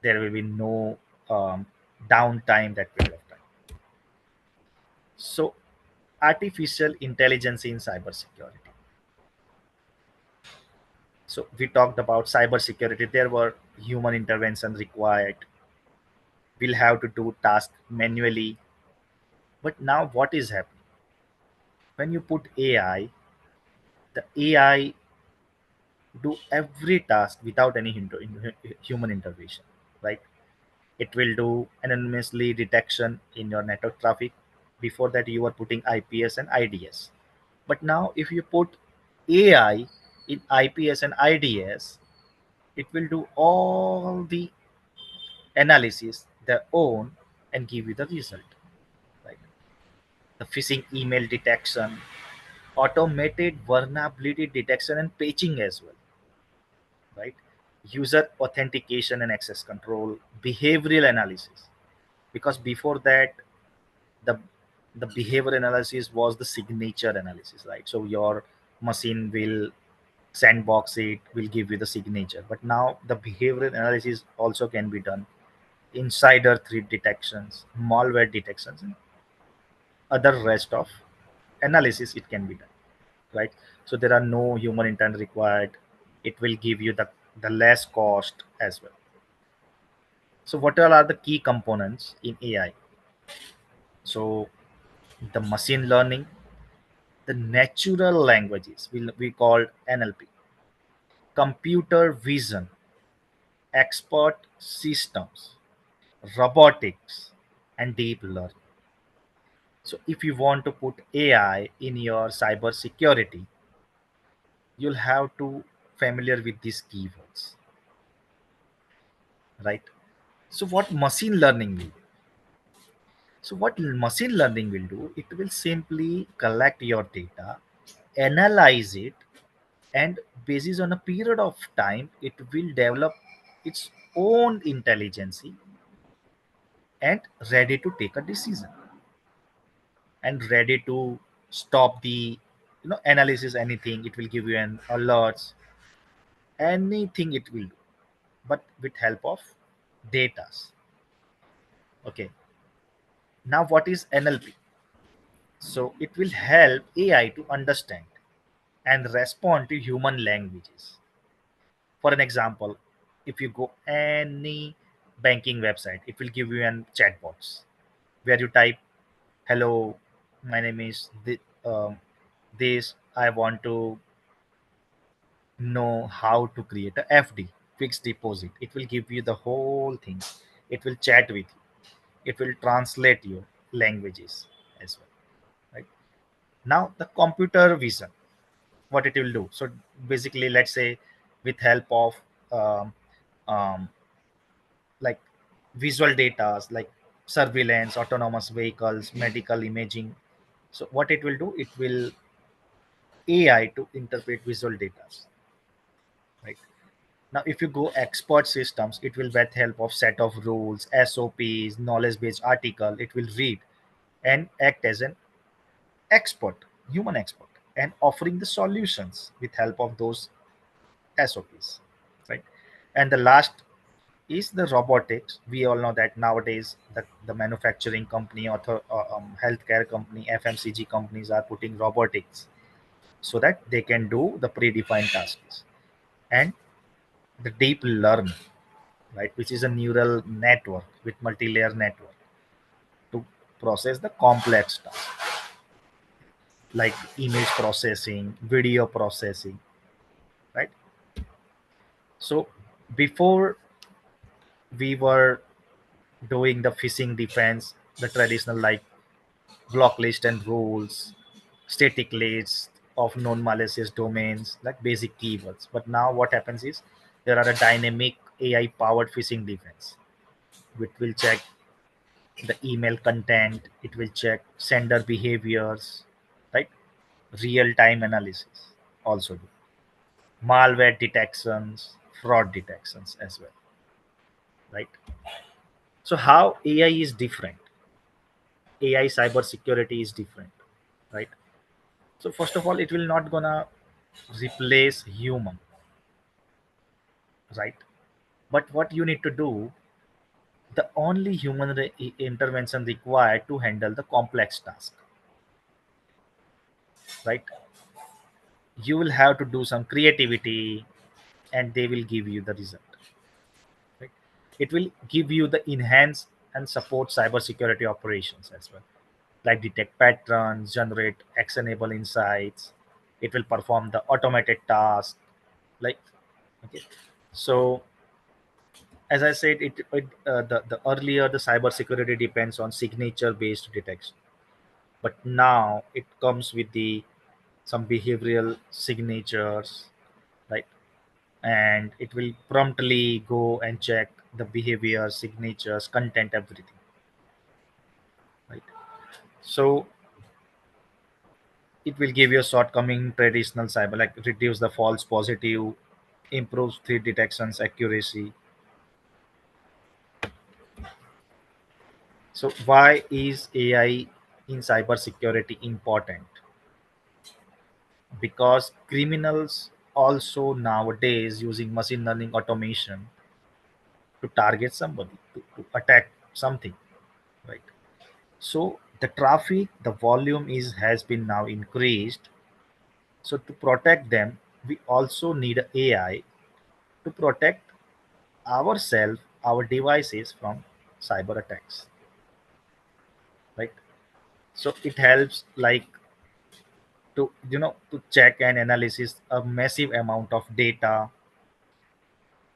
there will be no um, downtime that period of time. So artificial intelligence in cybersecurity. So we talked about cybersecurity. There were human intervention required. We'll have to do tasks manually. But now what is happening? When you put AI, the AI do every task without any human intervention, right? It will do anonymously detection in your network traffic. Before that, you were putting IPS and IDS. But now, if you put AI in IPS and IDS, it will do all the analysis their own and give you the result. Right? The phishing email detection, automated vulnerability detection and patching as well. Right? User authentication and access control, behavioral analysis. Because before that, the the behavior analysis was the signature analysis, right? So your machine will sandbox it, will give you the signature. But now the behavioral analysis also can be done, insider threat detections, malware detections, and other rest of analysis it can be done, right? So there are no human intent required. It will give you the less cost as well. So what all are the key components in AI? So the machine learning, the natural languages we call NLP, computer vision, expert systems, robotics, and deep learning. So if you want to put AI in your cyber security, you'll have to familiar with these keywords, right? So what machine learning will do? So what machine learning will do? It will simply collect your data, analyze it, and basis on a period of time, it will develop its own intelligence and ready to take a decision and ready to stop the analysis anything. It will give you an alerts, anything it will do, but with help of data. Okay, now what is NLP? So it will help AI to understand and respond to human languages. For an example, if you go any banking website, it will give you an chatbots where you type, "Hello, my name is this. I want to know how to create a FD, fixed deposit." It will give you the whole thing. It will chat with you. It will translate your languages as well. Right now, the computer vision, what it will do. So basically, let's say with help of um, um, like visual data like surveillance, autonomous vehicles, medical imaging. So what it will do, it will AI to interpret visual data, right? Now, if you go expert systems, it will with help of set of rules, SOPs, knowledge-based article. It will read and act as an expert, human expert, and offering the solutions with help of those SOPs, right? And the last is the robotics. We all know that nowadays the manufacturing company or healthcare company, FMCG companies are putting robotics so that they can do the predefined tasks. And the deep learn, right, which is a neural network with multi-layer network to process the complex tasks like image processing, video processing, right? So before we were doing the phishing defense, the traditional like block list and rules, static list of non-malicious domains, like basic keywords. But now what happens is there are a dynamic AI-powered phishing defense, which will check the email content, it will check sender behaviors, right? Real-time analysis also do. Malware detections, fraud detections as well, right? So how AI is different? AI cybersecurity is different, right? So first of all, it will not gonna replace human, right? But what you need to do, the only human intervention required to handle the complex task, right? You will have to do some creativity, and they will give you the result, right? It will give you the enhance and support cybersecurity operations as well, like detect patterns, generate actionable insights. It will perform the automated task, like, okay. So as I said, the earlier the cybersecurity depends on signature based detection, but now it comes with the some behavioral signatures, right? And it will promptly go and check the behavior, signatures, content, everything, right? So it will give you a shortcoming traditional cyber, like reduce the false positive, improves threat detections accuracy. So why is AI in cybersecurity important? Because criminals also nowadays using machine learning automation to target somebody, to attack something, right? So the traffic, the volume is has been now increased. So to protect them, we also need AI to protect ourselves, our devices from cyber attacks, right? So it helps like to to check and analysis a massive amount of data.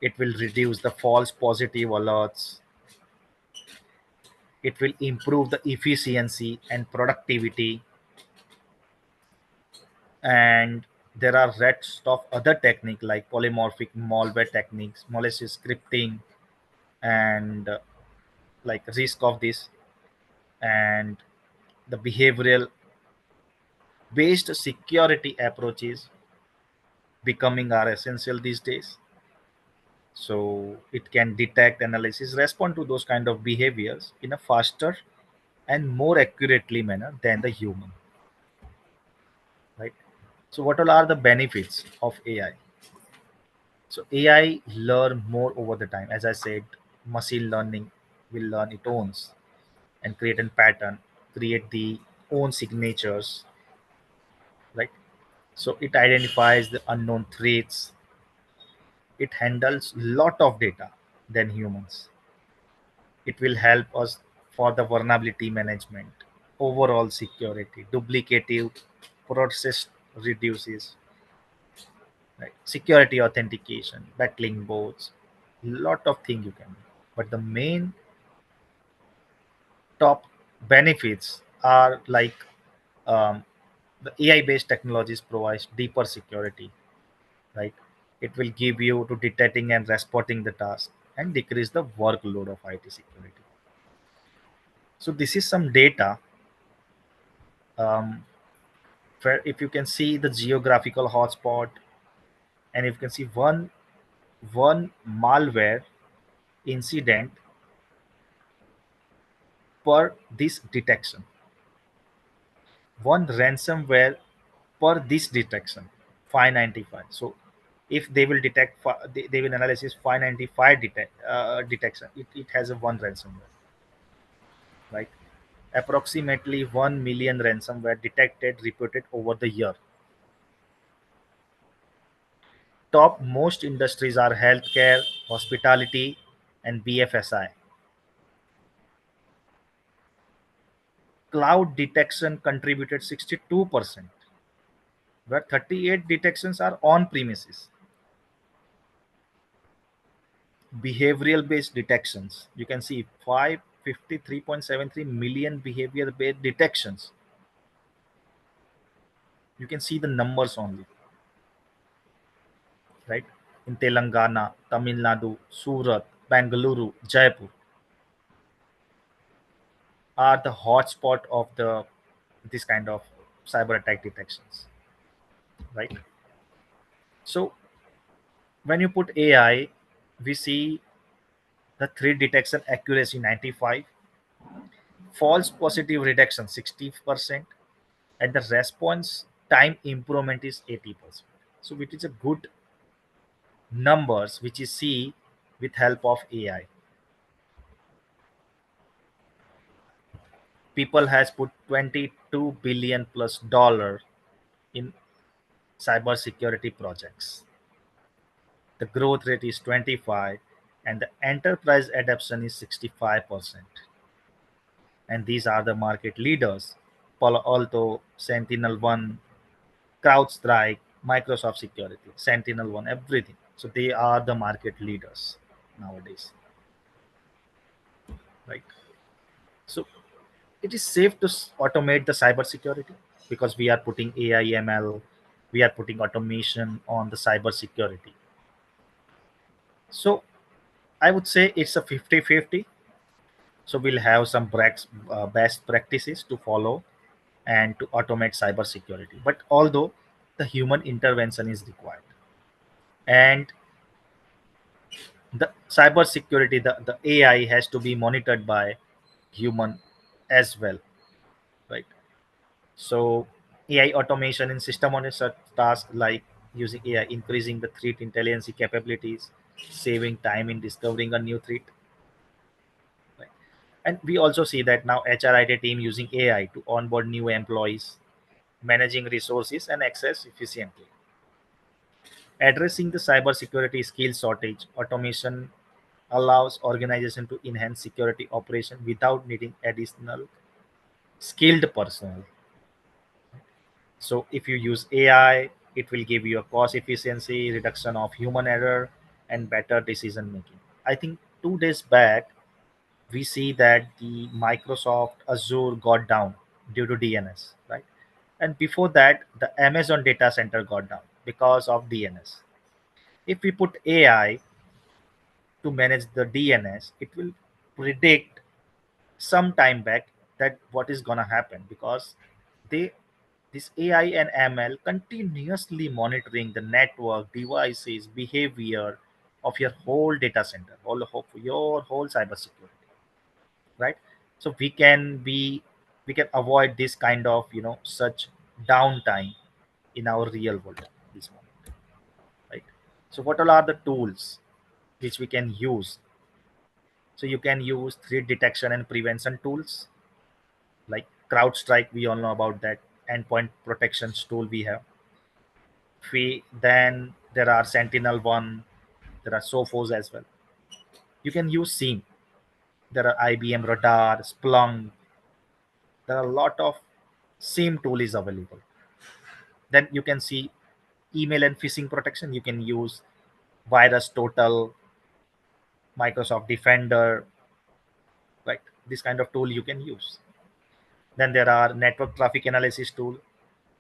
It will reduce the false positive alerts. It will improve the efficiency and productivity. And there are rest of other technique like polymorphic malware techniques, malicious scripting, and like risk of this, and the behavioral based security approaches becoming are essential these days. So it can detect, analysis, respond to those kind of behaviors in a faster and more accurately manner than the human, right? So what all are the benefits of AI? So AI learn more over the time. As I said, machine learning will learn its own and create a pattern, create the own signatures, right? So it identifies the unknown threats. It handles lot of data than humans. It will help us for the vulnerability management, overall security, duplicative process reduces, right? Security authentication, battling bots, lot of things you can do. But the main top benefits are like um, the AI-based technologies provides deeper security, right? It will give you to detecting and responding the task and decrease the workload of IT security. So this is some data. Um, where if you can see the geographical hotspot, and if you can see one malware incident per this detection, one ransomware per this detection, 595. So if they will detect they will analysis 595 detection, it has a one ransomware, right? Approximately 1 million ransomware detected reported over the year. Top most industries are healthcare, hospitality, and BFSI. Cloud detection contributed 62%, where 38 detections are on premises. Behavioral based detections, you can see 553.73 million behavior based detections. You can see the numbers only, right? In Telangana, Tamil Nadu, Surat, Bangalore, Jaipur are the hotspot of the this kind of cyber attack detections, right? So when you put AI, we see the threat detection accuracy 95, false positive reduction 60%, and the response time improvement is 80%. So it is a good numbers which you see with help of AI. People has put 22 billion plus dollar in cyber security projects. The growth rate is 25 and the enterprise adoption is 65%. And these are the market leaders: Palo Alto, Sentinel-1, CrowdStrike, Microsoft Security, Sentinel-1, everything. So they are the market leaders nowadays, right? So it is safe to automate the cyber security because we are putting AI, ML, we are putting automation on the cyber security. So I would say it's a 50-50. So we'll have some best practices to follow and to automate cyber security. But although the human intervention is required, and the cyber security, the AI has to be monitored by human as well, right? So AI automation in system on such tasks like using AI, increasing the threat intelligence capabilities, saving time in discovering a new threat. Right? And we also see that now HRIT team using AI to onboard new employees, managing resources and access efficiently. Addressing the cybersecurity skill shortage, automation allows organization to enhance security operation without needing additional skilled personnel. So if you use AI, it will give you a cost efficiency, reduction of human error, and better decision making. I think 2 days back, we see that the Microsoft Azure got down due to DNS, right? And before that, the Amazon data center got down because of DNS. If we put AI to manage the DNS, it will predict some time back that what is gonna happen because they this AI and ML continuously monitoring the network, devices, behavior of your whole data center, all of your whole cybersecurity, right? So we can avoid this kind of such downtime in our real world at this moment, right? So what all are the tools which we can use? So you can use threat detection and prevention tools like CrowdStrike. We all know about that endpoint protections tool we have. Then there are Sentinel-1, there are Sophos as well. You can use SIEM, There are IBM Radar, Splunk. There are a lot of same tool is available. Then you can see email and phishing protection. You can use Virus Total, Microsoft Defender, right? This kind of tool you can use. Then there are network traffic analysis tool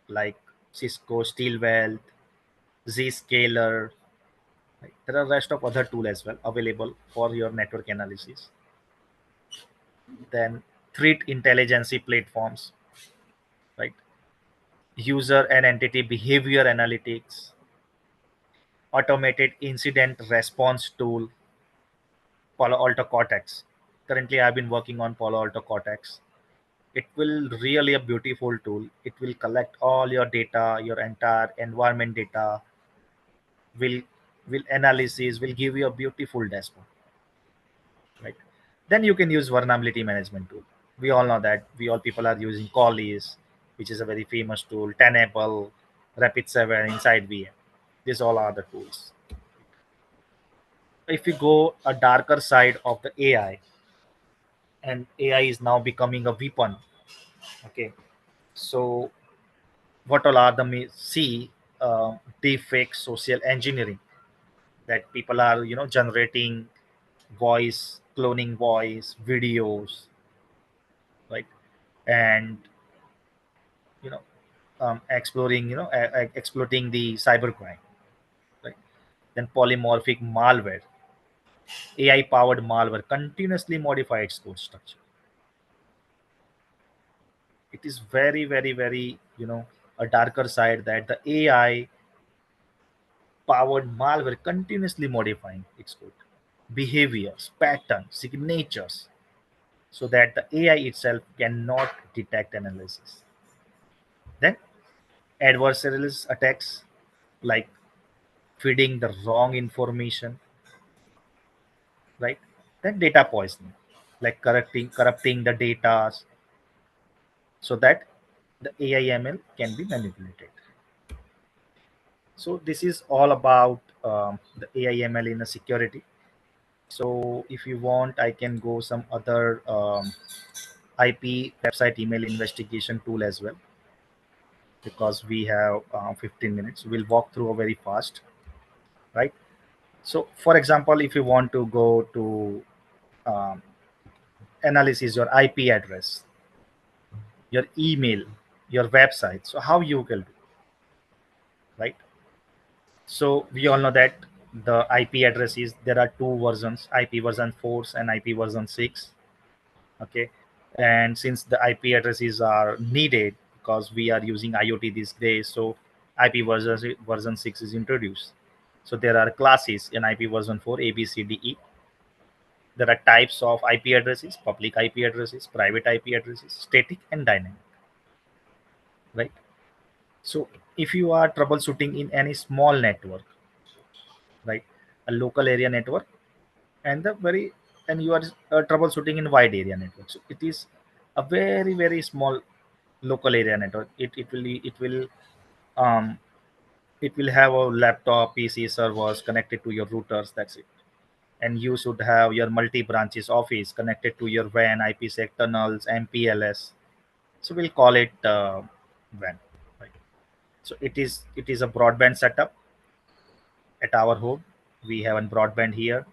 like Cisco Steelwell, Zscaler. Right? There are rest of other tool as well available for your network analysis. Then threat intelligence platforms, right? User and entity behavior analytics, automated incident response tool, Palo Alto Cortex. Currently, I've been working on Palo Alto Cortex. It will really a beautiful tool. It will collect all your data, your entire environment data, will will analysis, will give you a beautiful dashboard, right? Then you can use vulnerability management tool. We all know that we all people are using Collies, which is a very famous tool, Tenable, Rapid7 inside VM. These all are the tools. If we go a darker side of the AI, and AI is now becoming a weapon. Okay, so what all are the see deepfake social engineering, that people are generating voice, cloning voice, videos, right? And you know exploring exploiting the cybercrime, right? Then polymorphic malware, AI powered malware continuously modify its code structure. It is very very very a darker side, that the AI powered malware continuously modifying its code, behaviors, patterns, signatures, so that the AI itself cannot detect analysis. Then adversarial attacks like feeding the wrong information, right? Then data poisoning, like corrupting the data so that the AI/ML can be manipulated. So this is all about the AI/ML in a security. So if you want, I can go some other IP website email investigation tool as well, because we have 15 minutes. We'll walk through very fast, right? So for example, if you want to go to um, analysis your IP address, your email, your website, so how you will do, right? So we all know that the IP addresses, there are two versions, IP version 4 and IP version 6. Okay, and since the IP addresses are needed because we are using IoT these days, so IP version 6 is introduced. So there are classes in IP version 4, A, B, C, D, E. There are types of IP addresses: public IP addresses, private IP addresses, static and dynamic, right? So if you are troubleshooting in any small network, right, a local area network, and the very and you are troubleshooting in wide area network, so it is a very very small local area network. Um it will have a laptop, PC, servers connected to your routers. That's it. And you should have your multi branches office connected to your WAN, IPsec tunnels, MPLS. So we'll call it WAN, right? So it is a broadband setup at our home. We have a broadband here.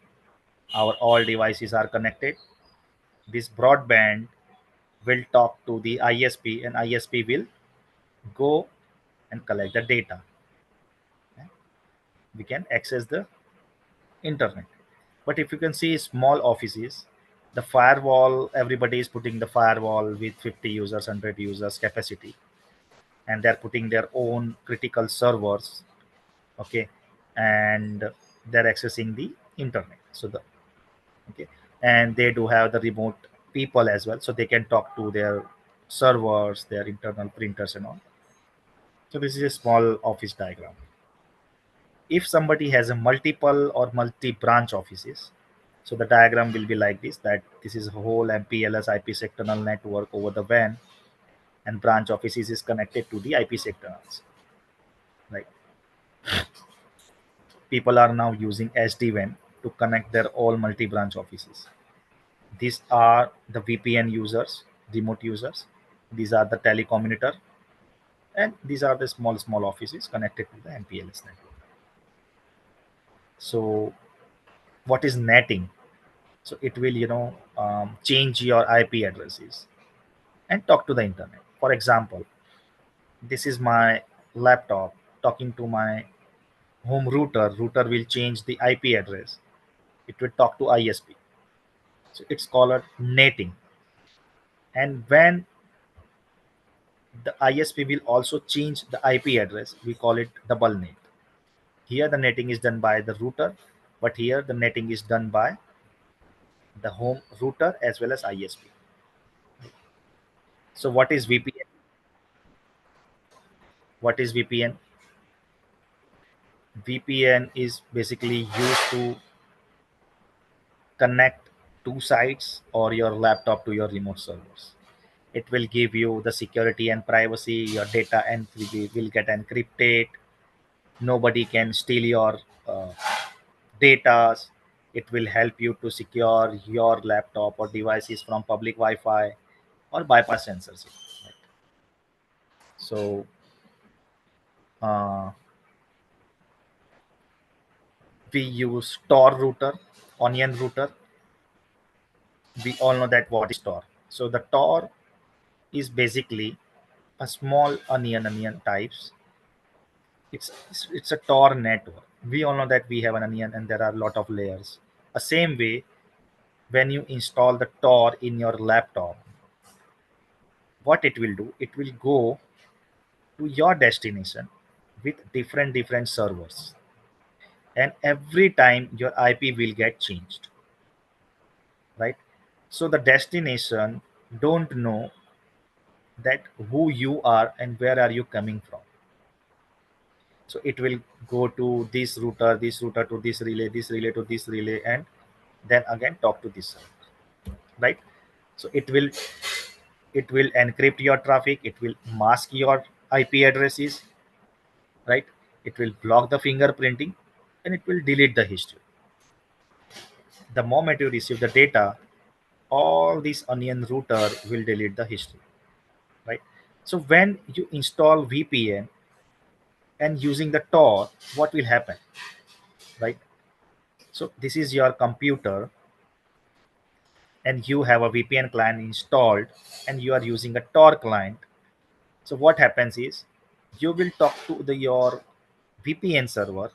Our all devices are connected. This broadband will talk to the ISP, and ISP will go and collect the data. Okay? We can access the internet. But if you can see small offices, the firewall, everybody is putting the firewall with 50 users, 100 users capacity, and they're putting their own critical servers. Okay, and they're accessing the internet. So the okay, and they do have the remote people as well, so they can talk to their servers, their internal printers and all. So this is a small office diagram. If somebody has a multiple or multi-branch offices, so the diagram will be like this, that this is a whole MPLS IP sectoral network over the WAN, and branch offices is connected to the IP sectorals, right? People are now using SD-WAN to connect their all multi-branch offices. These are the VPN users, remote users. These are the telecommuter, and these are the small offices connected to the MPLS network. So what is netting? So it will change your IP addresses and talk to the internet. For example, this is my laptop talking to my home router. Router will change the IP address. It will talk to ISP. So it's called netting. And when the ISP will also change the IP address, we call it double net. Here the netting is done by the router, but here the netting is done by the home router as well as ISP. So what is VPN? What is VPN? VPN is basically used to connect two sites or your laptop to your remote servers. It will give you the security and privacy. Your data and will get encrypted. Nobody can steal your uh, data. It will help you to secure your laptop or devices from public Wi-Fi or bypass censorship. Right? So uh, we use Tor router, Onion router. We all know that what is Tor. So the Tor is basically a small onion types. It's a Tor network. We all know that we have an onion and there are a lot of layers. The same way, when you install the Tor in your laptop, what it will do, it will go to your destination with different servers, and every time your IP will get changed, right? So the destination don't know that who you are and where are you coming from. So it will go to this router to this relay to this relay, and then again talk to this server, right? So it will encrypt your traffic, it will mask your IP addresses, right? It will block the fingerprinting, and it will delete the history. The moment you receive the data, all this onion router will delete the history, right? So when you install VPN and using the Tor, what will happen, right? So this is your computer and you have a VPN client installed and you are using a Tor client. So what happens is you will talk to your VPN server,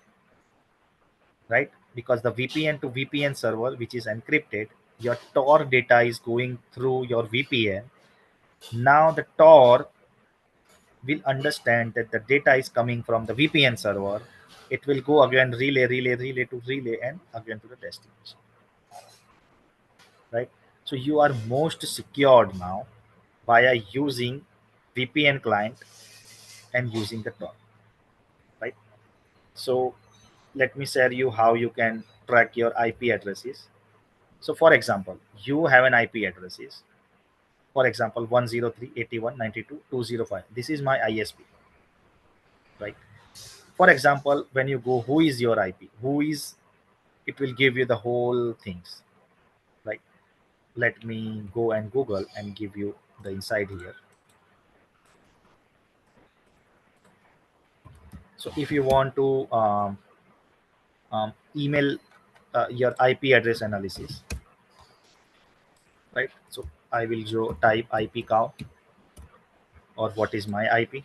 right? Because the VPN to VPN server, which is encrypted, your Tor data is going through your VPN. Now the Tor will understand that the data is coming from the VPN server. It will go again relay to relay and again to the destination, right? So you are most secured now via using VPN client and using the Tor, right? So let me share you how you can track your IP addresses. So for example, you have an IP addresses. For example, 103.81.92.205. This is my ISP, right? For example, when you go, who is your IP? Who is, it will give you the whole things, right? Let me go and Google and give you the inside here. So if you want to email your IP address analysis, right? So I will type IP cow or what is my IP.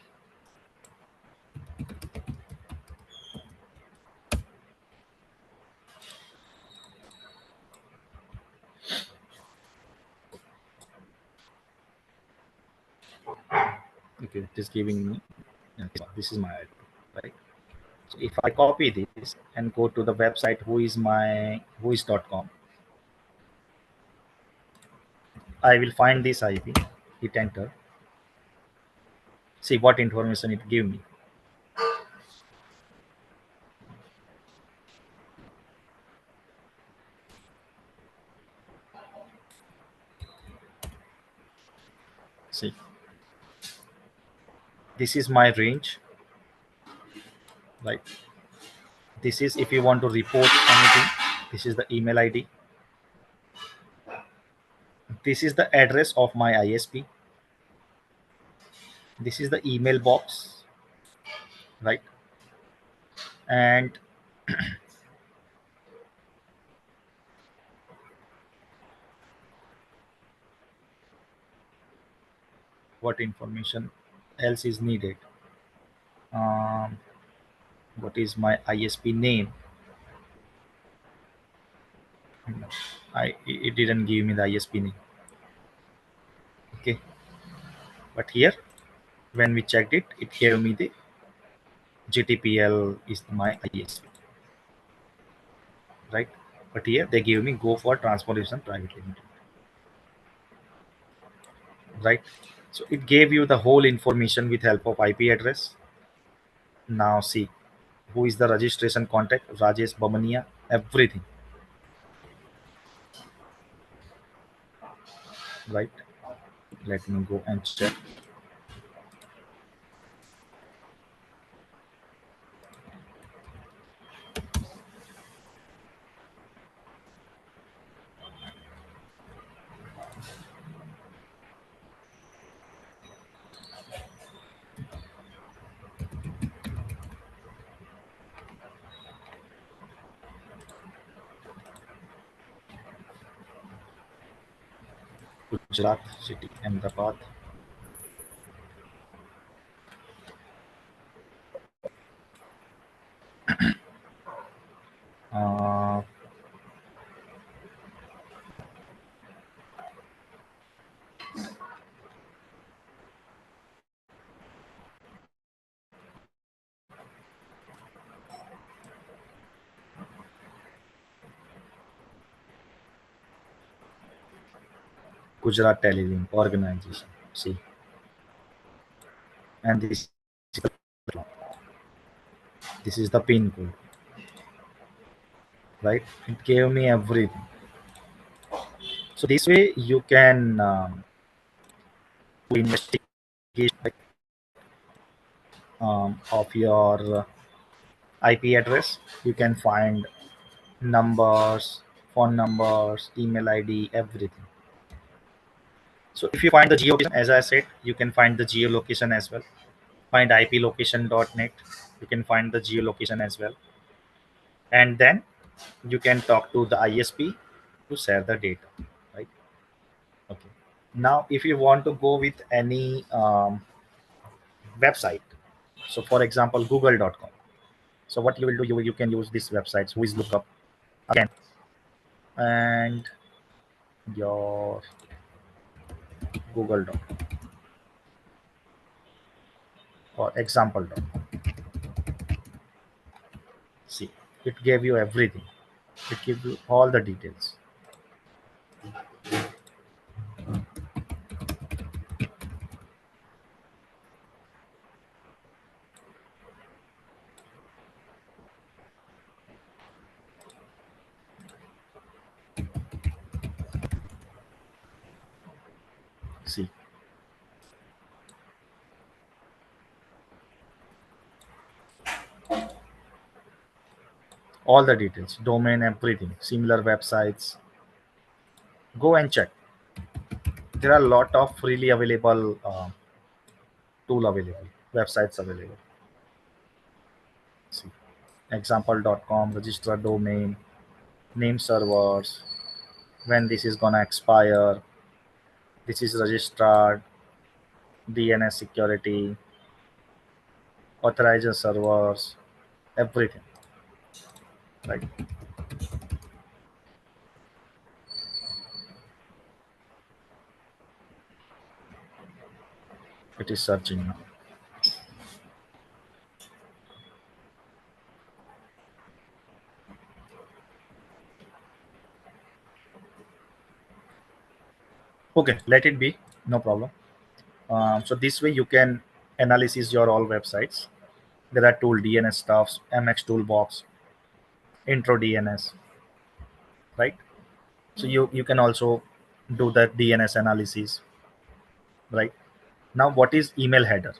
Okay, it is giving me, this is my IP, right? So if I copy this and go to the website whois.com, I will find this IP, hit enter, see what information it give me. See, this is my range, right? This is if you want to report anything, this is the email ID. This is the address of my ISP. This is the email box, right? And what information else is needed? Um, what is my ISP name? It didn't give me the ISP name. Okay, but here when we checked it, it gave me the GTPL is my ISP, right? But here they give me go for transportation private limited, right? So it gave you the whole information with help of IP address. Now see who is the registration contact, Rajesh Bamania, everything, right? Let me go and check. Gujarat city, Ahmedabad. Uh, Gujarat Telelink organization. See, and this is the pin code, right? It gave me everything. So this way you can do investigation of your IP address. You can find numbers, phone numbers, email ID, everything. So if you find the geolocation, as I said, you can find the geolocation as well. Find iplocation.net. You can find the geolocation as well. And then you can talk to the ISP to share the data, right? Okay. Now, if you want to go with any website, so for example, google.com. So what you will do, you can use this website, who is lookup again, and your google.com or example.com. See, it gave you everything. It gives you all the details. See, all the details, domain, everything, similar websites. Go and check. There are a lot of freely available tool available, websites available. See, example.com, register domain, name servers, when this is gonna expire, this is registered, DNS security, authorizer servers, everything, right? It is searching now. Okay, let it be, no problem. So this way you can analysis your all websites. There are tool DNS stuffs, MX toolbox, intro DNS, right? So you can also do that DNS analysis, right? Now what is email header?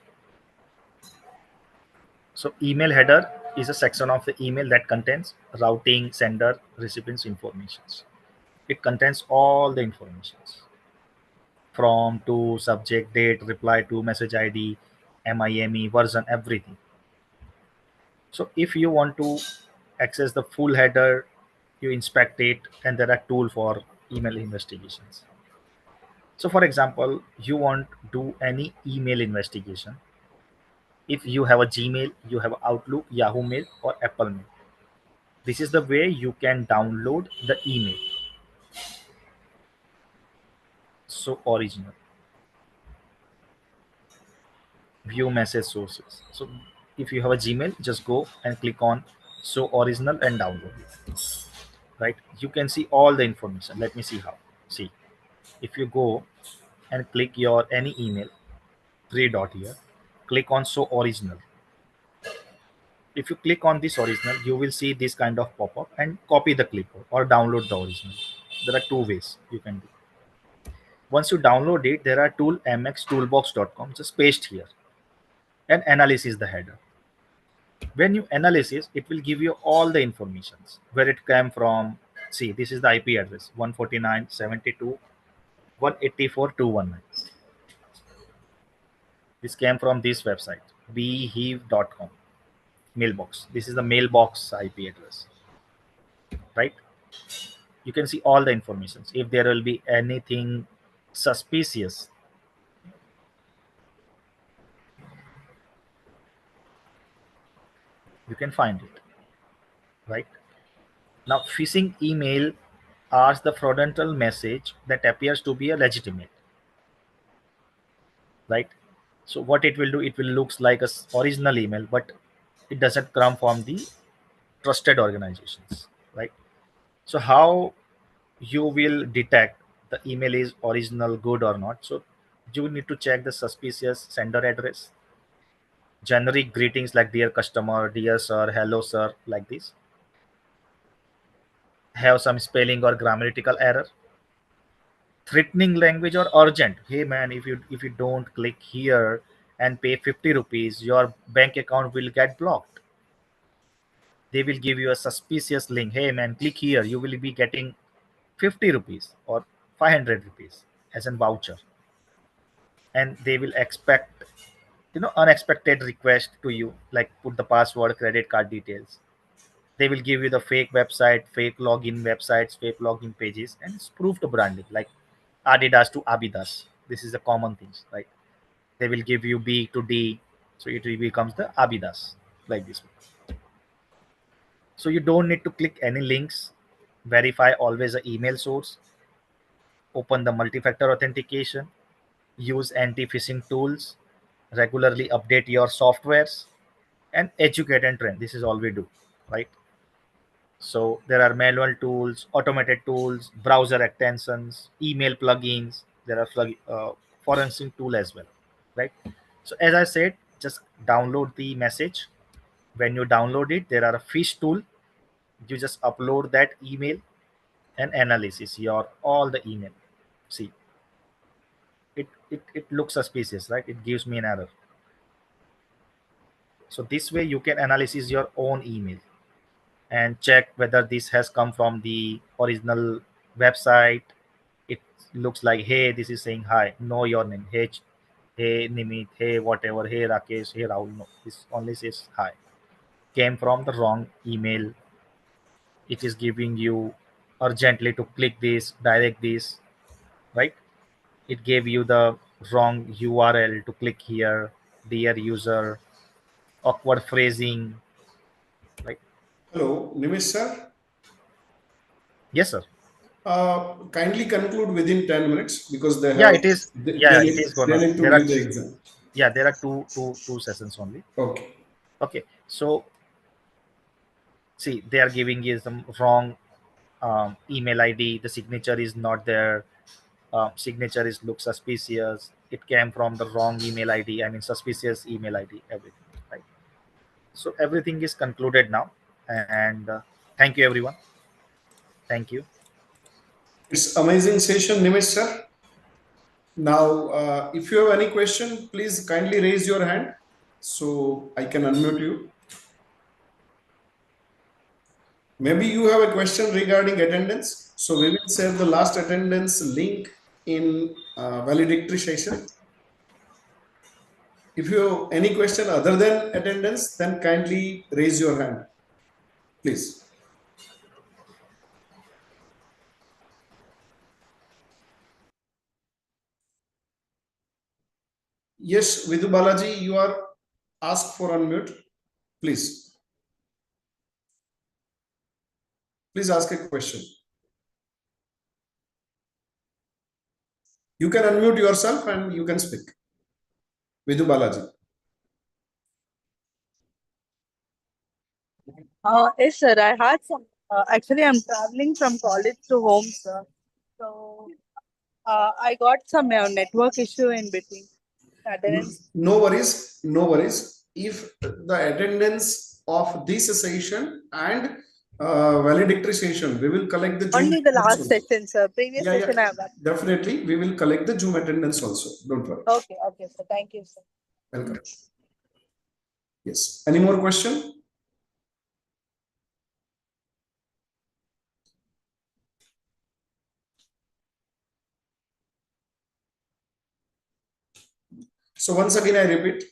So email header is a section of the email that contains routing, sender, recipient's informations. It contains all the informations. from to subject, date, reply to, message ID, MIME, version, everything. So if you want to access the full header, you inspect it, and there are tool for email investigations. So for example, you want do any email investigation. If you have a Gmail, you have Outlook, Yahoo Mail, or Apple Mail. This is the way you can download the email. So original. View message sources. So if you have a Gmail, just go and click on show original and download it. Right? You can see all the information. Let me see how. See, if you go and click your any email, three dot here, click on show original. If you click on this original, you will see this kind of pop-up and copy the clipboard or download the original. There are two ways you can do. Once you download it, there are tool mxtoolbox.com. Just paste here and analysis the header. When you analysis, it will give you all the informations where it came from. See, this is the IP address 149.72.184.219. This came from this website bheave.com mailbox. This is the mailbox IP address, right? You can see all the informations. If there will be anything suspicious, you can find it, right? Now, phishing email asks the fraudulent message that appears to be a legitimate, right? So what it will do, it will looks like a original email, but it doesn't come from the trusted organizations, right? So how you will detect the email is original, good or not? So you need to check the suspicious sender address, generic greetings like dear customer, dear sir, hello sir, like this, have some spelling or grammatical error, threatening language or urgent. Hey man, if you don't click here and pay 50 rupees, your bank account will get blocked. They will give you a suspicious link. Hey man, click here, you will be getting 50 rupees or 500 rupees as a voucher. And they will expect, unexpected request to you, like put the password, credit card details. They will give you the fake website, fake login websites, fake login pages, and it's proof to branding like Adidas to Abidas. This is the common things, right? They will give you B to D, so it becomes the Abidas, like this. So you don't need to click any links. Verify always the email source. Open the multi-factor authentication. Use anti-phishing tools. Regularly update your softwares and educate and train. This is all we do, right? So there are manual tools, automated tools, browser extensions, email plugins. There are forensic tool as well, right? So as I said, just download the message. When you download it, there are a fish tool. You just upload that email and analysis your all the email. See, it looks suspicious, right? It gives me an error. So this way you can analysis your own email and check whether this has come from the original website. It looks like, hey, this is saying hi, know your name, hey, hey Nimit, hey whatever, hey Rakesh, hey Rahul. No, this only says hi. Came from the wrong email. It is giving you urgently to click this, direct this, right? It gave you the wrong URL to click here, dear user, awkward phrasing, right? Hello, Nimish sir. Yes, sir. Kindly conclude within 10 minutes because they Yeah, have it is. they, Yeah, they it need is they gonna. need to There are. give the exam. Yeah, there are two sessions only. Okay. Okay, so see, they are giving you some wrong email ID. The signature is not there. Signature is look suspicious. It came from the wrong email ID. I mean, suspicious email ID. Everything, right? So everything is concluded now, and thank you, everyone. Thank you. It's amazing session, Nimish sir. Now, if you have any question, please kindly raise your hand so I can unmute you. Maybe you have a question regarding attendance. So we will share the last attendance link in valedictory session? If you have any question other than attendance, then kindly raise your hand, please. Yes, Vidhu Balaji, you are asked for unmute. Please. Please ask a question. You can unmute yourself and you can speak. Vidhu Balaji. Yes, sir. I had some. Actually, I'm traveling from college to home, sir. So I got some network issue in between. Attendance. No worries, no worries. If the attendance of this session and valedictory session, we will collect the Zoom Only the last attendance also. session, sir. Previous session I have got. Definitely, we will collect the Zoom attendance also. Don't worry. Okay, sir. Thank you, sir. Welcome. Yes. Any more question? So once again, I repeat,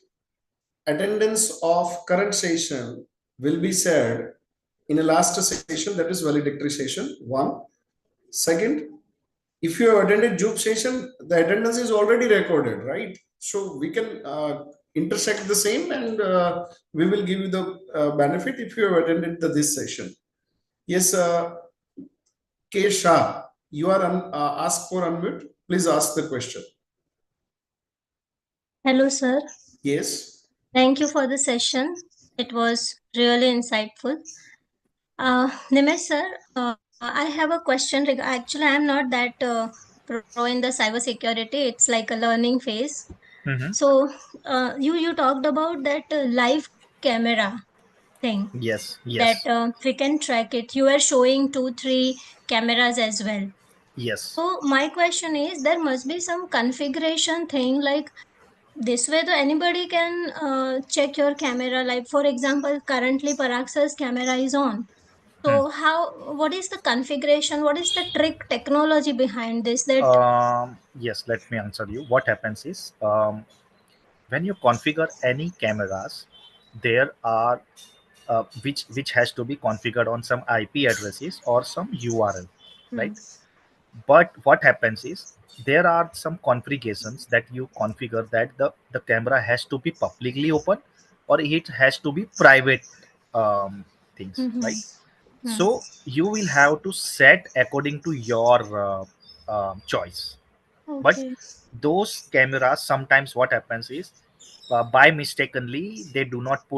attendance of current session will be said in a last session, that is valedictory session, 1. Second, if you have attended Zoom session, the attendance is already recorded, right? So we can intersect the same and we will give you the benefit if you have attended this session. Yes, K. Shah, you are asked for unmute. Please ask the question. Hello, sir. Yes. Thank you for the session. It was really insightful. Nimesh, sir, I have a question. Actually, I am not that pro in the cybersecurity. It's like a learning phase. Mm-hmm. So, you talked about that live camera thing. Yes. That we can track it. You were showing 2-3 cameras as well. Yes. So my question is, there must be some configuration thing, like this way that anybody can check your camera. Like for example, currently Paraksa's camera is on. So what is the configuration? What is the trick technology behind this? Yes, let me answer you. What happens is, when you configure any cameras, there are which has to be configured on some IP addresses or some URL, right? But what happens is, there are some configurations that you configure that the camera has to be publicly open or it has to be private things, right? So you will have to set according to your choice. But Okay. those cameras, sometimes what happens is, by mistakenly they do not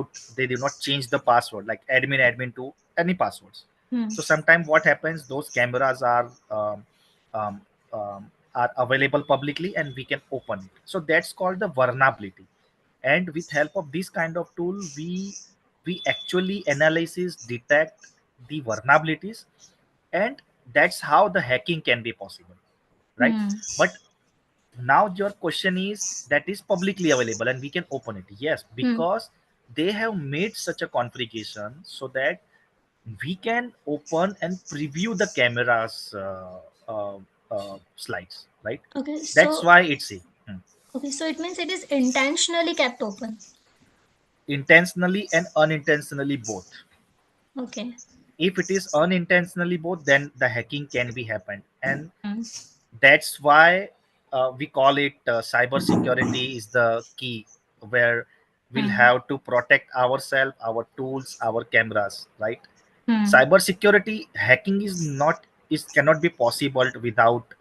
change the password, like admin to any passwords. So sometimes what happens, those cameras um, are available publicly and we can open it. So that's called the vulnerability. And with help of this kind of tool, we actually analysis, detect the vulnerabilities, and that's how the hacking can be possible, right? But now your question is, that is publicly available and we can open it. Yes, because they have made such a configuration so that we can open and preview the camera's slides, right? Okay. That's So why it's a okay. So it means it is intentionally kept open. intentionally and unintentionally both. Okay. If it is unintentionally both, then the hacking can be happened, and that's why we call it cyber security is the key, where we'll have to protect ourselves, our tools, our cameras, right? Cyber security hacking is cannot be possible without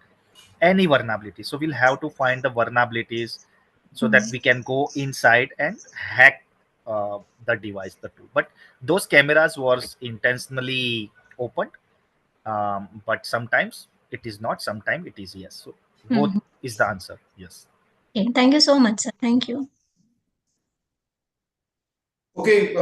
any vulnerability. So we'll have to find the vulnerabilities so that we can go inside and hack the device, the tool. But those cameras was intentionally opened, but sometimes it is not, sometimes it is. Yes, so both is the answer. Yes. Okay. Thank you so much, sir. Thank you. Okay,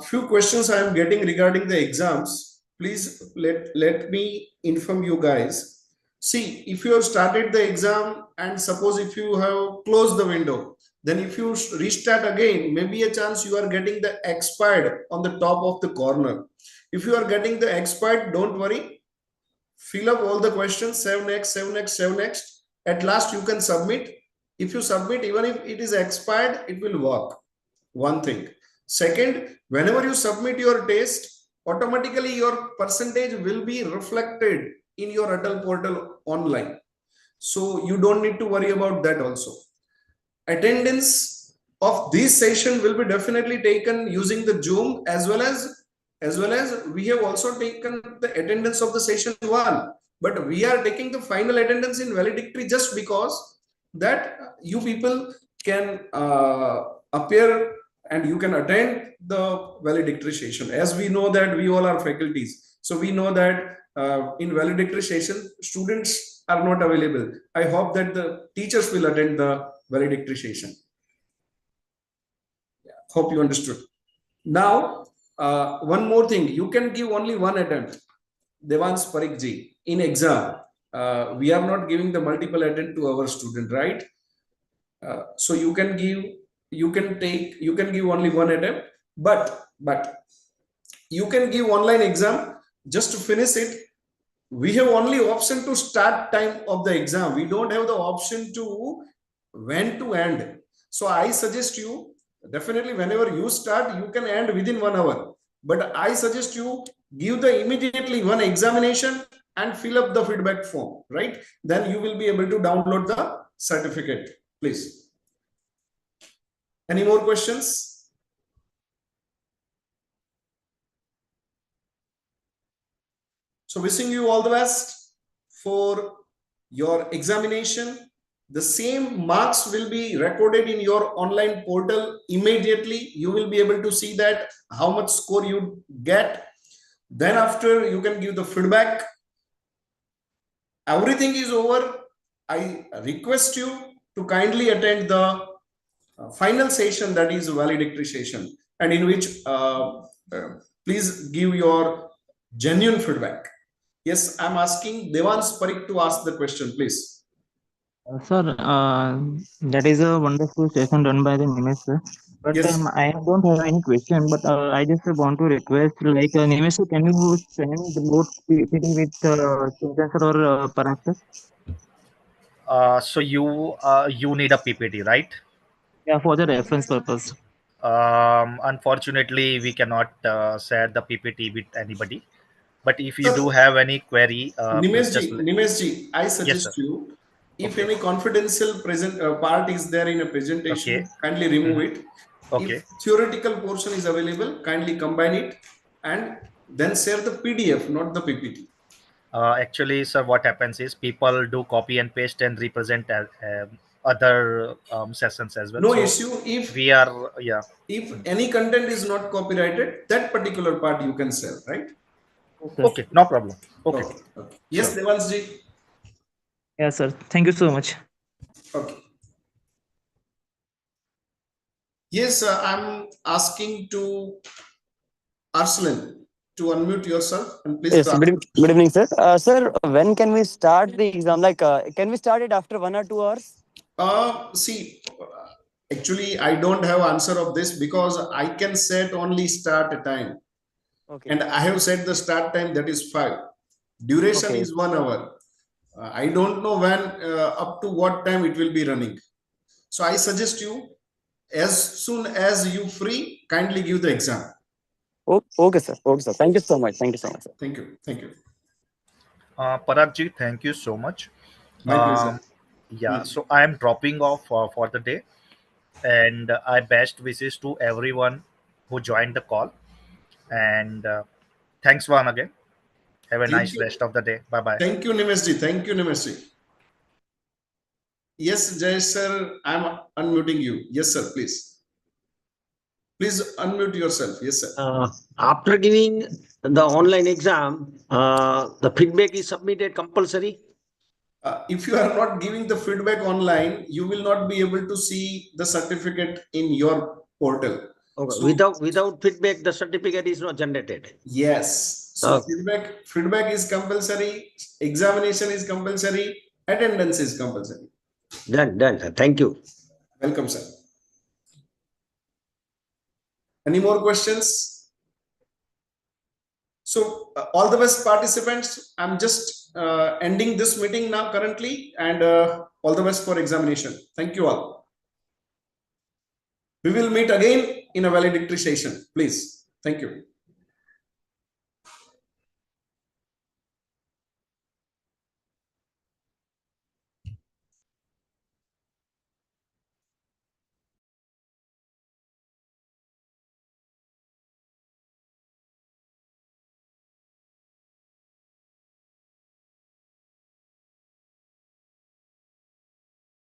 few questions I am getting regarding the exams. Please let me inform you guys. See, if you have started the exam and suppose if you have closed the window, then if you restart again, maybe a chance you are getting the expired on the top of the corner. If you are getting the expired, don't worry. Fill up all the questions, save next, save next, save next. At last you can submit. If you submit, even if it is expired, it will work. One thing. Second, whenever you submit your test, automatically your percentage will be reflected in your ATAL portal online. So you don't need to worry about that also. Attendance of this session will be definitely taken using the Zoom, as well as we have also taken the attendance of the session 1, but we are taking the final attendance in valedictory just because that you people can appear and you can attend the valedictory session. As we know that we all are faculties, so we know that in valedictory session students are not available. I hope that the teachers will attend the valedictory session. Yeah, hope you understood. Now, one more thing, you can give only one attempt. Devans Parikh ji, in exam, we are not giving the multiple attempt to our student, right? So you can give only one attempt, but you can give online exam. Just to finish it, we have only option to start time of the exam. We don't have the option to when to end. So I suggest you, definitely whenever you start, you can end within 1 hour. But I suggest you give the immediately one examination and fill up the feedback form, right? Then you will be able to download the certificate, please. Any more questions? So wishing you all the best for your examination. The same marks will be recorded in your online portal immediately. You will be able to see that how much score you get. Then after you can give the feedback. Everything is over. I request you to kindly attend the final session, that is valedictory session, and in which please give your genuine feedback. Yes, I'm asking Devans Parikh to ask the question, please. Sir, that is a wonderful session done by the Nimesh sir. But Yes. I don't have any question, but I just want to request, like, Nimesh sir, can you send the both PPT with Chintan sir or Parag sir? So you need a PPT, right? Yeah, for the reference purpose. Unfortunately, we cannot share the PPT with anybody. But if you Sir, do have any query, just Nimesh ji, I suggest sir. you, if Okay. any confidential present part is there in a presentation, Okay. kindly remove it. Okay. If theoretical portion is available, kindly combine it and then share the PDF, not the PPT. Actually, sir, what happens is people do copy and paste and represent as, other sessions as well. No So issue. If we are, yeah. if any content is not copyrighted, that particular part you can share, right? Okay, no problem. Okay. Okay. Yes, Sure. Devans ji. Yeah, sir. Thank you so much. Okay. Yes, I'm asking to Arslan to unmute yourself and please. Yes, good evening, sir. Sir, when can we start the exam? Like, can we start it after 1 or 2 hours? See, actually, I don't have answer of this because I can set only start time. Okay. And I have set the start time, that is 5. Duration Okay. is 1 hour. I don't know when, up to what time it will be running. So I suggest you, as soon as you free, kindly give the exam. Okay, sir. Okay, sir. Thank you so much. Thank you so much, sir. Thank you. Thank you. Parag ji, thank you so much. My pleasure. Yeah, so I am dropping off for the day, and I best wishes to everyone who joined the call. And thanks once again. Have a nice rest of the day. Bye bye. Thank you, Nimesh ji. Thank you, Nimesh ji. Yes, Jay sir, I'm unmuting you. Yes, sir, please. Please unmute yourself. Yes, sir. After giving the online exam, the feedback is submitted compulsory. If you are not giving the feedback online, you will not be able to see the certificate in your portal. Okay. So, without feedback, the certificate is not generated. yes. So feedback is compulsory. Examination is compulsory. Attendance is compulsory. Done, sir. Thank you. Welcome, sir. Any more questions? So all the best participants. I'm just ending this meeting now currently, and all the best for examination. Thank you all. We will meet again in a valedictory session, please. Thank you.